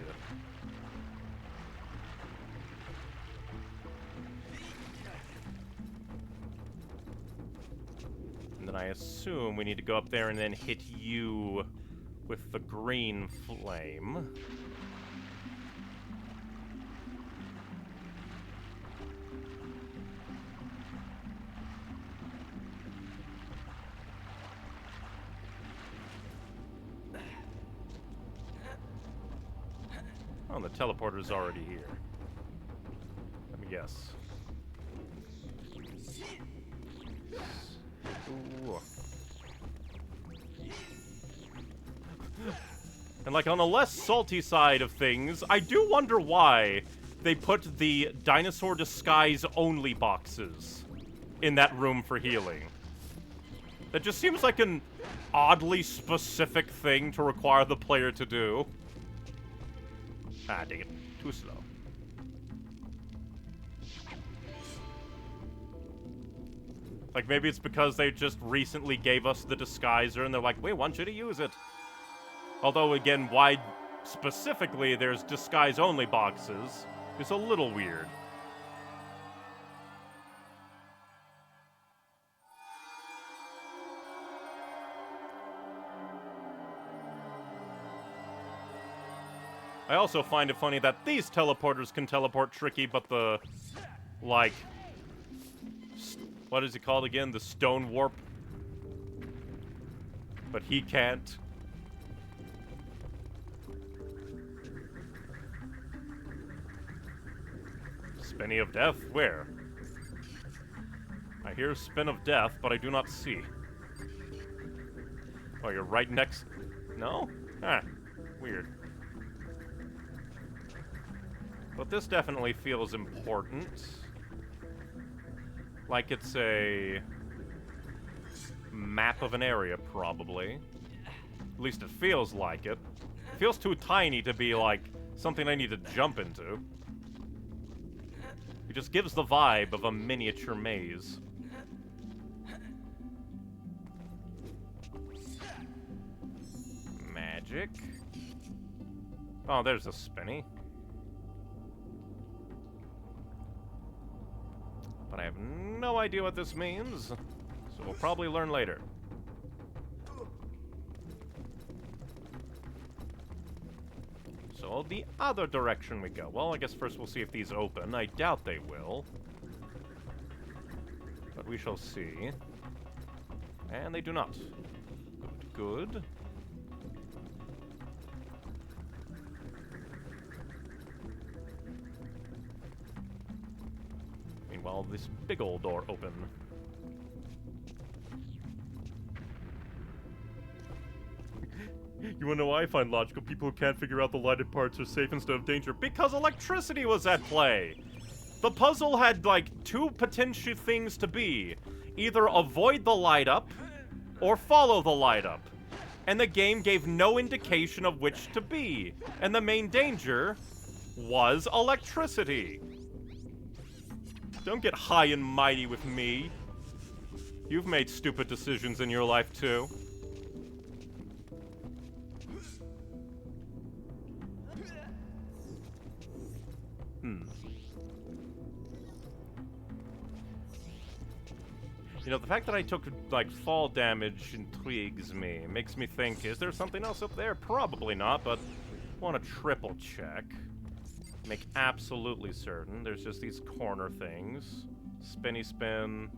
And then I assume we need to go up there and then hit you with the green flame. Oh, the teleporter's already here. Let me guess. Ooh. And like on the less salty side of things, I do wonder why they put the dinosaur disguise only boxes in that room for healing. That just seems like an oddly specific thing to require the player to do. Ah, dang it. Too slow. Like, maybe it's because they just recently gave us the disguiser, and they're like, we want you to use it. Although, again, why specifically there's disguise-only boxes is a little weird. I also find it funny that these teleporters can teleport tricky, but the, like, what is it called again? The stone warp? But he can't. Spinny of Death? Where? I hear Spin of Death, but I do not see. Oh, you're right next... No? Ah, weird. But this definitely feels important. Like it's a map of an area, probably. At least it feels like it. It feels too tiny to be, like, something I need to jump into. It just gives the vibe of a miniature maze. Magic. Oh, there's a spinny. But I have no idea what this means, so we'll probably learn later. So the other direction we go. Well, I guess first we'll see if these open. I doubt they will. But we shall see. And they do not. Good, good. Meanwhile, this big old door open. You wanna know why I find logical? People who can't figure out the lighted parts are safe instead of danger. Because electricity was at play! The puzzle had, like, two potential things to be. Either avoid the light up, or follow the light up. And the game gave no indication of which to be. And the main danger was electricity. Don't get high and mighty with me. You've made stupid decisions in your life, too. You know, the fact that I took, like, fall damage intrigues me. Makes me think, is there something else up there? Probably not, but I want to triple check. Make absolutely certain. There's just these corner things. Spinny spin.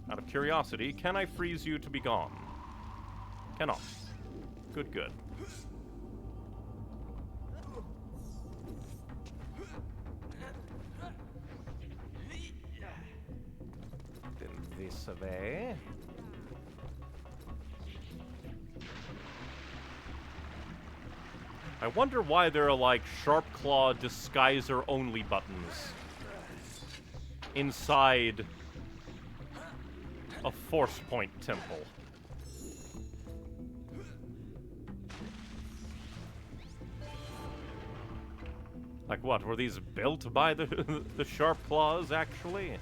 Out of curiosity, can I freeze you to be gone? Cannot. Good, good. Divisive. I wonder why there are, like, sharp claw disguiser only buttons inside a force point temple. Like what, were these built by the the sharp claws, actually?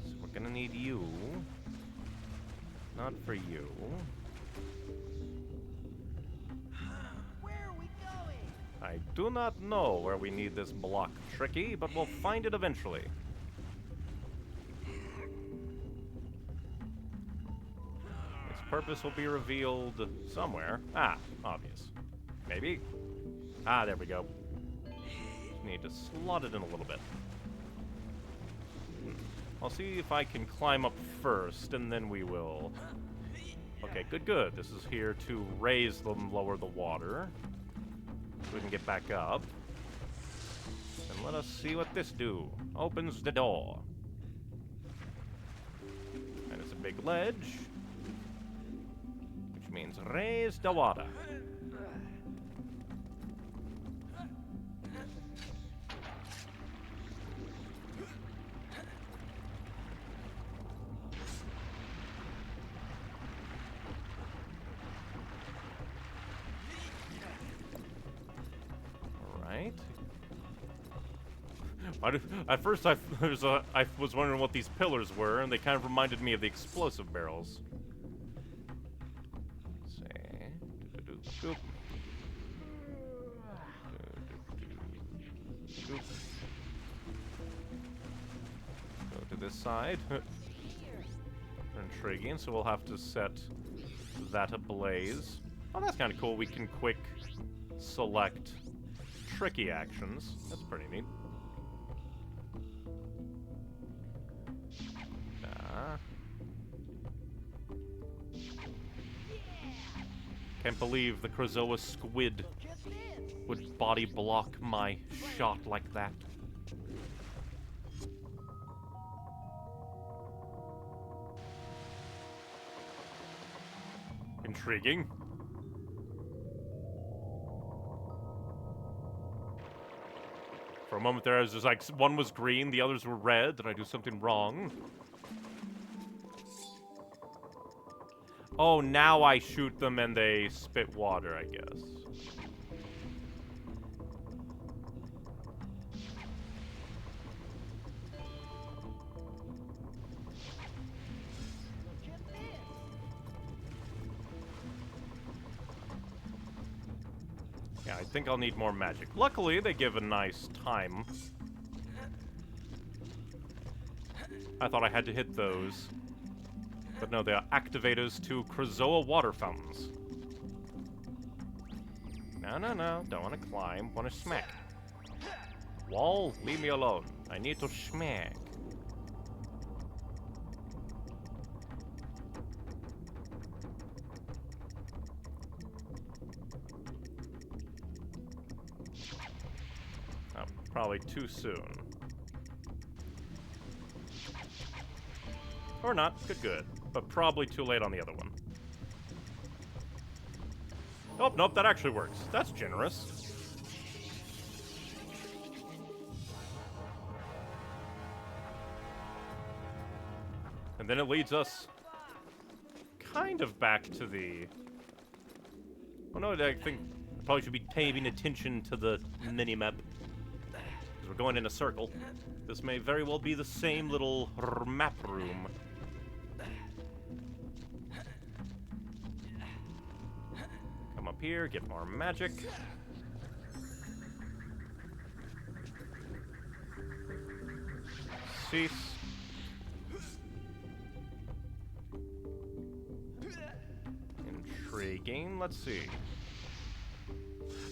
So we're gonna need you. Not for you. Where are we going? I do not know where we need this block, Tricky, but we'll find it eventually. Its purpose will be revealed somewhere. Ah, obvious. Maybe? Ah, there we go. Just need to slot it in a little bit. I'll see if I can climb up first, and then we will... Okay, good, good. This is here to raise them, lower the water. So we can get back up. And let us see what this do. Opens the door. And it's a big ledge. Which means raise the water. At first, I was wondering what these pillars were, and they kind of reminded me of the explosive barrels. Let's see. Go to this side. Intriguing, so we'll have to set that ablaze. Oh, that's kind of cool. We can quick select tricky actions. That's pretty neat. Can't believe the Krystal squid would body block my shot like that. Intriguing. For a moment there, I was just like, one was green, the others were red. Did I do something wrong? Oh, now I shoot them and they spit water, I guess. Yeah, I think I'll need more magic. Luckily, they give a nice time. I thought I had to hit those. But no, they are activators to Krystal water fountains. No, no, no. Don't want to climb. Want to smack. Wall, leave me alone. I need to smack. Oh, probably too soon. Or not. Good, good. But probably too late on the other one. Oh, nope, that actually works. That's generous. And then it leads us kind of back to the... Oh no, I think I probably should be paying attention to the mini-map. Because we're going in a circle. This may very well be the same little map room. Come up here, get more magic. Cease. Intriguing. Let's see.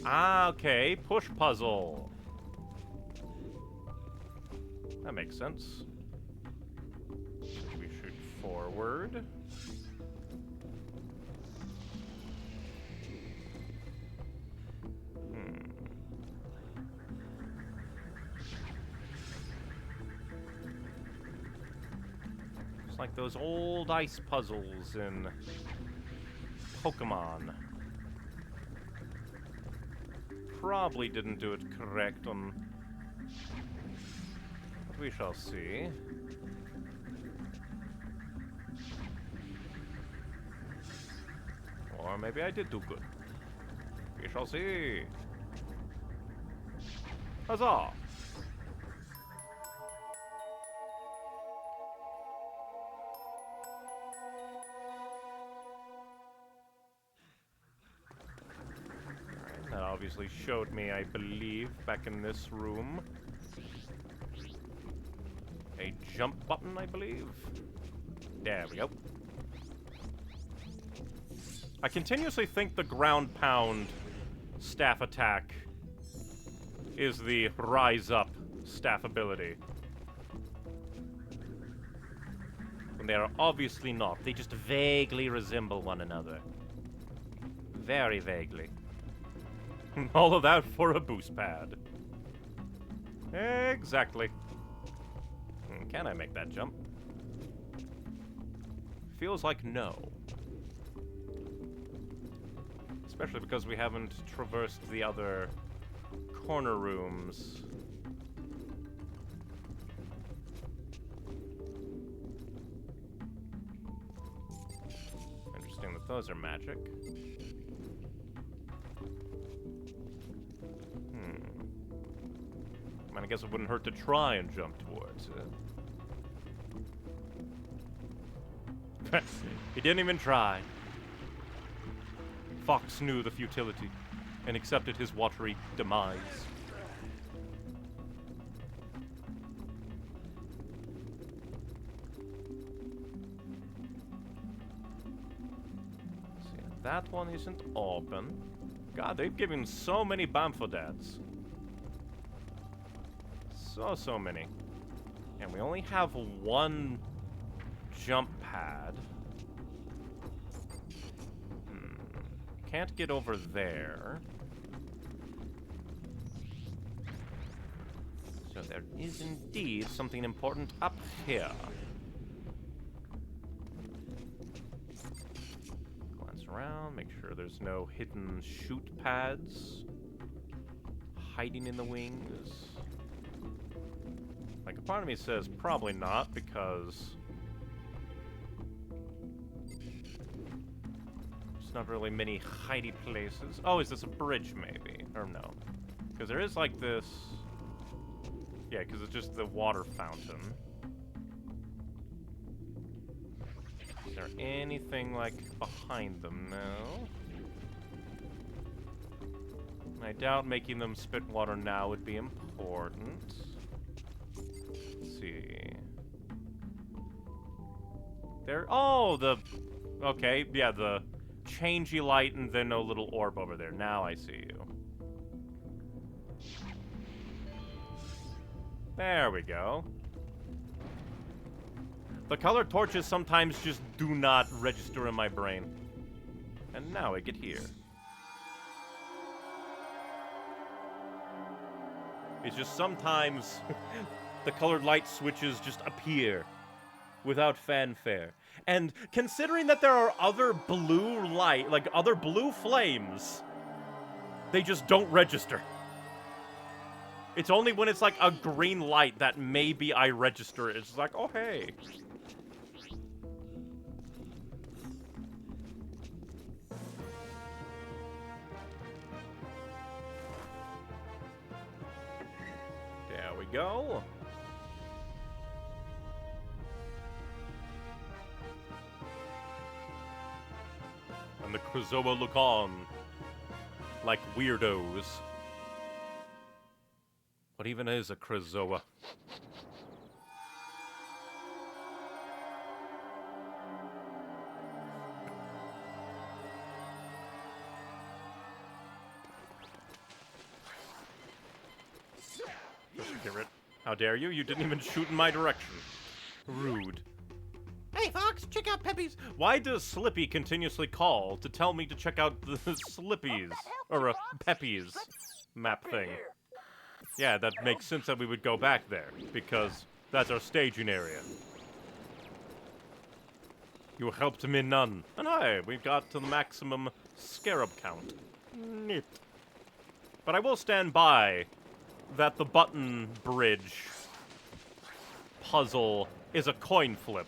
Ah, okay. Push puzzle. That makes sense. We shoot forward. It's like those old ice puzzles in Pokemon. Probably didn't do it correct on... But we shall see. Or maybe I did do good. We shall see. Huzzah! That obviously showed me, I believe, back in this room. A jump button, I believe. There we go. I continuously think the ground pound staff attack is the rise up staff ability. When they are obviously not. They just vaguely resemble one another. Very vaguely. All of that for a boost pad. Exactly. Can I make that jump? Feels like no. Especially because we haven't traversed the other corner rooms. Interesting that those are magic. I mean, I guess it wouldn't hurt to try and jump towards it. He didn't even try. Fox knew the futility and accepted his watery demise. See, that one isn't open. God, they've given so many Bamfodats. So many. And we only have one jump pad. Can't get over there. So there is indeed something important up here. Glance around, make sure there's no hidden shoot pads hiding in the wings. Part of me says probably not, because there's not really many hidey places. Oh, is this a bridge, maybe? Or no? Because there is, like, this... Yeah, because it's just the water fountain. Is there anything, like, behind them? No. I doubt making them spit water now would be important. Let's see. There. Oh, the. Okay, yeah, the changey light and then a little orb over there. Now I see you. There we go. The colored torches sometimes just do not register in my brain. And now I get here. It's just sometimes the colored light switches just appear without fanfare. And considering that there are other blue light, like other blue flames, they just don't register. It's only when it's like a green light that maybe I register it. It's like, oh hey. There we go. And the Krazoa look on like weirdos. What even is a Krazoa? Spirit. How dare you? You didn't even shoot in my direction. Rude. Hey, Fox, check out Peppy's. Why does Slippy continuously call to tell me to check out the Slippy's, or Peppy's map thing? Yeah, that makes sense that we would go back there, because that's our staging area. You helped me none. And hi, we got to the maximum scarab count. Neat. But I will stand by that the button bridge puzzle is a coin flip.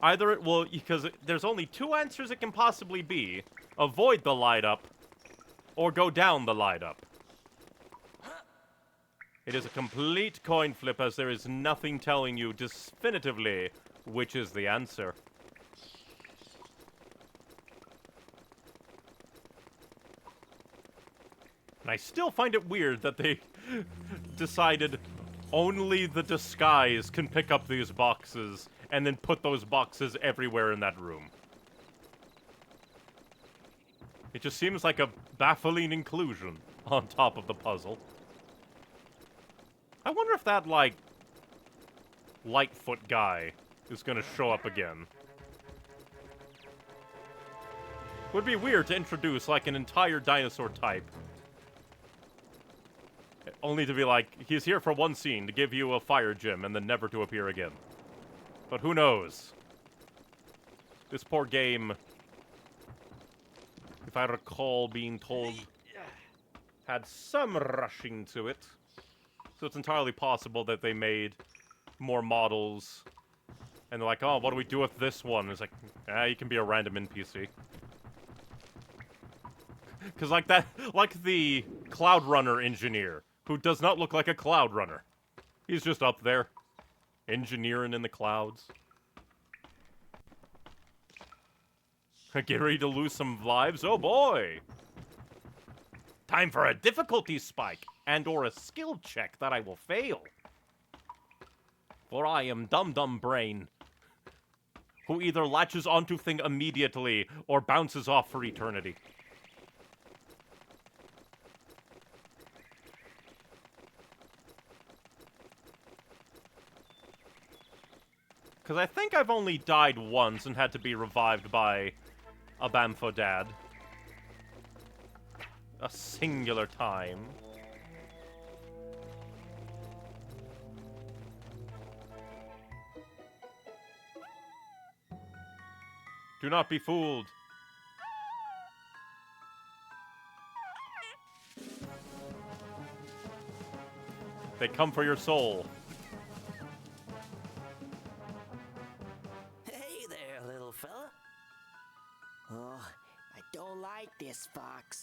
Either it will, because there's only two answers it can possibly be. Avoid the light up, or go down the light up. It is a complete coin flip, as there is nothing telling you definitively which is the answer. And I still find it weird that they decided only the disguise can pick up these boxes and then put those boxes everywhere in that room. It just seems like a baffling inclusion on top of the puzzle. I wonder if that, like, Lightfoot guy is gonna show up again. Would be weird to introduce, like, an entire dinosaur type. Only to be like, he's here for one scene, to give you a fire gem, and then never to appear again. But who knows? This poor game, if I recall being told, had some rushing to it. So it's entirely possible that they made more models, and they're like, oh, what do we do with this one? It's like, you can be a random NPC. Because like that, like the Cloundrunner engineer, who does not look like a Cloundrunner. He's just up there, engineering in the clouds. Get ready to lose some lives? Oh boy! Time for a difficulty spike, and or a skill check that I will fail. For I am Dum-Dum Brain, who either latches onto thing immediately, or bounces off for eternity. Because I think I've only died once and had to be revived by a Bamfodad. A singular time. Do not be fooled. They come for your soul.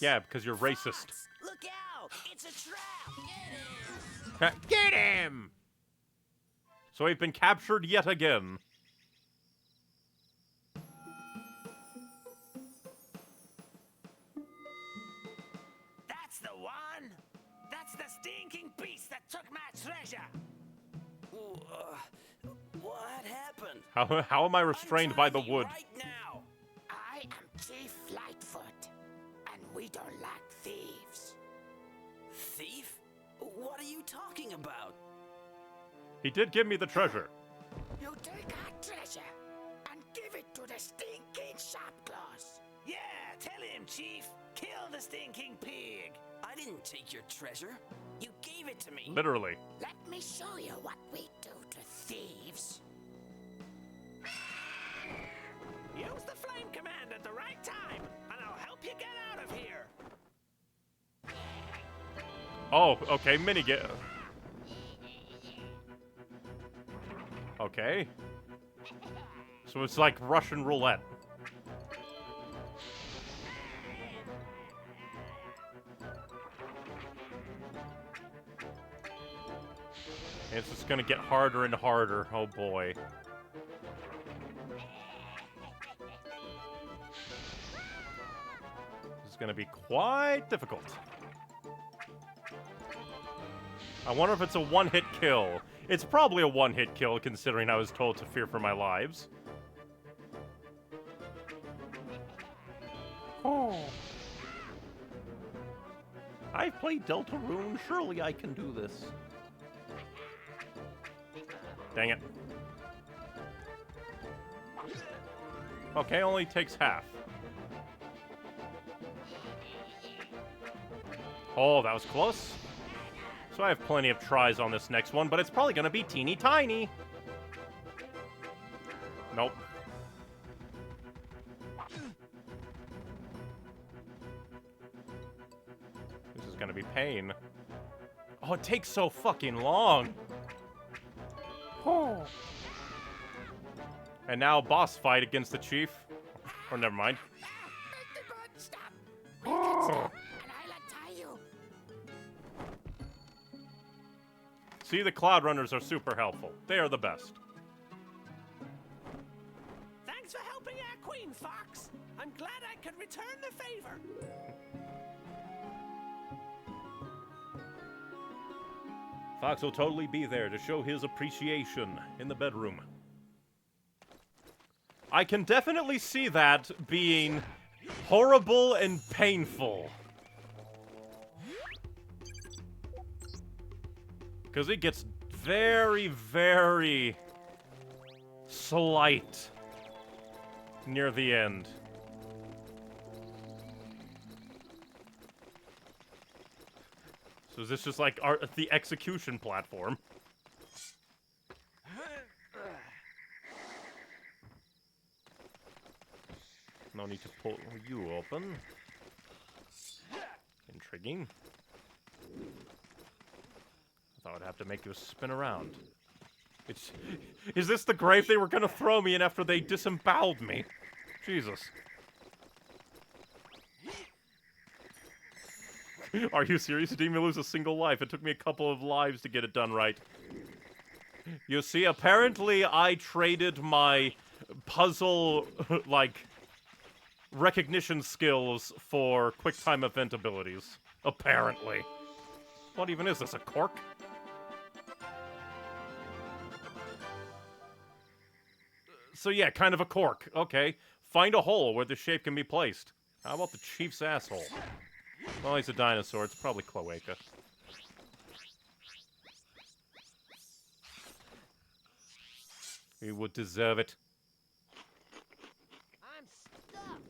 Yeah, because you're racist. Look out! It's a trap! Get him! So we've been captured yet again. That's the one! That's the stinking beast that took my treasure! What happened? How am I restrained by the wood? Right now. I am Chief Lightfoot, and we don't like thieves. Thief? What are you talking about? He did give me the treasure. You take our treasure and give it to the stinking Sharpclaws. Yeah, tell him, Chief. Kill the stinking pig. I didn't take your treasure. You gave it to me. Literally. Let me show you what we do to thieves. Use the flame command at the right time, and I'll help you get out of here. Oh, okay, minigame. Okay. So it's like Russian roulette. It's just gonna get harder and harder. Oh boy. This is gonna be quite difficult. I wonder if it's a one-hit kill. It's probably a one-hit kill, considering I was told to fear for my lives. Oh. I've played Deltarune. Surely I can do this. Dang it. Okay, only takes half. Oh, that was close. So I have plenty of tries on this next one, but it's probably going to be teeny tiny. Nope. This is going to be pain. Oh, it takes so fucking long. Oh. And now boss fight against the chief. Or never mind. Make the bird stop. Oh. And I'll untie you. See, the Cloudrunners are super helpful. They are the best. Thanks for helping our queen, Fox. I'm glad I could return the favor. Fox will totally be there to show his appreciation in the bedroom. I can definitely see that being horrible and painful. Because it gets very, very slight near the end. So is this just like the execution platform? No need to pull you open. Intriguing. I thought I'd have to make you spin around. Is this the grave they were gonna throw me in after they disemboweled me? Jesus. Are you serious? You didn't even lose a single life. It took me a couple of lives to get it done right. You see, apparently I traded my puzzle, like, recognition skills for quick-time event abilities. Apparently. What even is this, a cork? So yeah, kind of a cork. Okay. Find a hole where the shape can be placed. How about the chief's asshole? Well, he's a dinosaur. It's probably cloaca. He would deserve it. I'm stuck.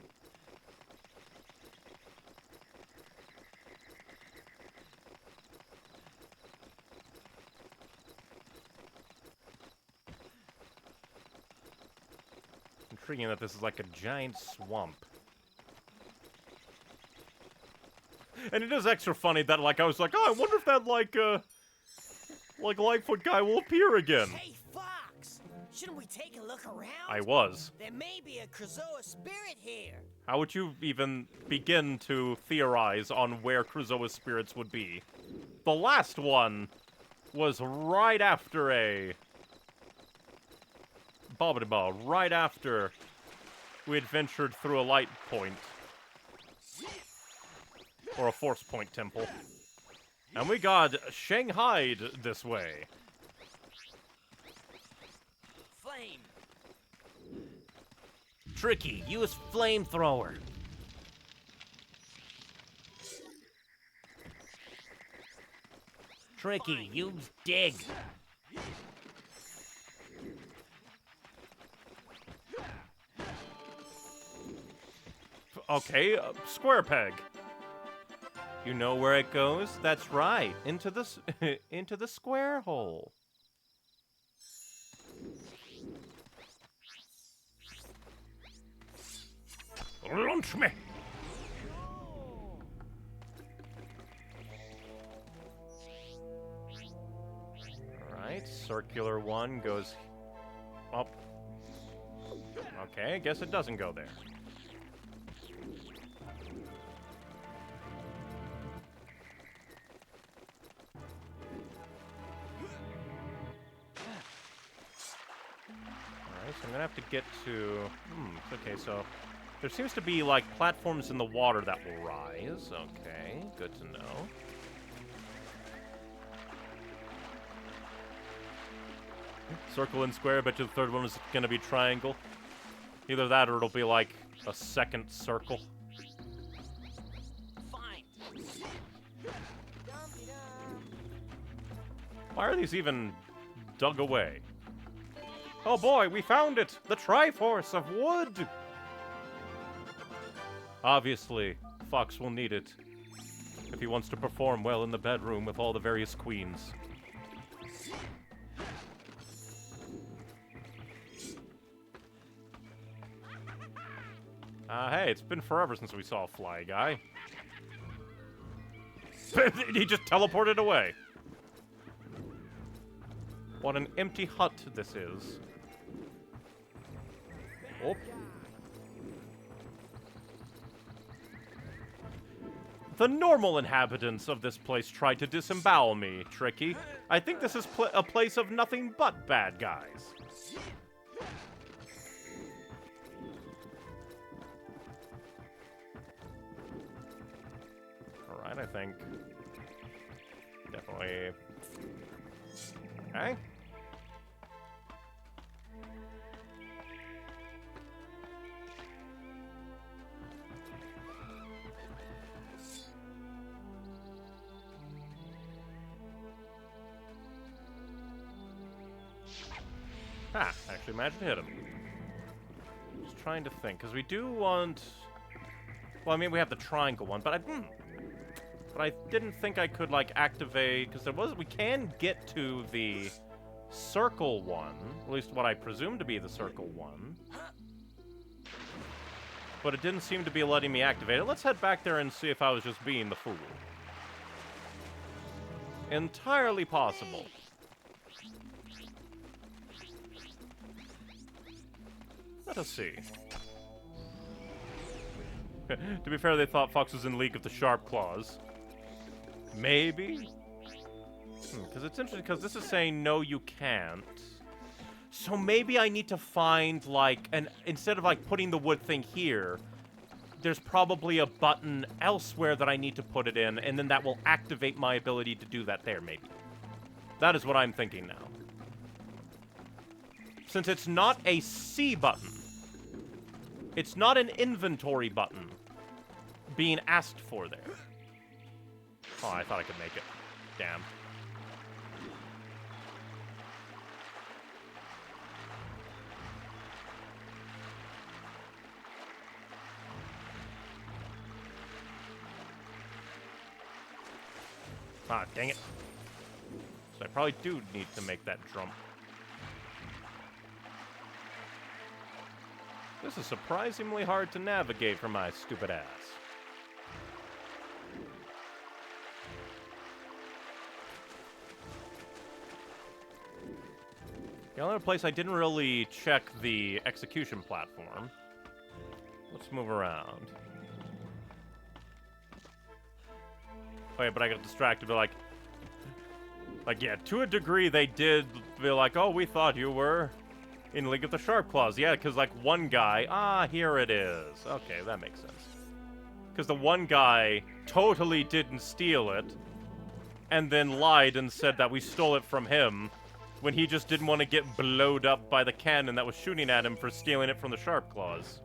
Intriguing that this is like a giant swamp. And it is extra funny that, like, I was like, oh, I wonder if that, like Lightfoot guy will appear again. Hey, Fox! Shouldn't we take a look around? I was. There may be a Kazooie spirit here. How would you even begin to theorize on where Kazooie spirits would be? The last one was right after a... Bobbidi-bob, right after we had ventured through a light point. Or a force point temple. And we got Shanghai'd this way. Flame. Tricky, use flamethrower. Tricky, use dig. Okay, square peg. You know where it goes? That's right, into the into the square hole. Launch me. All right, circular one goes up. Okay, I guess it doesn't go there. So I'm gonna have to get to... okay, so... There seems to be, like, platforms in the water that will rise. Okay, good to know. Circle and square, bet you the third one is gonna be triangle. Either that or it'll be, like, a second circle. Fine. Why are these even dug away? Oh boy, we found it! The Triforce of Wood! Obviously, Fox will need it if he wants to perform well in the bedroom with all the various queens. Hey, it's been forever since we saw a fly guy. He just teleported away. What an empty hut this is. Oh. The normal inhabitants of this place tried to disembowel me, Tricky. I think this is a place of nothing but bad guys. Alright, I think. Definitely. Okay. Ah, actually managed to hit him. Just trying to think, because we do want... Well, I mean, we have the triangle one, but I didn't think I could, like, activate... Because there was... We can get to the circle one. At least what I presume to be the circle one. But it didn't seem to be letting me activate it. Let's head back there and see if I was just being the fool. Entirely possible. Let us see. To be fair, they thought Fox was in League of the Sharp Claws. Maybe? Because it's interesting, because this is saying, no, you can't. So maybe I need to find, like, instead of, like, putting the wood thing here, there's probably a button elsewhere that I need to put it in, and then that will activate my ability to do that there, maybe. That is what I'm thinking now. Since it's not a C button, it's not an inventory button being asked for there. Oh, I thought I could make it. Damn. Ah, dang it. So I probably do need to make that jump. This is surprisingly hard to navigate for my stupid ass. The only place I didn't really check the execution platform. Let's move around. Oh yeah, but I got distracted, but like, yeah, to a degree they did be like, oh, we thought you were in League of the Sharp Claws. Yeah, because, like, one guy, here it is. Okay, that makes sense. Because the one guy totally didn't steal it, and then lied and said that we stole it from him, when he just didn't want to get blowed up by the cannon that was shooting at him for stealing it from the Sharp Claws.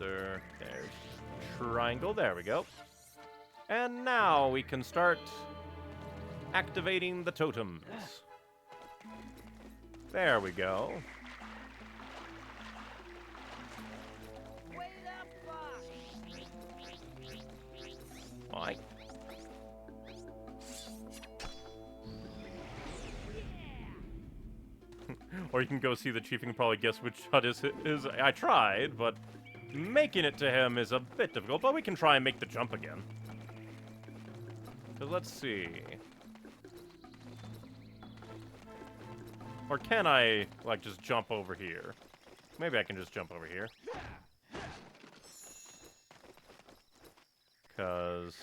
There's triangle, there we go. And now we can start activating the totems. There we go. Why? Or you can go see the chief, you can probably guess which hut is. I tried, but making it to him is a bit difficult, but we can try and make the jump again. So let's see. Or can I, like, just jump over here? Maybe I can just jump over here. Because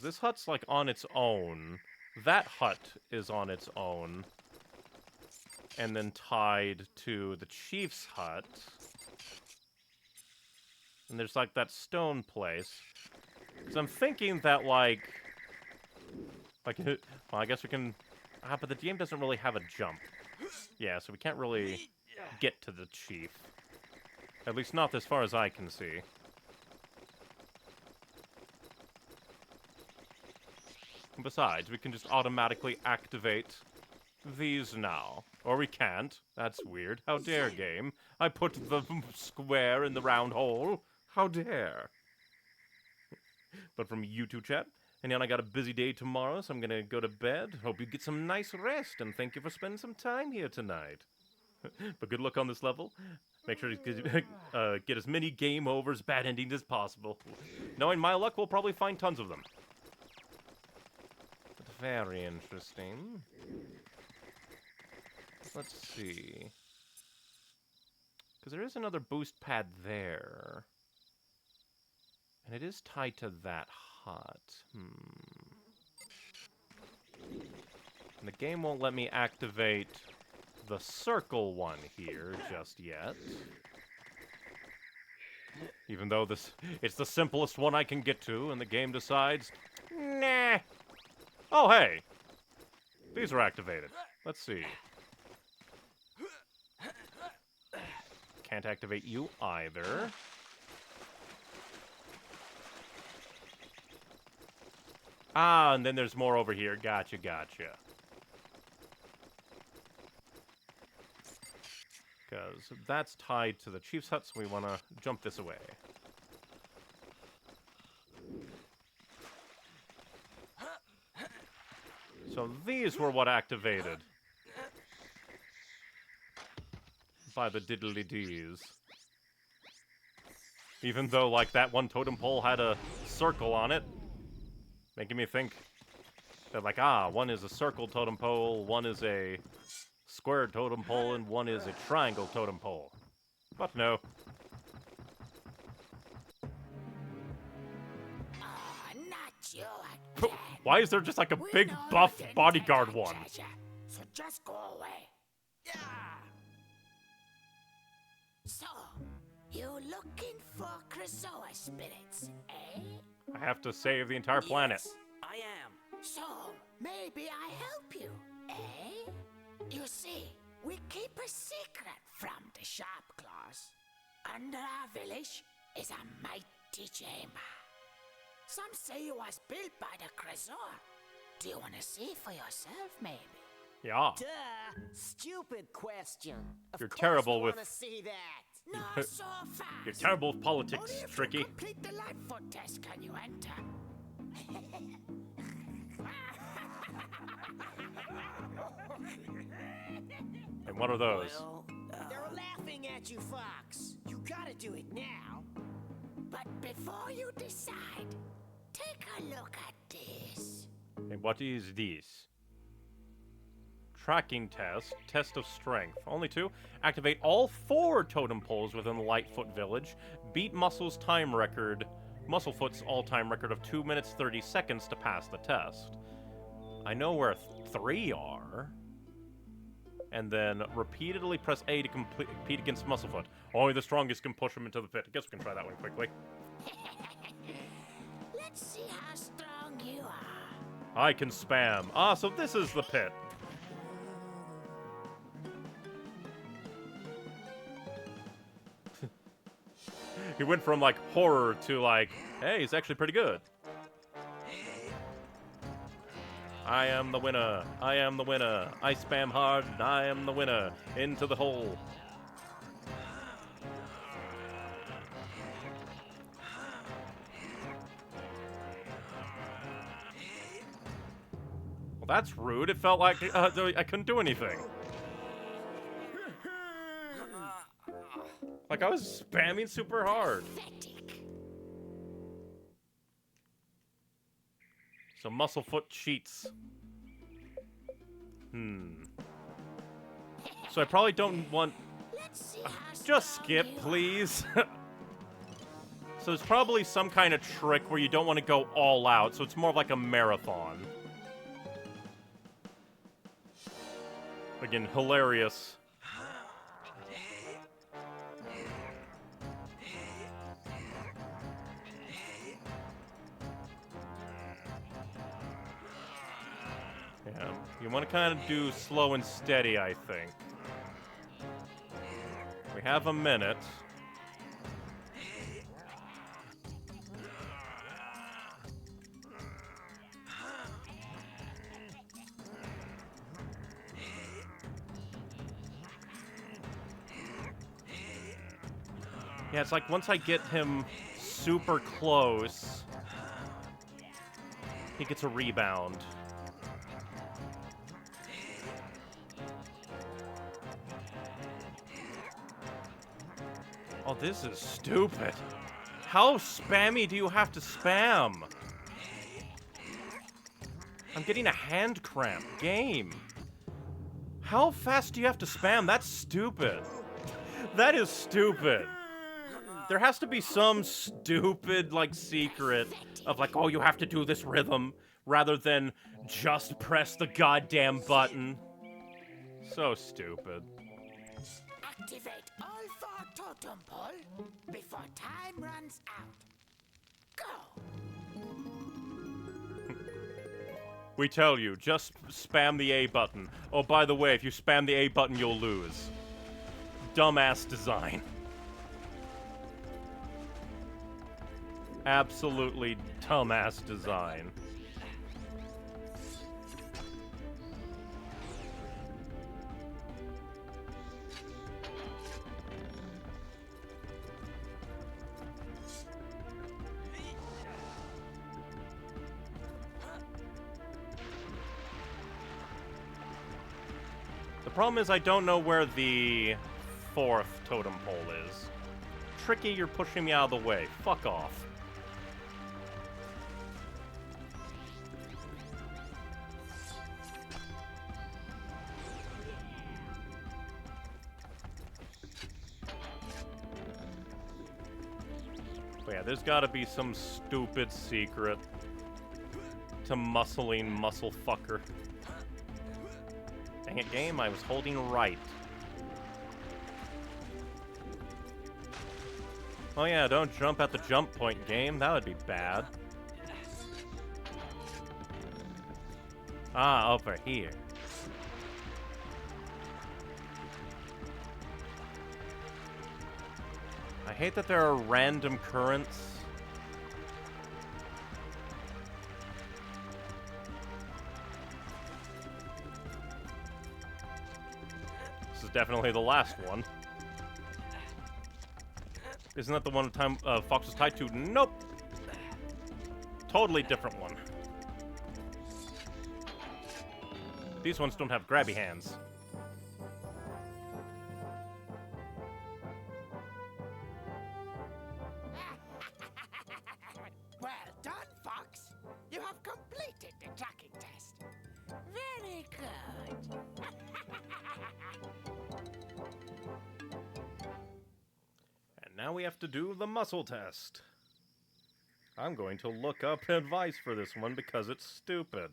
this hut's, like, on its own. That hut is on its own. And then tied to the chief's hut. And there's, like, that stone place. Because I'm thinking that, well, I guess we can... but the game doesn't really have a jump. Yeah, so we can't really get to the chief. At least not as far as I can see. And besides, we can just automatically activate these now. Or we can't. That's weird. How dare, game. I put the square in the round hole. How dare. But from YouTube chat, and I got a busy day tomorrow, so I'm gonna go to bed. Hope you get some nice rest, and thank you for spending some time here tonight. But good luck on this level. Make sure to get as many game overs, bad endings as possible. Knowing my luck, we'll probably find tons of them. But very interesting. Let's see. Because there is another boost pad there. And it is tied to that hut. And the game won't let me activate the circle one here just yet. Even though it's the simplest one I can get to, and the game decides, nah. Oh, hey. These are activated. Let's see. Can't activate you either. Ah, and then there's more over here. Gotcha, gotcha. Because that's tied to the chief's hut, so we want to jump this away. So these were what activated by the diddly-dees. Even though, like, that one totem pole had a circle on it. Making me think that, like, one is a circle totem pole, one is a square totem pole, and one is a triangle totem pole. But no. Not you again. Why is there just, like, a big buff bodyguard one? So just go away. Yeah. So, you looking for Krystal spirits, eh? I have to save the entire planet. Yes, I am. So, maybe I help you, eh? You see, we keep a secret from the Sharp Claws. Under our village is a mighty chamber. Some say it was built by the Krystal. Do you want to see for yourself, maybe? Yeah. Duh! Stupid question. You're terrible with... Want to see that? Not so fast. You're terrible with politics, Only if Tricky. you complete the Lightfoot test can you enter. And what are those? They're laughing at you, Fox. You gotta do it now. But before you decide, take a look at this. And what is this? Tracking test. Test of strength. Only 2. Activate all 4 totem poles within the Lightfoot village. Beat Musclefoot's all-time record of 2 minutes 30 seconds to pass the test. I know where 3 are. And then repeatedly press A to compete against Musclefoot. Only the strongest can push him into the pit. I guess we can try that one quickly. Let's see how strong you are. I can spam. Ah, so this is the pit. He went from, like, horror to, like, hey, he's actually pretty good. I am the winner. I am the winner. I spam hard, and I am the winner. Into the hole. Well, that's rude. It felt like I couldn't do anything. Like, I was spamming super hard. So Musclefoot cheats. So I probably don't want... just skip, please. So there's probably some kind of trick where you don't want to go all out, so it's more of like a marathon. Again, hilarious. Yeah, you want to kind of do slow and steady, I think. We have a minute. Yeah, it's like once I get him super close, he gets a rebound. Oh, this is stupid. How spammy do you have to spam? I'm getting a hand cramp. Game. How fast do you have to spam? That's stupid. That is stupid. There has to be some stupid, like, secret of, like, oh, you have to do this rhythm rather than just press the goddamn button. So stupid. Activate all 4 totem pole before time runs out. Go! We tell you, just spam the A button. Oh, by the way, if you spam the A button, you'll lose. Dumbass design. Absolutely dumbass design. The problem is I don't know where the 4th totem pole is. Tricky, you're pushing me out of the way. Fuck off. But yeah, there's gotta be some stupid secret to muscling muscle fucker. Dang it, game, I was holding right. Oh yeah, don't jump at the jump point, game. That would be bad. Ah, over here. I hate that there are random currents. This is definitely the last one. Isn't that the one time Fox was tied to? Nope. Totally different one. These ones don't have grabby hands. Now we have to do the muscle test. I'm going to look up advice for this one because it's stupid.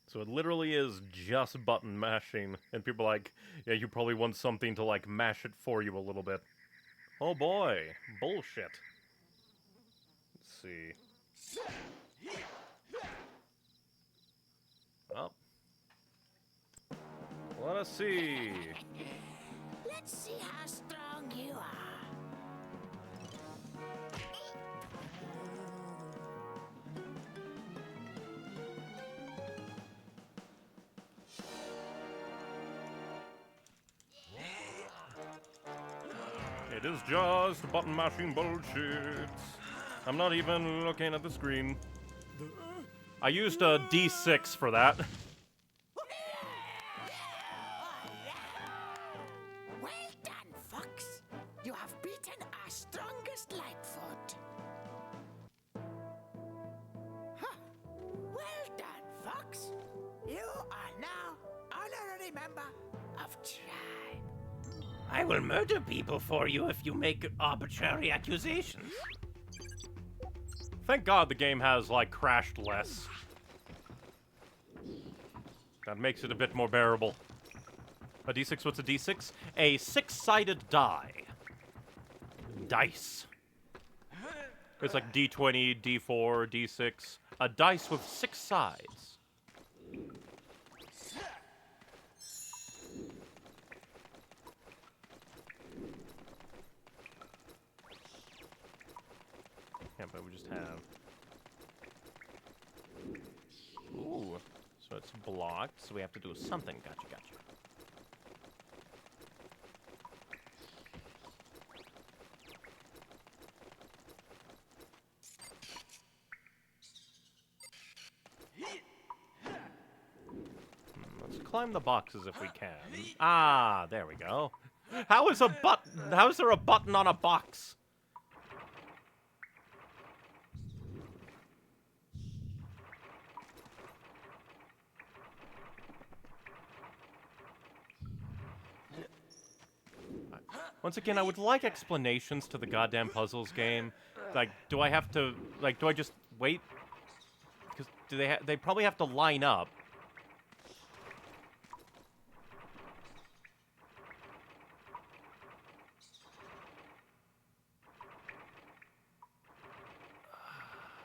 So it literally is just button mashing, and people are like, yeah, you probably want something to, like, mash it for you a little bit. Oh boy, bullshit. Let's see. Well. Let us see. Let's see how strong you are. It is just button mashing bullshit. I'm not even looking at the screen. I used a D6 for that. Well done, Fox. You have beaten our strongest Lightfoot. Huh. Well done, Fox. You are now honorary member of Tribe. I will murder people for you if you make arbitrary accusations. Thank God the game has, like, crashed less. That makes it a bit more bearable. A D6, what's a D6? A six-sided die. Dice. It's like D20, D4, D6. A dice with 6 sides. Yeah, but we just have... Ooh. So it's blocked, so we have to do something. Gotcha, gotcha. Let's climb the boxes if we can. Ah, there we go. How is there a button on a box? Once again, I would like explanations to the goddamn puzzles game. Like, do I have to, like, do I just wait? Because they probably have to line up.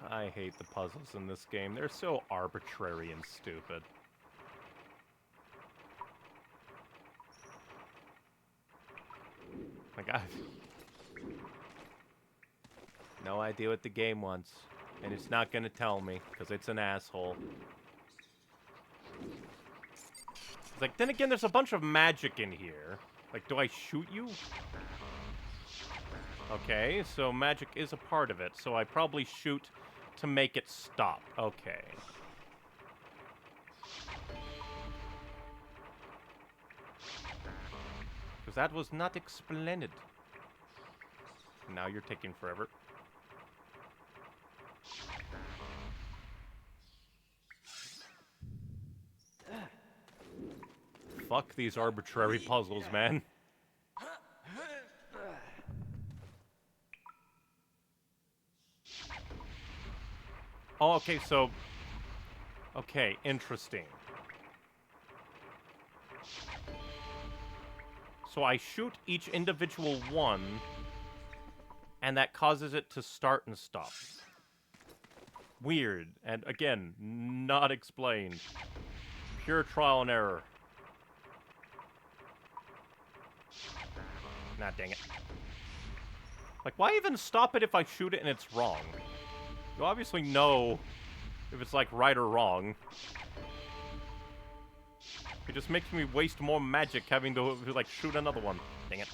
I hate the puzzles in this game. They're so arbitrary and stupid. Like, I've no idea what the game wants, and it's not gonna tell me, because it's an asshole. It's like, then again, there's a bunch of magic in here. Like, do I shoot you? Okay, so magic is a part of it, so I probably shoot to make it stop. Okay. Because that was not explained. Now you're taking forever. Fuck these arbitrary puzzles, man. Oh, okay, so... Okay, interesting. So I shoot each individual one, and that causes it to start and stop. Weird, and again, not explained. Pure trial and error. Nah, dang it. Like, why even stop it if I shoot it and it's wrong? You obviously know if it's, like, right or wrong. It just makes me waste more magic having to, like, shoot another one. Dang it.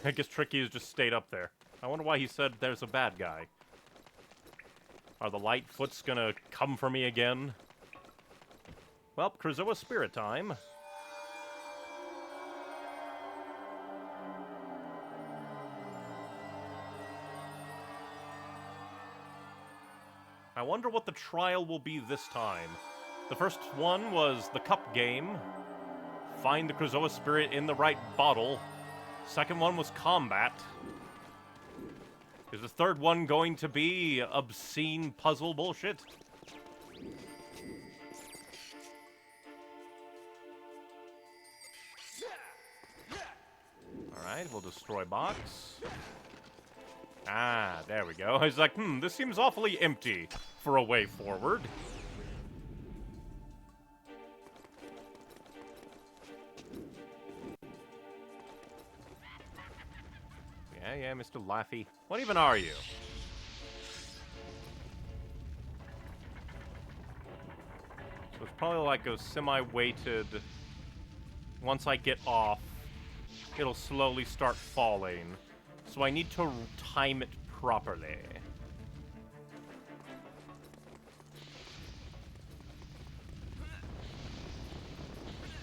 I guess Tricky has just stayed up there. I wonder why he said there's a bad guy. Are the Lightfoots gonna come for me again? Well, Krazoa Spirit time. I wonder what the trial will be this time. The first one was the cup game. Find the Krazoa Spirit in the right bottle. Second one was combat. Is the third one going to be obscene puzzle bullshit? Alright, we'll destroy box. Ah, there we go. I was like, this seems awfully empty for a way forward. Yeah, Mr. Laffy. What even are you? So it's probably like a semi-weighted... Once I get off, it'll slowly start falling. So I need to time it properly.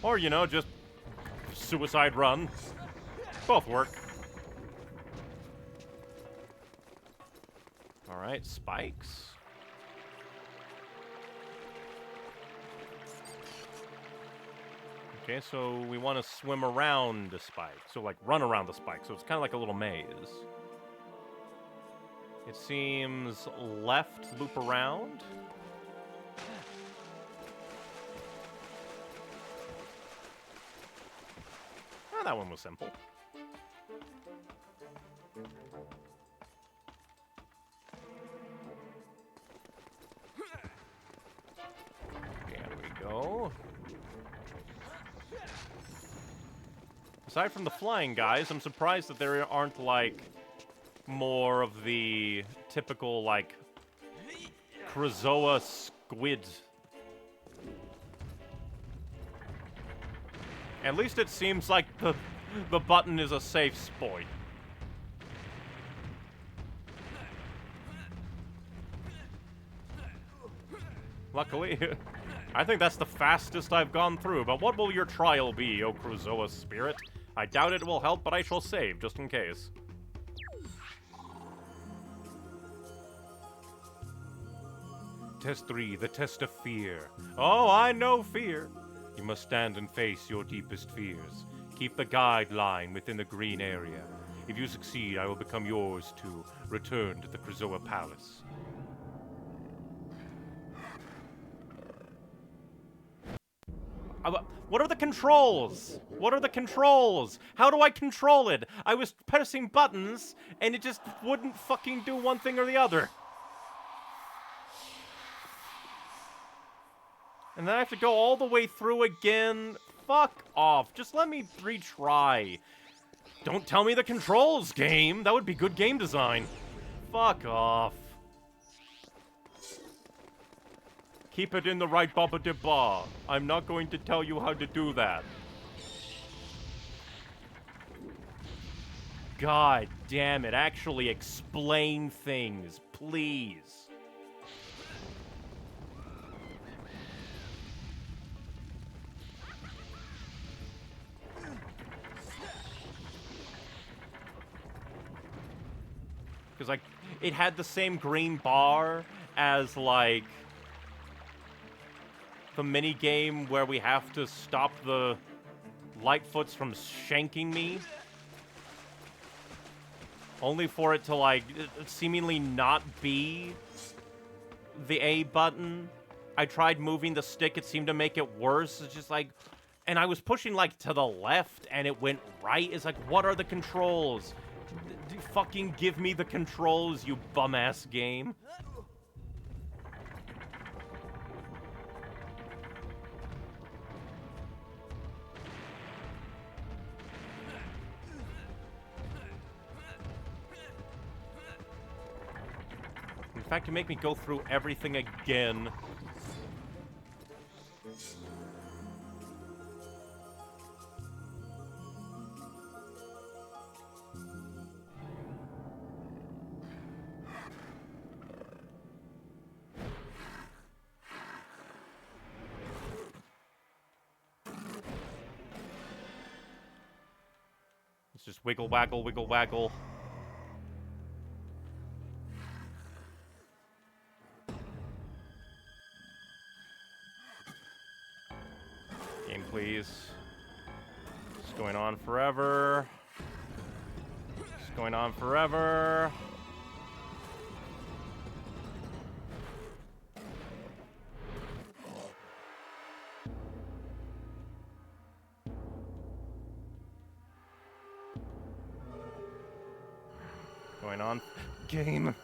Or, you know, just suicide run. Both work. Alright, spikes. Okay, so we want to swim around the spike. So, like, run around the spike. So it's kind of like a little maze. It seems left, loop around. Oh, that one was simple. Go. Aside from the flying guys, I'm surprised that there aren't, like, more of the typical, like, Krazoa squid. At least it seems like the button is a safe spot. Luckily... I think that's the fastest I've gone through, but what will your trial be, O Krazoa Spirit? I doubt it will help, but I shall save, just in case. Test 3, the test of fear. Oh, I know fear. You must stand and face your deepest fears. Keep the guideline within the green area. If you succeed, I will become yours to return to the Krazoa Palace. What are the controls? What are the controls? How do I control it? I was pressing buttons, and it just wouldn't fucking do one thing or the other. And then I have to go all the way through again. Fuck off. Just let me retry. Don't tell me the controls, game. That would be good game design. Fuck off. Keep it in the right baba de ba. I'm not going to tell you how to do that. God damn it. Actually explain things, please. Because, like, it had the same green bar as, like... the mini game where we have to stop the Lightfoots from shanking me. Only for it to, like, seemingly not be the A button. I tried moving the stick, it seemed to make it worse. It's just like... And I was pushing, like, to the left, and it went right. It's like, what are the controls? Fucking give me the controls, you bum-ass game. In fact, you make me go through everything again. Just wiggle, waggle, wiggle, waggle. Game, please. It's going on forever. It's going on forever. Going on. Game.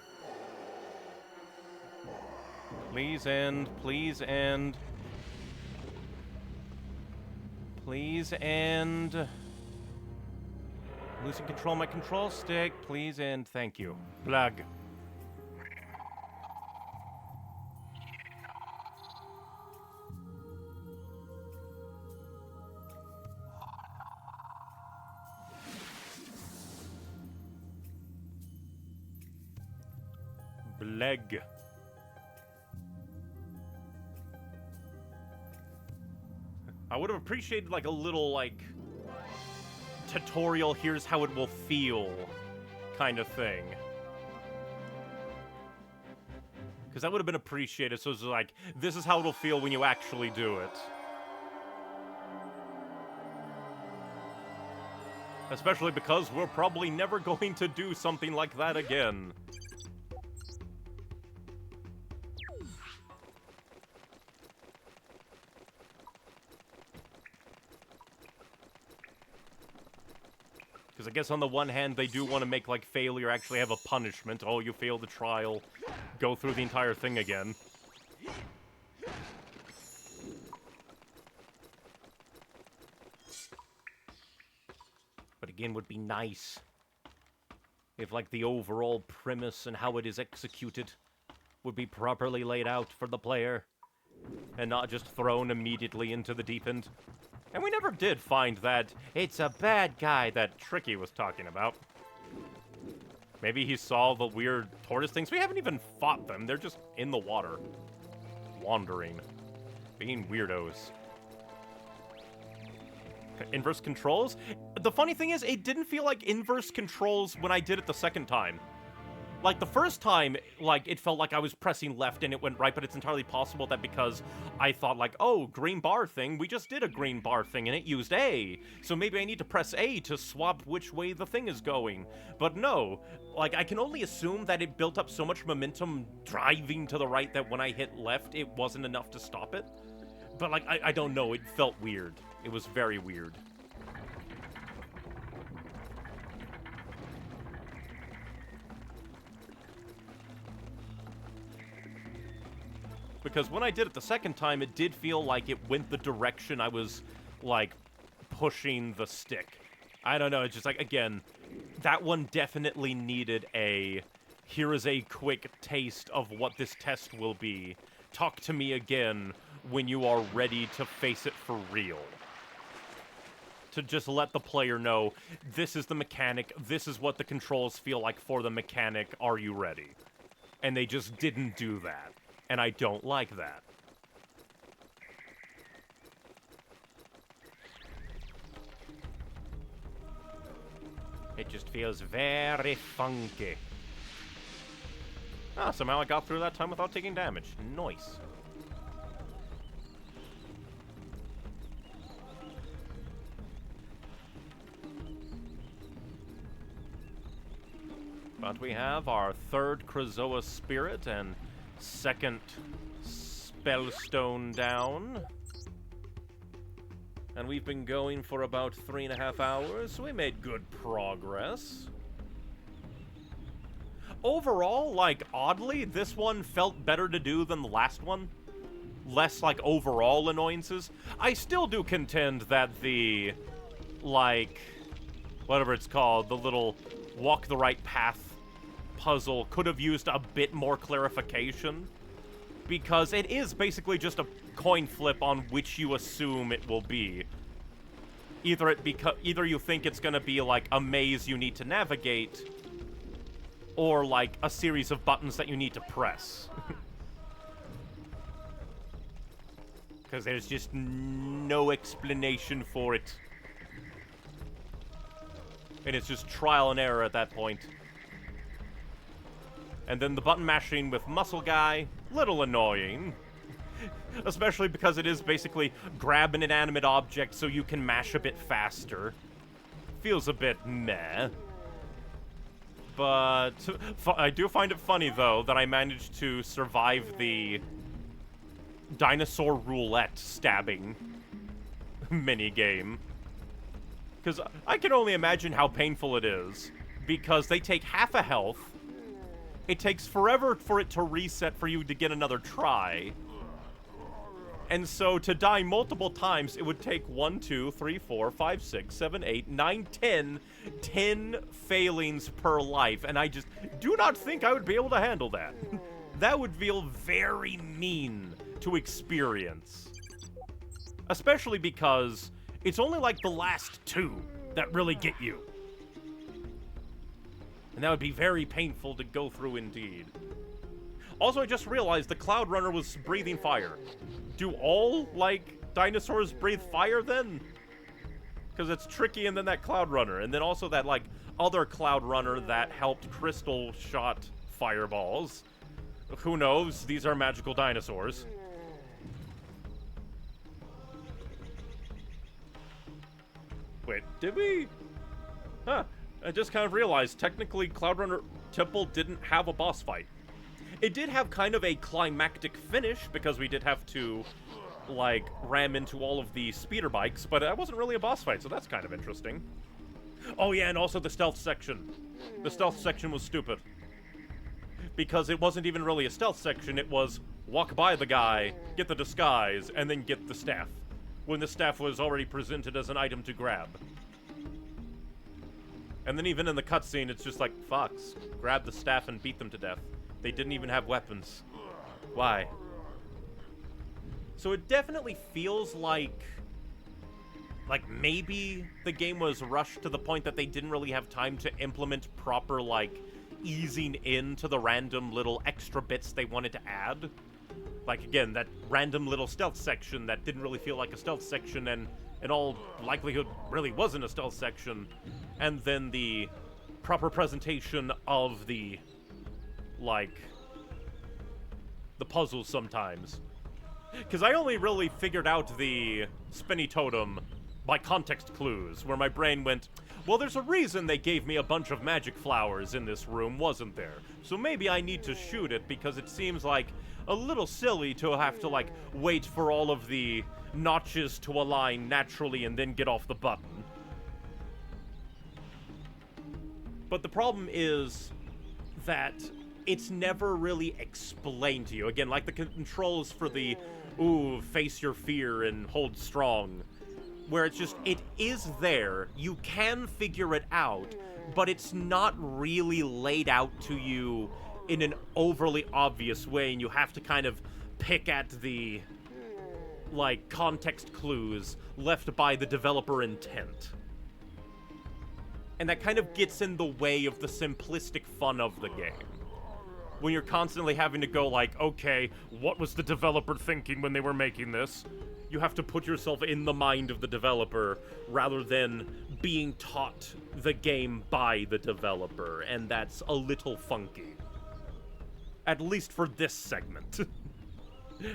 Please end. Please end. Please end. Losing control of my control stick. Please end. Thank you. Plug. Bleg. I would have appreciated like a little like tutorial, here's how it will feel kind of thing. Because that would have been appreciated, so it's like, this is how it'll feel when you actually do it. Especially because we're probably never going to do something like that again. Because I guess on the one hand, they do want to make, like, failure actually have a punishment. Oh, you failed the trial. Go through the entire thing again. But again, would be nice if, like, the overall premise and how it is executed would be properly laid out for the player and not just thrown immediately into the deep end. And we never did find that it's a bad guy that Tricky was talking about. Maybe he saw the weird tortoise things. We haven't even fought them. They're just in the water. Wandering. Being weirdos. Inverse controls? The funny thing is, it didn't feel like inverse controls when I did it the second time. Like, the first time, like, it felt like I was pressing left and it went right, but it's entirely possible that because I thought, like, oh, green bar thing, we just did a green bar thing and it used A, so maybe I need to press A to swap which way the thing is going. But no, like, I can only assume that it built up so much momentum driving to the right that when I hit left, it wasn't enough to stop it. But, like, I don't know, it felt weird. It was very weird. Because when I did it the second time, it did feel like it went the direction I was, like, pushing the stick. I don't know, it's just like, again, that one definitely needed a, here is a quick taste of what this test will be. Talk to me again when you are ready to face it for real. To just let the player know, this is the mechanic, this is what the controls feel like for the mechanic, are you ready? And they just didn't do that. And I don't like that. It just feels very funky. Ah, somehow I got through that time without taking damage. Nice. But we have our third Krazoa Spirit and second Spellstone down. And we've been going for about 3.5 hours, so we made good progress. Overall, like, oddly, this one felt better to do than the last one. Less, like, overall annoyances. I still do contend that the, like, whatever it's called, the little walk the right path puzzle could have used a bit more clarification, because it is basically just a coin flip on which you assume it will be. Either you think it's gonna be like a maze you need to navigate, or like a series of buttons that you need to press. Because there's just no explanation for it. And it's just trial and error at that point. And then the button mashing with Muscle Guy, little annoying. Especially because it is basically grab an inanimate object so you can mash a bit faster. Feels a bit meh. But I do find it funny, though, that I managed to survive the dinosaur roulette stabbing minigame. Because I can only imagine how painful it is. Because they take half a health. It takes forever for it to reset for you to get another try. And so to die multiple times, it would take 1, 2, 3, 4, 5, 6, 7, 8, 9, 10 failings per life. And I just do not think I would be able to handle that. That would feel very mean to experience. Especially because it's only like the last 2 that really get you. And that would be very painful to go through indeed. Also, I just realized the Cloundrunner was breathing fire. Do all, like, dinosaurs breathe fire then? Because it's tricky, and then that Cloundrunner. And then also that, like, other Cloundrunner that helped Krystal shot fireballs. Who knows? These are magical dinosaurs. Wait, did we? Huh. I just kind of realized, technically, Cloundrunner Temple didn't have a boss fight. It did have kind of a climactic finish, because we did have to, like, ram into all of the speeder bikes, but that wasn't really a boss fight, so that's kind of interesting. Oh yeah, and also the stealth section. The stealth section was stupid. Because it wasn't even really a stealth section, it was walk by the guy, get the disguise, and then get the staff. When the staff was already presented as an item to grab. And then even in the cutscene, it's just like, Fox, grab the staff and beat them to death. They didn't even have weapons. Why? So it definitely feels like maybe the game was rushed to the point that they didn't really have time to implement proper, like, easing into the random little extra bits they wanted to add. Like, again, that random little stealth section that didn't really feel like a stealth section and in all likelihood really wasn't a stealth section. And then the proper presentation of the, like, the puzzles sometimes. Because I only really figured out the spinny totem by context clues, where my brain went, well, there's a reason they gave me a bunch of magic flowers in this room, wasn't there? So maybe I need to shoot it, because it seems like a little silly to have to, like, wait for all of the notches to align naturally and then get off the button. But the problem is that it's never really explained to you. Again, like the controls for the, ooh, face your fear and hold strong, where it's just, it is there, you can figure it out, but it's not really laid out to you in an overly obvious way, and you have to kind of pick at the, like, context clues left by the developer intent. And that kind of gets in the way of the simplistic fun of the game. When you're constantly having to go like, okay, what was the developer thinking when they were making this? You have to put yourself in the mind of the developer rather than being taught the game by the developer, and that's a little funky. At least for this segment.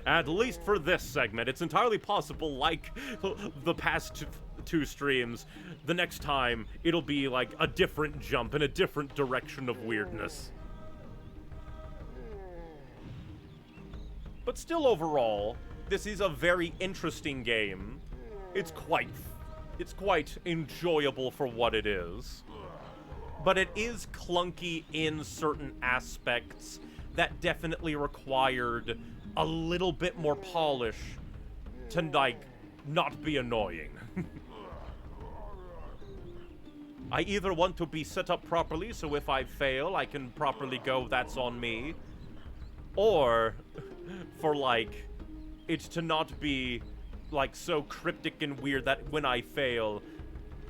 At least for this segment. It's entirely possible, like the past two streams, the next time it'll be like a different jump in a different direction of weirdness. But still, overall, this is a very interesting game. It's quite enjoyable for what it is. But it is clunky in certain aspects that definitely required a little bit more polish to, like, not be annoying. I either want to be set up properly, so if I fail, I can properly go, that's on me. Or, for, like, it's to not be, like, so cryptic and weird that when I fail,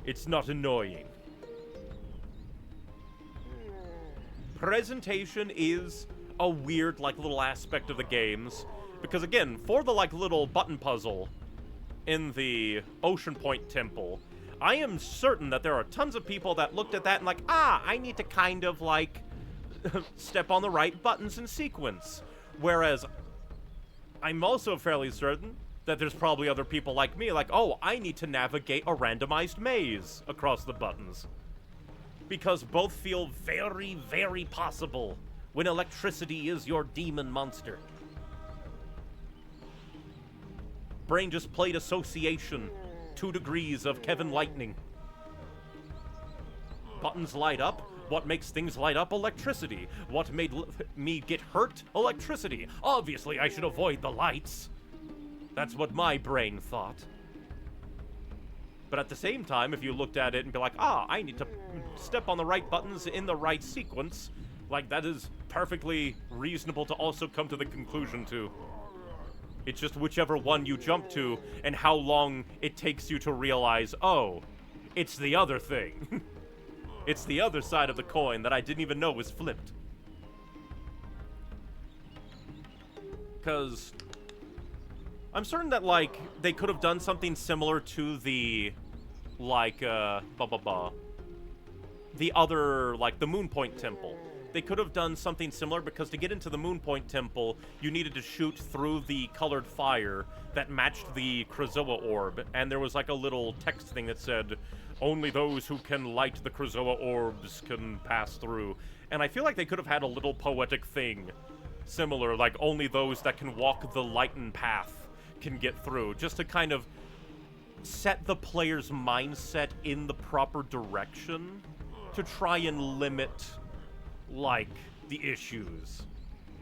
it's not annoying. Presentation is a weird, like, little aspect of the games. Because, again, for the, like, little button puzzle in the Ocean Point Temple, I am certain that there are tons of people that looked at that and like, I need to kind of like step on the right buttons in sequence. Whereas I'm also fairly certain that there's probably other people like me like, oh, I need to navigate a randomized maze across the buttons. Because both feel very, very possible when electricity is your demon monster. Brain just played Association, 2 degrees of Kevin Lightning. Buttons light up. What makes things light up? Electricity. What made me get hurt? Electricity. Obviously, I should avoid the lights. That's what my brain thought. But at the same time, if you looked at it and be like, I need to step on the right buttons in the right sequence, like, that is perfectly reasonable to also come to the conclusion to. It's just whichever one you jump to and how long it takes you to realize, oh, it's the other thing. It's the other side of the coin that I didn't even know was flipped. Because I'm certain that, like, they could have done something similar to the, like, the other, like, the Moonpoint Temple. They could have done something similar because to get into the Moonpoint Temple, you needed to shoot through the colored fire that matched the Krystal orb, and there was, like, a little text thing that said, only those who can light the Krystal orbs can pass through. And I feel like they could have had a little poetic thing similar, like only those that can walk the lightened path can get through, just to kind of set the player's mindset in the proper direction to try and limit, like, the issues.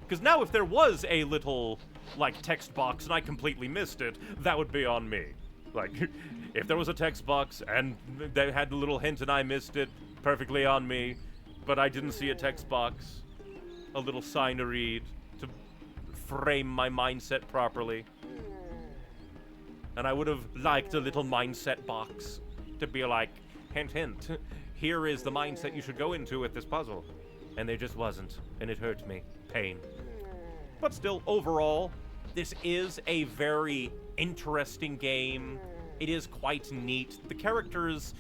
Because now if there was a little, like, text box and I completely missed it, that would be on me. Like, if there was a text box and they had a little hint and I missed it, perfectly on me. But I didn't see a text box, a little sign to read, to frame my mindset properly. And I would have liked a little mindset box to be like, hint, hint, here is the mindset you should go into with this puzzle. And there just wasn't, and it hurt me. Pain. But still, overall, this is a very interesting game. It is quite neat. The characters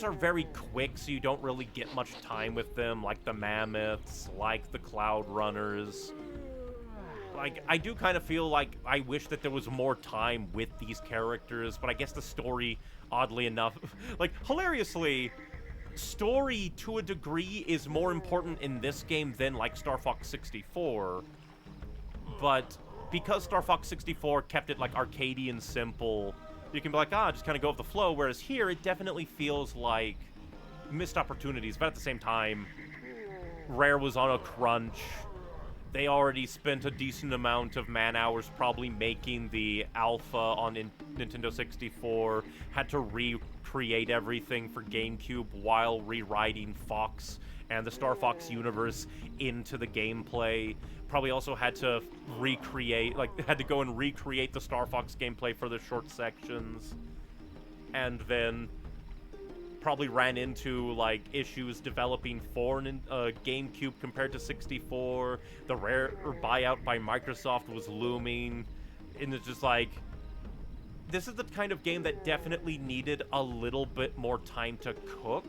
are very quick, so you don't really get much time with them, like the mammoths, like the Cloundrunners. Like, I do kind of feel like I wish that there was more time with these characters, but I guess the story, oddly enough, like, hilariously, story to a degree is more important in this game than, like, Star Fox 64, but because Star Fox 64 kept it, like, arcadey and simple, you can be like, just kind of go with the flow, whereas here, it definitely feels like missed opportunities, but at the same time, Rare was on a crunch. They already spent a decent amount of man-hours probably making the alpha on Nintendo 64, had to recreate everything for GameCube while rewriting Fox and the Star Fox universe into the gameplay. Probably also had to had to go and recreate the Star Fox gameplay for the short sections. And then probably ran into, like, issues developing for GameCube compared to 64. The Rare buyout by Microsoft was looming. And it's just like, this is the kind of game that definitely needed a little bit more time to cook.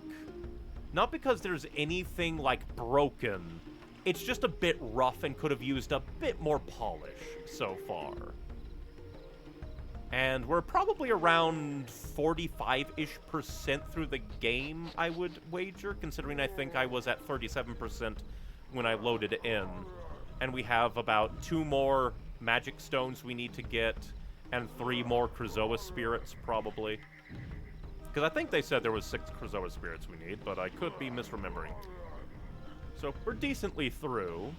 Not because there's anything, like, broken. It's just a bit rough and could have used a bit more polish so far. And we're probably around 45-ish% through the game, I would wager, considering I think I was at 37% when I loaded it in. And we have about 2 more magic stones we need to get, and 3 more Krystal spirits, probably. Because I think they said there was 6 Krystal spirits we need, but I could be misremembering. So we're decently through.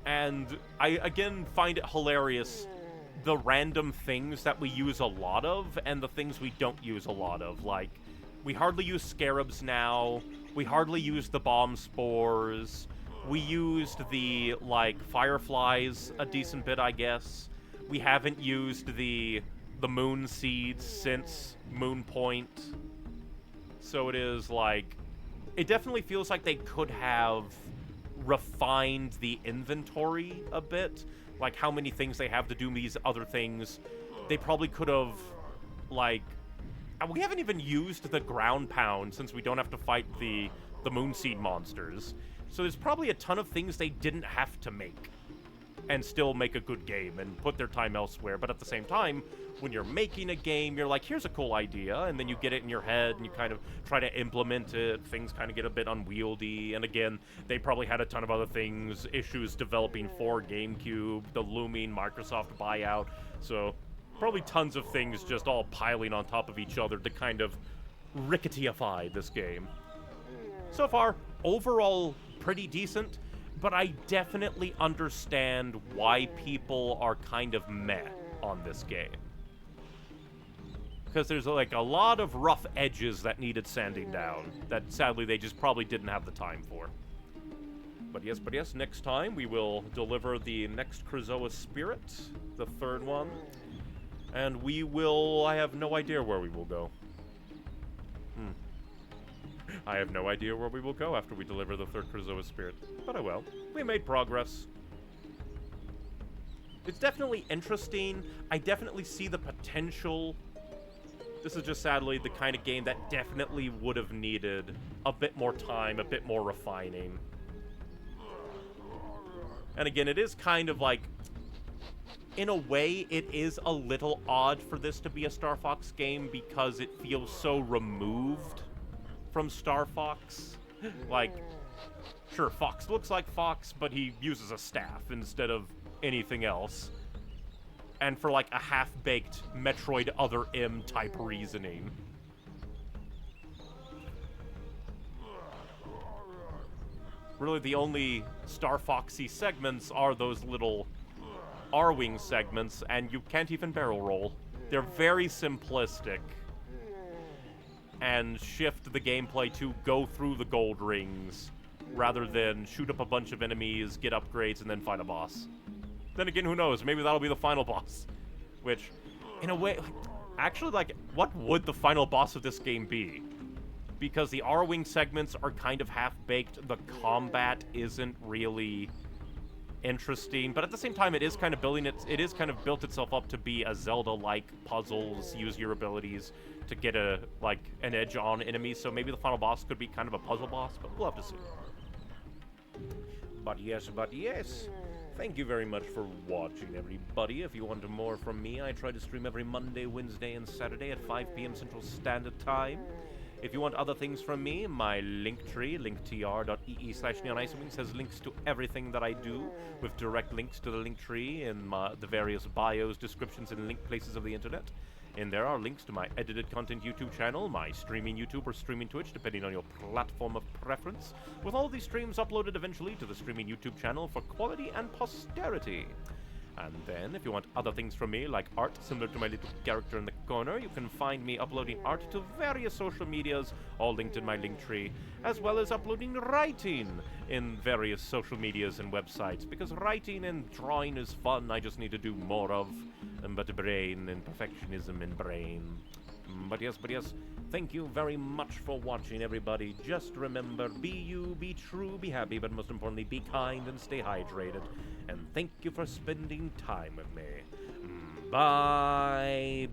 And I, again, find it hilarious the random things that we use a lot of and the things we don't use a lot of. Like, we hardly use scarabs now. We hardly use the bomb spores. We used the, like, fireflies a decent bit, I guess. We haven't used the moon seeds since Moonpoint. So it is, like, it definitely feels like they could have refined the inventory a bit. Like, how many things they have to do these other things. They probably could have, like, we haven't even used the ground pound since we don't have to fight the Moonseed monsters. So there's probably a ton of things they didn't have to make and still make a good game and put their time elsewhere. But at the same time, when you're making a game, you're like, here's a cool idea, and then you get it in your head and you kind of try to implement it. Things kind of get a bit unwieldy. And again, they probably had a ton of other things, issues developing for GameCube, the looming Microsoft buyout. So probably tons of things just all piling on top of each other to kind of rickety-ify this game. So far, overall, pretty decent, but I definitely understand why people are kind of meh on this game. Because there's like a lot of rough edges that needed sanding down that sadly they just probably didn't have the time for. But yes, next time we will deliver the next Krystal Spirit, the third one, and we will, I have no idea where we will go. I have no idea where we will go after we deliver the third Krystal Spirit, but I will. We made progress. It's definitely interesting. I definitely see the potential. This is just sadly the kind of game that definitely would have needed a bit more time, a bit more refining. And again, it is kind of like, in a way, it is a little odd for this to be a Star Fox game because it feels so removed from Star Fox. Like, sure, Fox looks like Fox, but he uses a staff instead of anything else. And for like a half-baked Metroid Other M type reasoning. Really, the only Star Foxy segments are those little R-Wing segments, and you can't even barrel roll. They're very simplistic. And shift the gameplay to go through the gold rings rather than shoot up a bunch of enemies, get upgrades, and then fight a boss. Then again, who knows? Maybe that'll be the final boss. Which, in a way, actually, like, what would the final boss of this game be? Because the R-Wing segments are kind of half-baked, the combat isn't really interesting, but at the same time, it is kind of built itself up to be a Zelda-like puzzles, use your abilities to get an edge on enemies, so maybe the final boss could be kind of a puzzle boss, but we'll have to see. But yes, thank you very much for watching, everybody. If you want more from me, I try to stream every Monday, Wednesday, and Saturday at 5 p.m. Central Standard Time. If you want other things from me, my Linktree, linktr.ee/neonisomwings, has links to everything that I do, with direct links to the Linktree in the various bios, descriptions, and link places of the internet. And there are links to my edited content YouTube channel, my streaming YouTube or streaming Twitch, depending on your platform of preference, with all these streams uploaded eventually to the streaming YouTube channel for quality and posterity. And then, if you want other things from me, like art, similar to my little character in the corner, you can find me uploading art to various social medias, all linked in my Linktree, as well as uploading writing in various social medias and websites, because writing and drawing is fun, I just need to do more of, but brain and perfectionism and brain. But yes, thank you very much for watching, everybody. Just remember, be you, be true, be happy, but most importantly, be kind and stay hydrated. And thank you for spending time with me. Bye-bye.